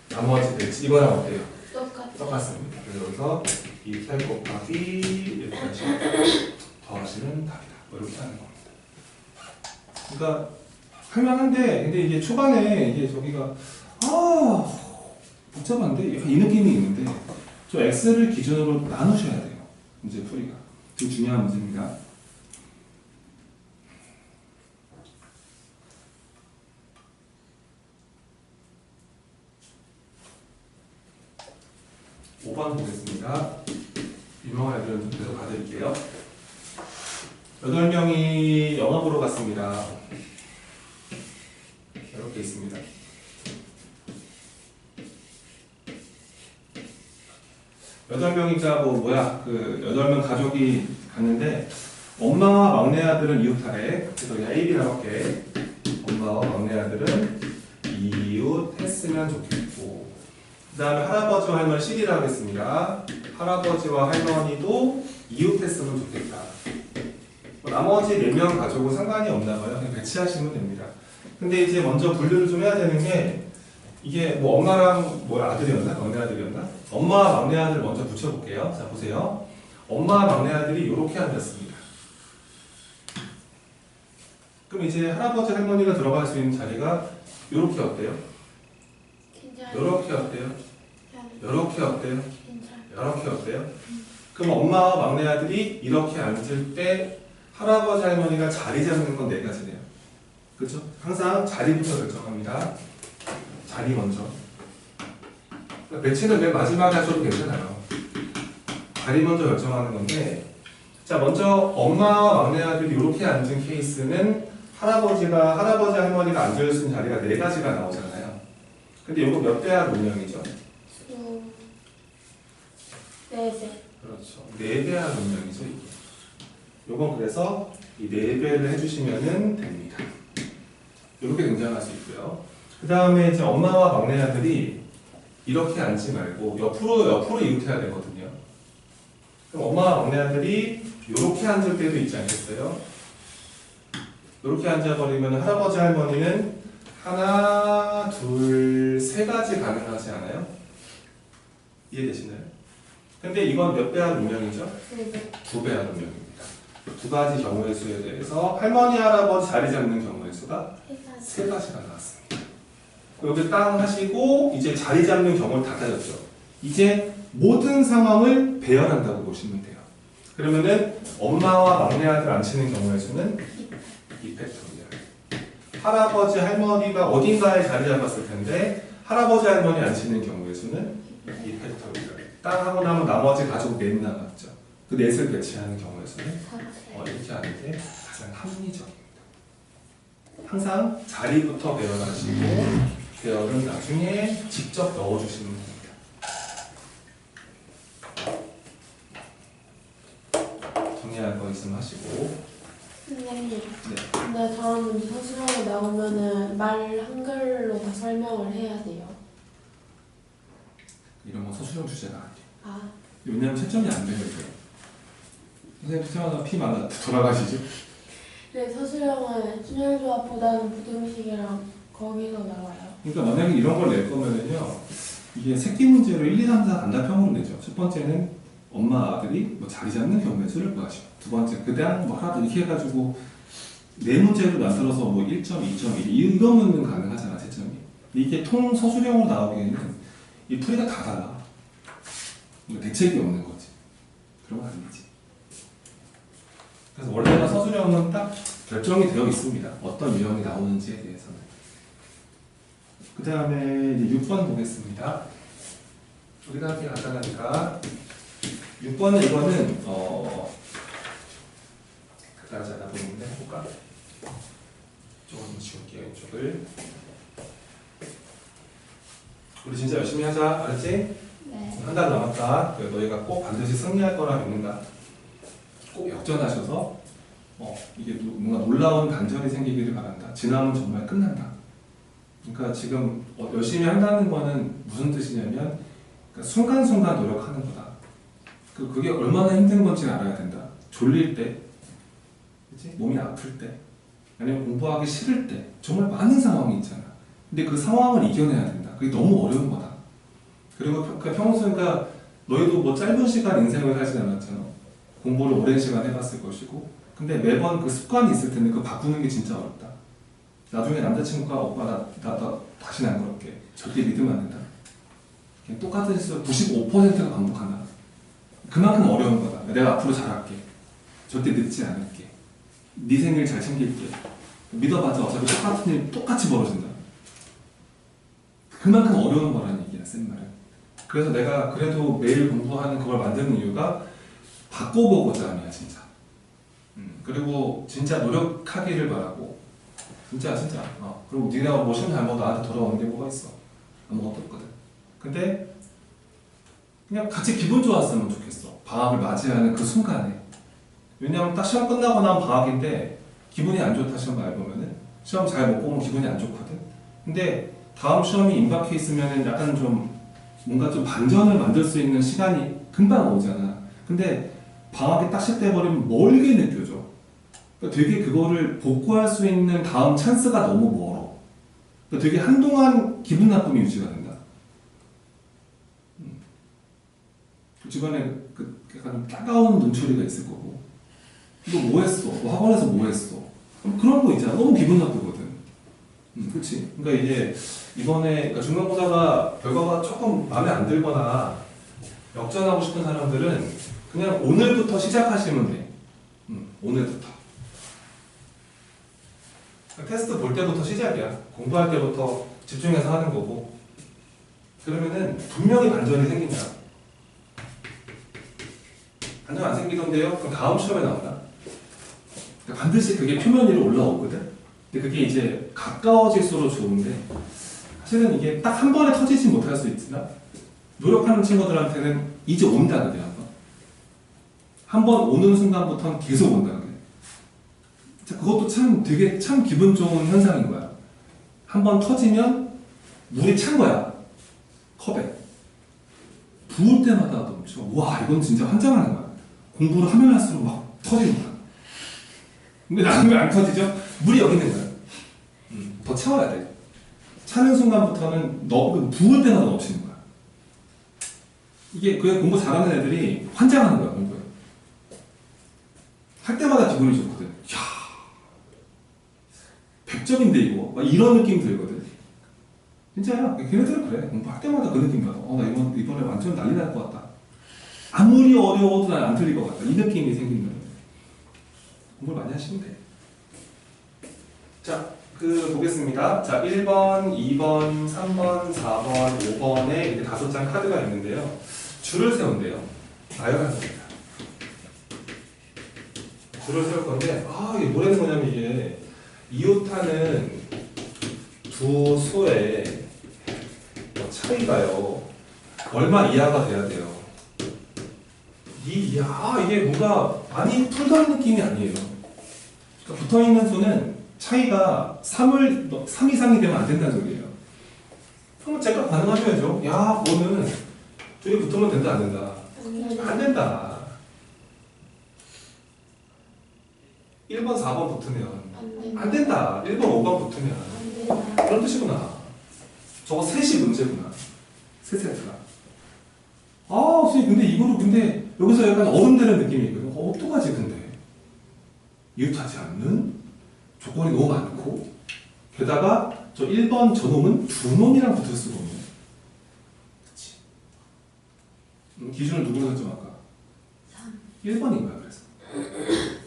Speaker 1: 나머지 배치. 이거랑 어때요?
Speaker 2: 똑같아.
Speaker 1: 똑같습니다. 그래서 여기서 2, 8 곱하기 이렇게 하시면 더하시면 답이다. 뭐 이렇게 하는 겁니다. 그러니까 할만한데 근데 이게 초반에 이게 저기가 복잡한데 약간 이 느낌이 있는데 저 x를 기준으로 나누셔야 돼요. 문제 풀이가 되게 중요한 문제입니다.
Speaker 3: 5번 보겠습니다. 유명한 애들은 계속 가드릴게요. 8명이 영화 보러 갔습니다. 이렇게 있습니다. 8명이자 그 8명 가족이 갔는데 엄마와 막내 아들은 이웃하래. 그래서 그냥 A, B라고 할게. 엄마와 막내 아들은 이웃했으면 좋겠고, 그 다음에 할아버지와 할머니 C라고 하겠습니다. 할아버지와 할머니도 이웃했으면 좋겠다. 나머지 4명 가족은 상관이 없나 봐요. 그냥 배치하시면 됩니다. 근데 이제 먼저 분류를 좀 해야 되는 게, 이게 뭐 엄마랑 아들이었나? 막내 아들이었나? 엄마와 막내 아들 먼저 붙여볼게요. 자, 보세요. 엄마와 막내 아들이 이렇게 앉았습니다. 그럼 이제 할아버지 할머니가 들어갈 수 있는 자리가 이렇게 어때요?
Speaker 2: 괜찮아요.
Speaker 3: 이렇게 어때요? 이렇게 어때요?
Speaker 2: 괜찮아요.
Speaker 3: 이렇게 어때요? 그럼 엄마와 막내 아들이 이렇게 앉을 때 할아버지 할머니가 자리 잡는 건 4가지네요. 그렇죠? 항상 자리부터 결정합니다. 자리 먼저. 배치는 맨 마지막에 하셔도 괜찮아요. 자리 먼저 결정하는 건데, 자, 먼저 엄마와 막내 아들이 이렇게 앉은 케이스는 할아버지 할머니가 앉을 수 있는 자리가 4가지가 나오잖아요. 근데 이거 몇 대학 운명이죠? 그렇죠. 4대학 운명이죠, 이게. 요건 그래서 이 4배를 해주시면 됩니다. 이렇게 등장할 수 있고요. 그 다음에 이제 엄마와 막내 아들이 이렇게 앉지 말고 옆으로 이웃해야 되거든요. 그럼 엄마와 막내 아들이 이렇게 앉을 때도 있지 않겠어요? 이렇게 앉아버리면 할아버지 할머니는 하나, 둘, 3가지 가능하지 않아요? 이해되시나요? 근데 이건 몇 배합 운명이죠? 2배합 운명입니다. 2가지 경우의 수에 대해서 할머니, 할아버지 자리 잡는 경우의 수가 3가지가 나왔습니다. 여기 땅 하시고 이제 자리 잡는 경우를 다 따졌죠. 이제 모든 상황을 배열한다고 보시면 돼요. 그러면은 엄마와 막내 아들 앉히는 경우의 수는 2팩토리얼. 할아버지 할머니가 어딘가에 자리 잡았을 텐데 할아버지 할머니 앉히는 경우의 수는 2팩토리얼. 땅 하고 나면 나머지 가족 4 남았죠. 그 4을 배치하는 경우의 수는 이렇게 하는 게 가장 합리적입니다. 항상 자리부터 배열하시고 배열은 나중에 직접 넣어주시면 됩니다. 정리할 거 있으면 하시고.
Speaker 2: 선생님,
Speaker 3: 네.
Speaker 2: 근데 저런 문제 서술형에 나오면은 말 한글로 다 설명을 해야 돼요.
Speaker 3: 이런 건 서술형 주제가 아니에요.
Speaker 2: 아,
Speaker 3: 왜냐면 채점이 안 되면 돼요. 선생님 채점하다 피 많아 돌아가시죠?
Speaker 2: 근데 서술형은 순혈조합보다는 부등식이랑 거기서 나와요.
Speaker 3: 그러니까 만약에 이런 걸 낼 거면은요, 이게 새끼 문제로 1, 2, 3, 4 단답형으로 내죠. 첫 번째는 엄마 아들이 뭐 자리 잡는 경우의 수를 구하시고, 두 번째 그다음 뭐 하나 이렇게 해가지고 4문제로 만들어서 뭐 1점, 2점, 1 이러면은 가능하잖아 채점이. 이게 통 서술형으로 나오기에는 이 풀이가 다 달라. 대책이 없는 거지. 그런 건 아니지. 그래서 원래는 서술형은 딱 결정이 되어 있습니다. 어떤 유형이 나오는지에 대해서는. 그 다음에 이제 6번 보겠습니다. 우리가 하기 간단하니까 6번은 이거는 그다지 않아 보이는데 해볼까? 이쪽을 좀 지울게요. 이쪽을. 우리 진짜 열심히 하자. 알았지?
Speaker 2: 네.
Speaker 3: 한 달 남았다. 너희가 꼭 반드시 승리할 거라 믿는다. 꼭 역전하셔서 이게 뭔가 놀라운 반전이 생기기를 바란다. 지나면 정말 끝난다. 그러니까 지금 열심히 한다는 거는 무슨 뜻이냐면 그러니까 순간순간 노력하는 거다. 그게 얼마나 힘든 건지 알아야 된다. 졸릴 때, 그치? 몸이 아플 때, 아니면 공부하기 싫을 때 정말 많은 상황이 있잖아. 근데 그 상황을 이겨내야 된다. 그게 너무 어려운 거다. 그리고 평소니까 너희도 뭐 짧은 시간 인생을 살지 않았잖아. 공부를 오랜 시간 해봤을 것이고, 근데 매번 그 습관이 있을 텐데 그거 바꾸는 게 진짜 어렵다. 나중에 남자친구가 오빠 나 다시는 안 그럴게. 절대 믿으면 안 된다. 그냥 똑같은 실수 95%가 반복한다. 그만큼 어려운 거다. 내가 앞으로 잘할게. 절대 늦지 않을게. 네 생일 잘 챙길게. 믿어봤자 어차피 똑같은 일 똑같이 벌어진다. 그만큼 어려운 거라는 얘기야, 쓴 말은. 그래서 내가 그래도 매일 공부하는 그걸 만드는 이유가 바꿔보고자 함이야 진짜. 그리고 진짜 노력하기를 바라고. 진짜. 그리고 네가 뭐 시험 잘 보고 나한테 돌아오는 게 뭐가 있어? 아무것도 없거든. 근데 그냥 같이 기분 좋았으면 좋겠어. 방학을 맞이하는 그 순간에. 왜냐면 딱 시험 끝나고 난 방학인데 기분이 안 좋다 시험 말 보면은 시험 잘 못 보면 기분이 안 좋거든. 근데 다음 시험이 임박해 있으면은 약간 좀 뭔가 좀 반전을 만들 수 있는 시간이 금방 오잖아. 근데 방학이 딱 시작돼버리면 멀게 느껴져. 그러니까 되게 그거를 복구할 수 있는 다음 찬스가 너무 멀어. 그러니까 되게 한동안 기분 나쁨이 유지가 된다. 그 주변에 그 약간 따가운 눈초리가 있을 거고, 너 뭐 했어? 너 학원에서 뭐 했어? 그런 거 있잖아. 너무 기분 나쁘거든. 그렇지. 그러니까 이제 이번에 그러니까 중간고사가 결과가 조금 마음에 안 들거나 역전하고 싶은 사람들은 그냥 오늘부터 시작하시면 돼. 오늘부터. 테스트 볼 때부터 시작이야. 공부할 때부터 집중해서 하는 거고. 그러면은 분명히 반전이 생긴다. 반전 안 생기던데요? 그럼 다음 시험에 나온다. 그러니까 반드시 그게 표면 위로 올라오거든. 근데 그게 이제 가까워질수록 좋은데 사실은 이게 딱 한 번에 터지지 못할 수 있으나 노력하는 친구들한테는 이제 온다 그래. 한 번 오는 순간부터는 계속 온다 그래. 그것도 참 되게 참 기분 좋은 현상인 거야. 한 번 터지면 물이 찬 거야. 컵에. 부을 때마다 넘쳐. 와 이건 진짜 환장하는 거야. 공부를 하면 할수록 막 터지는 거야. 근데 나는 왜 안 터지죠? 물이 여기 있는 거야. 더 채워야 돼. 차는 순간부터는 부을 때마다 넘치는 거야. 이게 그냥 공부 잘하는 애들이 환장하는 거야 공부에. 할 때마다 기분이 좋거든. 이야, 100점인데 이거 막 이런 느낌 들거든. 진짜야. 걔네들은 그래. 공부할 때마다 그 느낌 받아. 나 이번에 완전 난리 날 것 같다. 아무리 어려워도 난 안 틀릴 것 같다. 이 느낌이 생기는 거예요. 공부를 많이 하시면 돼. 자, 보겠습니다. 자, 1번, 2번, 3번, 4번, 5번에 이렇게 5장 카드가 있는데요. 줄을 세운대요. 나열하습니다. 줄을 세울 건데, 이게 뭐라는 거냐면 이게 이오타는 두 수의 차이가요. 얼마 이하가 돼야 돼요. 이게 뭔가 많이 풀던 느낌이 아니에요. 그러니까 붙어있는 수는 차이가 3 이상이 되면 안 된다는 소리예요. 그럼 제가 반응하셔야죠. 야, 뭐는 둘이 붙으면 된다, 안 된다? 안 된다. 1번, 4번 붙으면 안 된다. 1번, 5번 붙으면 그런 뜻이구나. 저거 셋이 문제구나. 세 세트가. 선생님, 근데 이거를 근데 여기서 약간 어른되는 느낌이 있거든. 어떡하지, 근데? 이웃하지 않는 조건이 너무 많고, 게다가 저 1번 저놈은 두 놈이랑 붙을 수가 없네. 그치? 기준을 누구로 설정할까? 1번인 거야, 그래서.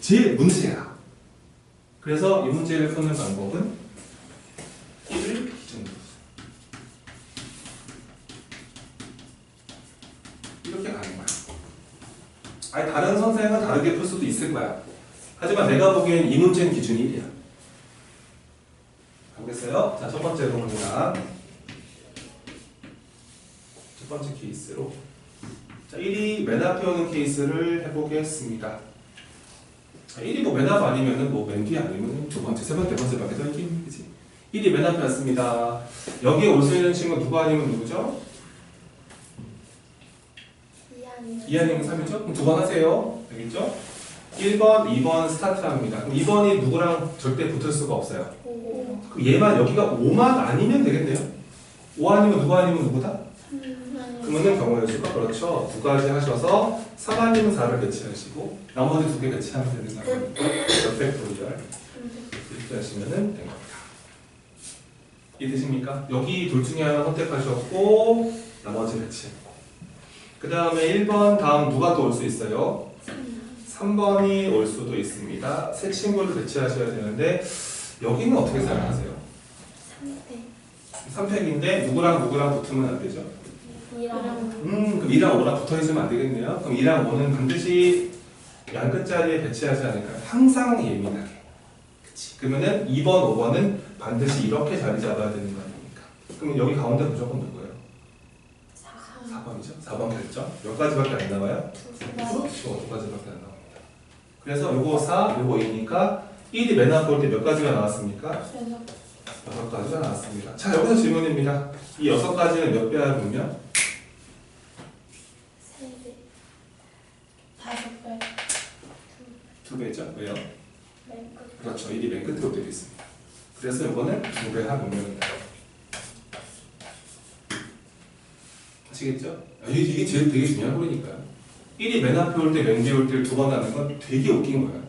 Speaker 3: 제일 문제야. 그래서 이 문제를 푸는 방법은 1을 기준으로. 이렇게 가는 거야. 아니, 다른 선생은 다르게 풀 수도 있을 거야. 하지만 내가 보기엔 이 문제는 기준이 1이야. 알겠어요? 자, 첫 번째로 봅니다. 첫 번째 케이스로. 자, 1이 맨 앞에 오는 케이스를 해보겠습니다. 자, 1이 맨 앞 아니면은 맨 뒤 아니면은 두 번째, 세 번째, 네 번째밖에 더 있긴 그지? 1이 맨 앞에 왔습니다. 여기에 올 수 있는 친구 누구 아니면 누구죠? 2 아니면 3이죠? 그럼 두 번 하세요. 알겠죠? 1번, 2번 스타트합니다. 그럼 2번이 누구랑 절대 붙을 수가 없어요. 그럼 얘만 여기가 5만 아니면 되겠네요. 5 아니면 누구 아니면 누구다? 그러면 경우의 수가 그렇죠. 두 가지 하셔서 3 아니면 4를 배치하시고 나머지 두 개 배치하면 되는 거니까 옆에 분열 이렇게 하시면 된 겁니다. 이해되십니까? 여기 둘 중에 하나 선택하셨고 나머지 배치했고 그 다음에 1번 다음 누가 또 올 수 있어요? 3번이 올 수도 있습니다. 새 친구를 배치하셔야 되는데 여기는 어떻게 생각하세요? 3팩인데 누구랑 붙으면 안 되죠?
Speaker 2: 이랑
Speaker 3: 그럼 2랑 5랑 붙어 있으면 안 되겠네요. 그럼 2랑 5는 반드시 양 끝자리에 배치하지 않을까요? 항상 예민하게. 그치. 그러면은 2번, 5번은 반드시 이렇게 자리 잡아야 되는 거 아닙니까? 그럼 여기 가운데 무조건 누구예요? 4번이죠. 4번 결정. 몇 가지밖에 안 나와요? 그렇죠. 2가지밖에 안 나옵니다. 그래서 요거 4, 요거 2니까 1이 맨 앞에 올 때 몇 가지가 나왔습니까? 6가지가 나왔습니다. 자, 여기서 질문입니다. 이 6가지는 몇 배 할분명?
Speaker 2: 3배 5배
Speaker 3: 2배죠. 왜요?
Speaker 2: 맨 끝.
Speaker 3: 그렇죠. 1이 맨 끝으로 되어 있습니다. 그래서 이거는 2배 할분명입니다. 아시겠죠? 이게 제일 되게 중요한 거니까요. 1이 맨 앞에 올 때, 맨 뒤에 올 때를 2번 하는 건 되게 웃긴 거예요.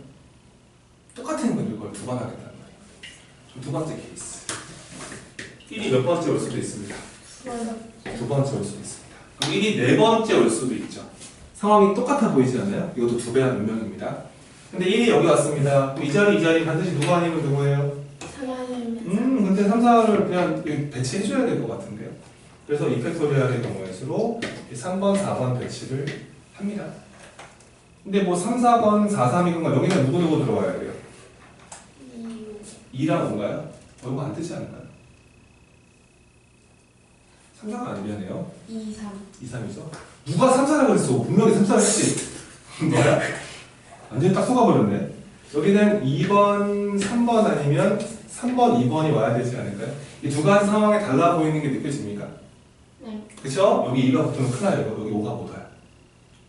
Speaker 3: 똑같은 건데 이걸 2번 하겠다는 말이에요. 그럼 두 번째 케이스. 1이 몇 번째 올 수도 있습니다. 2번째 올 수도 있습니다. 그럼 1이 4번째 올 수도 있죠. 상황이 똑같아 보이지 않나요? 이것도 2배 할분명입니다. 근데 1이 여기 왔습니다. 이 자리 반드시 누가 아니면 누구예요?
Speaker 2: 3하면
Speaker 3: 근데 3, 4를 그냥 배치해줘야 될 것 같은데요. 그래서 2팩토리얼의 경우에 수로 3번, 4번 배치를 합니다. 근데 뭐 3, 4번, 4, 3이건가 여기는 누구 들어와야 돼요? 2랑 5인가요? 이거 안 뜨지 않을까요? 3, 4가 아니려네요.
Speaker 2: 2, 3
Speaker 3: 2, 3이죠. 누가 3, 4라고 그랬어? 분명히 3, 4를 했지. 뭐야? 완전히 딱 속아버렸네. 여기는 2번, 3번 아니면 3번, 2번이 와야 되지 않을까요? 이 두 가지 상황에 달라 보이는 게 느껴집니까?
Speaker 2: 네.
Speaker 3: 그쵸? 여기 2가 붙으면 큰일 나요. 여기 5가 못 와요.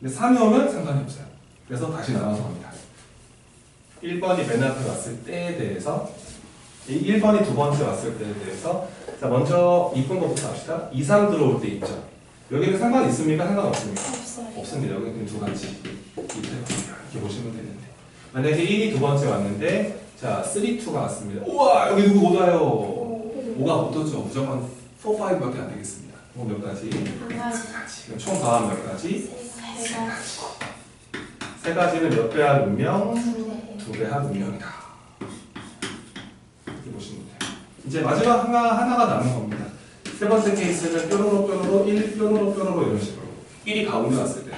Speaker 3: 근데 3이 오면 상관이 없어요. 그래서 다시 나눠서 합니다. 1번이 맨 앞에 왔을 때에 대해서, 1번이 두 번째 왔을 때에 대해서, 자, 먼저 이쁜 것부터 합시다. 2, 3 들어올 때 있죠. 여기는 상관 있습니까? 상관 없습니까?
Speaker 2: 없어요.
Speaker 3: 없습니다. 여기 그냥 두 가지. 이렇게 보시면 되는데. 만약에 1이 두 번째 왔는데, 자, 3, 2가 왔습니다. 우와! 여기 누구 못 와요? 5가 못 오죠. 무조건 4, 5밖에 안 되겠습니다. 그럼 몇 가지?
Speaker 2: 한 가지
Speaker 3: 그럼 총 더하면 몇 가지?
Speaker 2: 세 가지
Speaker 3: 세 가지는 몇 배 할 운명?
Speaker 2: 두
Speaker 3: 2배 할 운명이다. 이렇게 보시면 돼요. 이제 마지막 하나가 남은 겁니다. 세 번째 케이스는 뾰로로 1, 뾰로로 이런 식으로 1이 가운데 왔을 때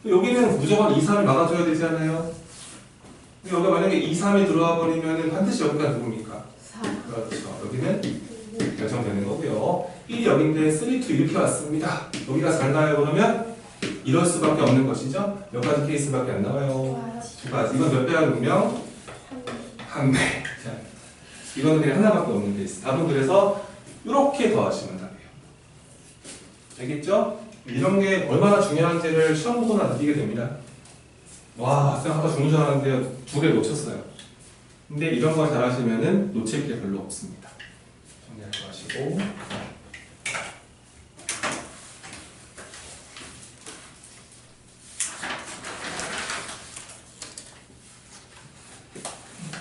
Speaker 3: 여기는 무조건 2, 3을 막아줘야 되지 않아요? 근데 여기가 만약에 2, 3이 들어와 버리면 반드시 여기가 누굽니까?
Speaker 2: 4
Speaker 3: 그렇죠. 여기는 결정되는 거고요. 1이 여기인데 3, 2 이렇게 왔습니다. 여기가 잘 가요 그러면 이럴 수밖에 없는 것이죠. 몇 가지 케이스밖에 안 나와요. 두 가지. 이건 몇 배 할 운명? 한 배. 자, 이거는 그냥 하나밖에 없는 케이스. 답은 그래서 이렇게 더하시면 답이에요. 알겠죠? 이런 게 얼마나 중요한지를 시험 보고 나 느끼게 됩니다. 와, 쌤 아까 중문 줄 알았는데 2개 놓쳤어요. 근데 이런 거 잘하시면은 놓칠 게 별로 없습니다. 정리하지 마시고.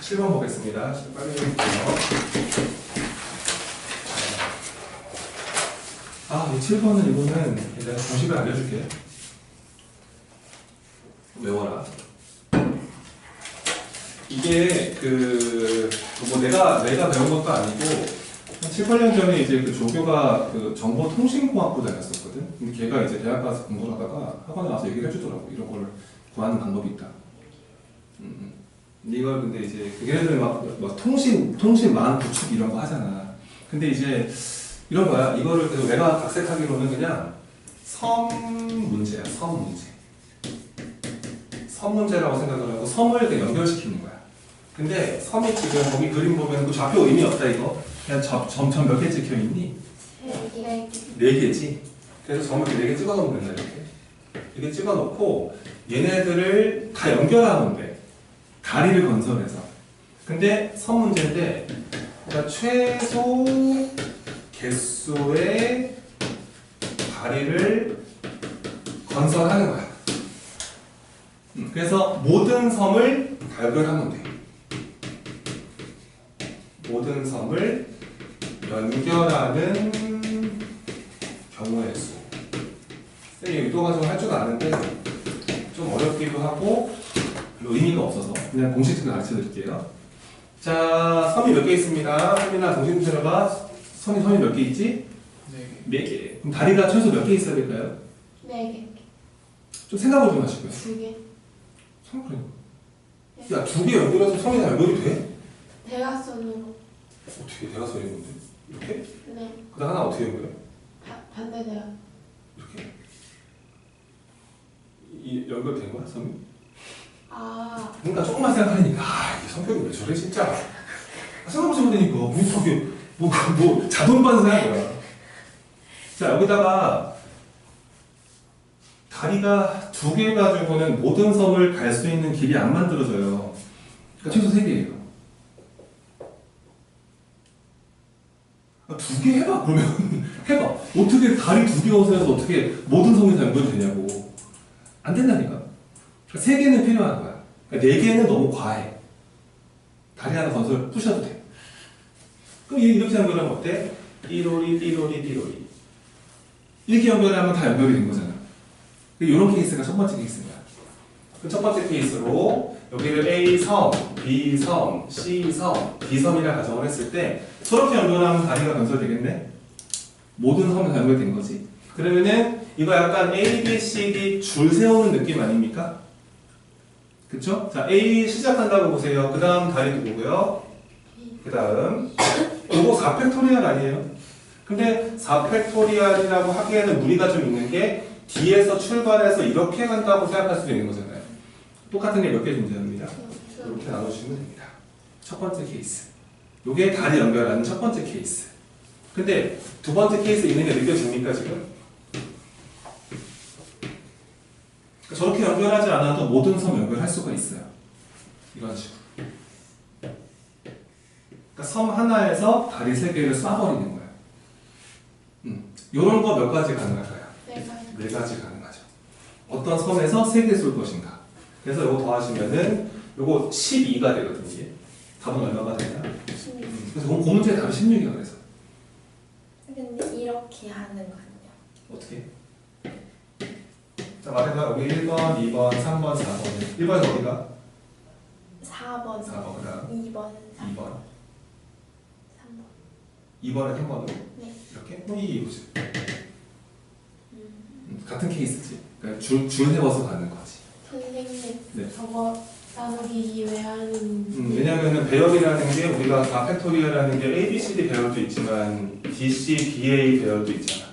Speaker 3: 7번 보겠습니다. 빨리 해볼게요. 이 7번은 이거는 내가 공식을 알려줄게. 외워라. 이게 뭐 내가 배운 것도 아니고 7, 8년 전에 이제 그 조교가 그 정보통신공학부 다녔었거든. 근데 걔가 이제 대학 가서 공부를 하다가 학원에 와서 얘기를 해주더라고. 이런 걸 구하는 방법이 있다. 근데 이걸 근데 이제 걔네들 막 통신망 구축 이런 거 하잖아. 근데 이제 이런 거야. 이거를 그래서 내가 각색하기로는 그냥 섬 문제야. 섬 문제. 섬 문제라고 생각을 하고 섬을 그냥 연결시키는 거야. 근데 섬이 지금 거기 그림 보면 그 좌표 의미 없다 이거. 그냥 점 몇 개 찍혀 있니? 4개지. 그래서 점을 이렇게 4개 찍어 놓으면 된다 이렇게. 이렇게 찍어 놓고 얘네들을 다 연결하면 돼. 다리를 건설해서. 근데 섬 문제인데 그러니까 최소 개수의 다리를 건설하는 거야. 그래서 모든 섬을 발견하면 돼. 모든 섬을 연결하는 경우의 수. 쌤이 의도 가정을 할 줄 아는데 좀 어렵기도 하고 별로 의미가 없어서 그냥 공식적으로 가르쳐 드릴게요. 자, 섬이 몇 개 있습니다. 섬이나 공식문제로가 섬이 몇 개 있지?
Speaker 1: 4개.
Speaker 3: 4개. 그럼 다리가 최소 몇 개 있어야 될까요?
Speaker 2: 4개.
Speaker 3: 좀 생각을 좀 하시고요.
Speaker 2: 2개.
Speaker 3: 야, 2개 연결해서 성이 다 연결이 돼?
Speaker 2: 대각선으로.
Speaker 3: 어떻게 대각선이 있는데? 이렇게?
Speaker 2: 네.
Speaker 3: 그 다음 하나 어떻게 연결해?
Speaker 2: 반대 대각.
Speaker 3: 이렇게? 이 연결된 거야, 성이?
Speaker 2: 아.
Speaker 3: 그러니까 조금만 생각하니까 이게 성격이 왜 저래 진짜. 생각해보지 못하니까 뭐 자동 반사야 뭐야. 자, 여기다가 다리가 2개 가지고는 모든 섬을 갈 수 있는 길이 안 만들어져요. 그러니까 최소 3개예요. 2개 해봐 그러면. 해봐. 어떻게 다리 2개 어서해서 어떻게 모든 섬이 다 연결되냐고. 안 된다니까. 그러니까 3개는 필요한 거야. 그러니까 4개는 너무 과해. 다리 하나 건설 부셔도 돼. 그럼 이렇게 연결하면 어때? 띠로리 띠로리 띠로리. 이렇게 연결하면 다 연결이 된 거잖아. 이런 케이스가 첫 번째 케이스입니다. 그 첫 번째 케이스로 여기를 A섬, B섬, C섬, D섬이라 가정을 했을 때 저렇게 연결하면 다리가 건설되겠네? 모든 섬이 다 연결된 거지. 그러면은 이거 약간 A, B, C, D 줄 세우는 느낌 아닙니까? 그쵸? 자, A 시작한다고 보세요. 그 다음 다리 누구고요? 그 다음 이거 4팩토리얼 아니에요? 근데 4팩토리얼이라고 하기에는 무리가 좀 있는 게 D에서 출발해서 이렇게 간다고 생각할 수도 있는 거잖아요. 똑같은 게 몇 개 존재합니다. 이렇게 나눠주시면 됩니다. 첫 번째 케이스. 이게 다리 연결하는 첫 번째 케이스. 근데 두 번째 케이스 있는 게 느껴집니까 지금? 저렇게 연결하지 않아도 모든 섬 연결할 수가 있어요. 이런 식으로. 그러니까 섬 하나에서 다리 3개를 쏴버리는 거예요. 이런 거 몇 가지 가능할까요? 4가지 가능하죠. 어떤 섬에서 3개 쏠 것인가. 그래서 이거 더하시면은 이거 12가 되거든요. 이게. 답은 얼마가 되나?
Speaker 2: 16.
Speaker 3: 그래서 그 문제의 답이 16이야. 그래서
Speaker 4: 근데 이렇게 하는 거요.
Speaker 3: 어떻게? 자, 말해봐. 여기 1번, 2번, 3번, 4번. 1번은 어디가?
Speaker 4: 4번,
Speaker 3: 4번. 그 다음
Speaker 4: 2번,
Speaker 3: 2번.
Speaker 4: 3번.
Speaker 3: 2번에 3번으로?
Speaker 4: 네.
Speaker 3: 이렇게? 이게 보세요. 같은 케이스지. 그러니까 줄 세워서 가는 거지.
Speaker 2: 선생님,
Speaker 3: 네.
Speaker 2: 저거 나누기 2 왜 하는?
Speaker 3: 왜냐면은 배열이라는 게 우리가 4팩토리얼이라는 게 A, B, C, D 배열도 있지만 D, C, B, A 배열도 있잖아.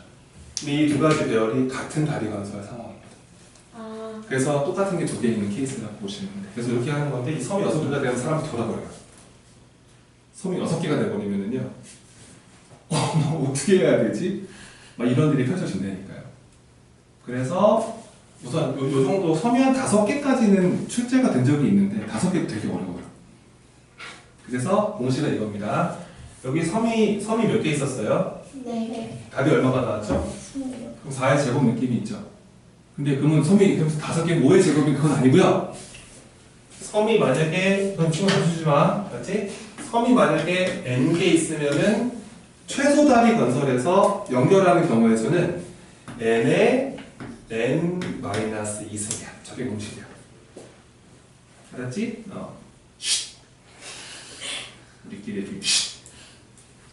Speaker 3: 근데 이 두 가지 배열이 같은 다리 건설 상황입니다.
Speaker 2: 아,
Speaker 3: 그래서 똑같은 게 2개 있는 케이스라고 보시면 돼요. 그래서 이렇게 하는 건데 이 섬이 6개가 되면 사람이 돌아버려요. 섬이 6개가 돼버리면은요. 어떻게 해야 되지? 막 이런 일이 펼쳐진다니까요. 그래서 우선 요 정도 섬이 한 5개까지는 출제가 된 적이 있는데 5개도 되게 어려워요. 그래서 공식은 이겁니다. 여기 섬이 몇 개 있었어요?
Speaker 4: 네.
Speaker 3: 답이 얼마가 나왔죠?
Speaker 4: 16.
Speaker 3: 그럼 4의 제곱 느낌이 있죠. 근데 그러면 섬이 그러면서 5개 5의 제곱이 그건 아니고요. 섬이 만약에 그건 친구 주지 마, 맞지? 섬이 만약에 n 개 있으면은 최소 다리 건설에서 연결하는 경우에서는 n의 n-2승이야. 저게 공식이야. 알았지? 쉿. 우리끼리 쉿.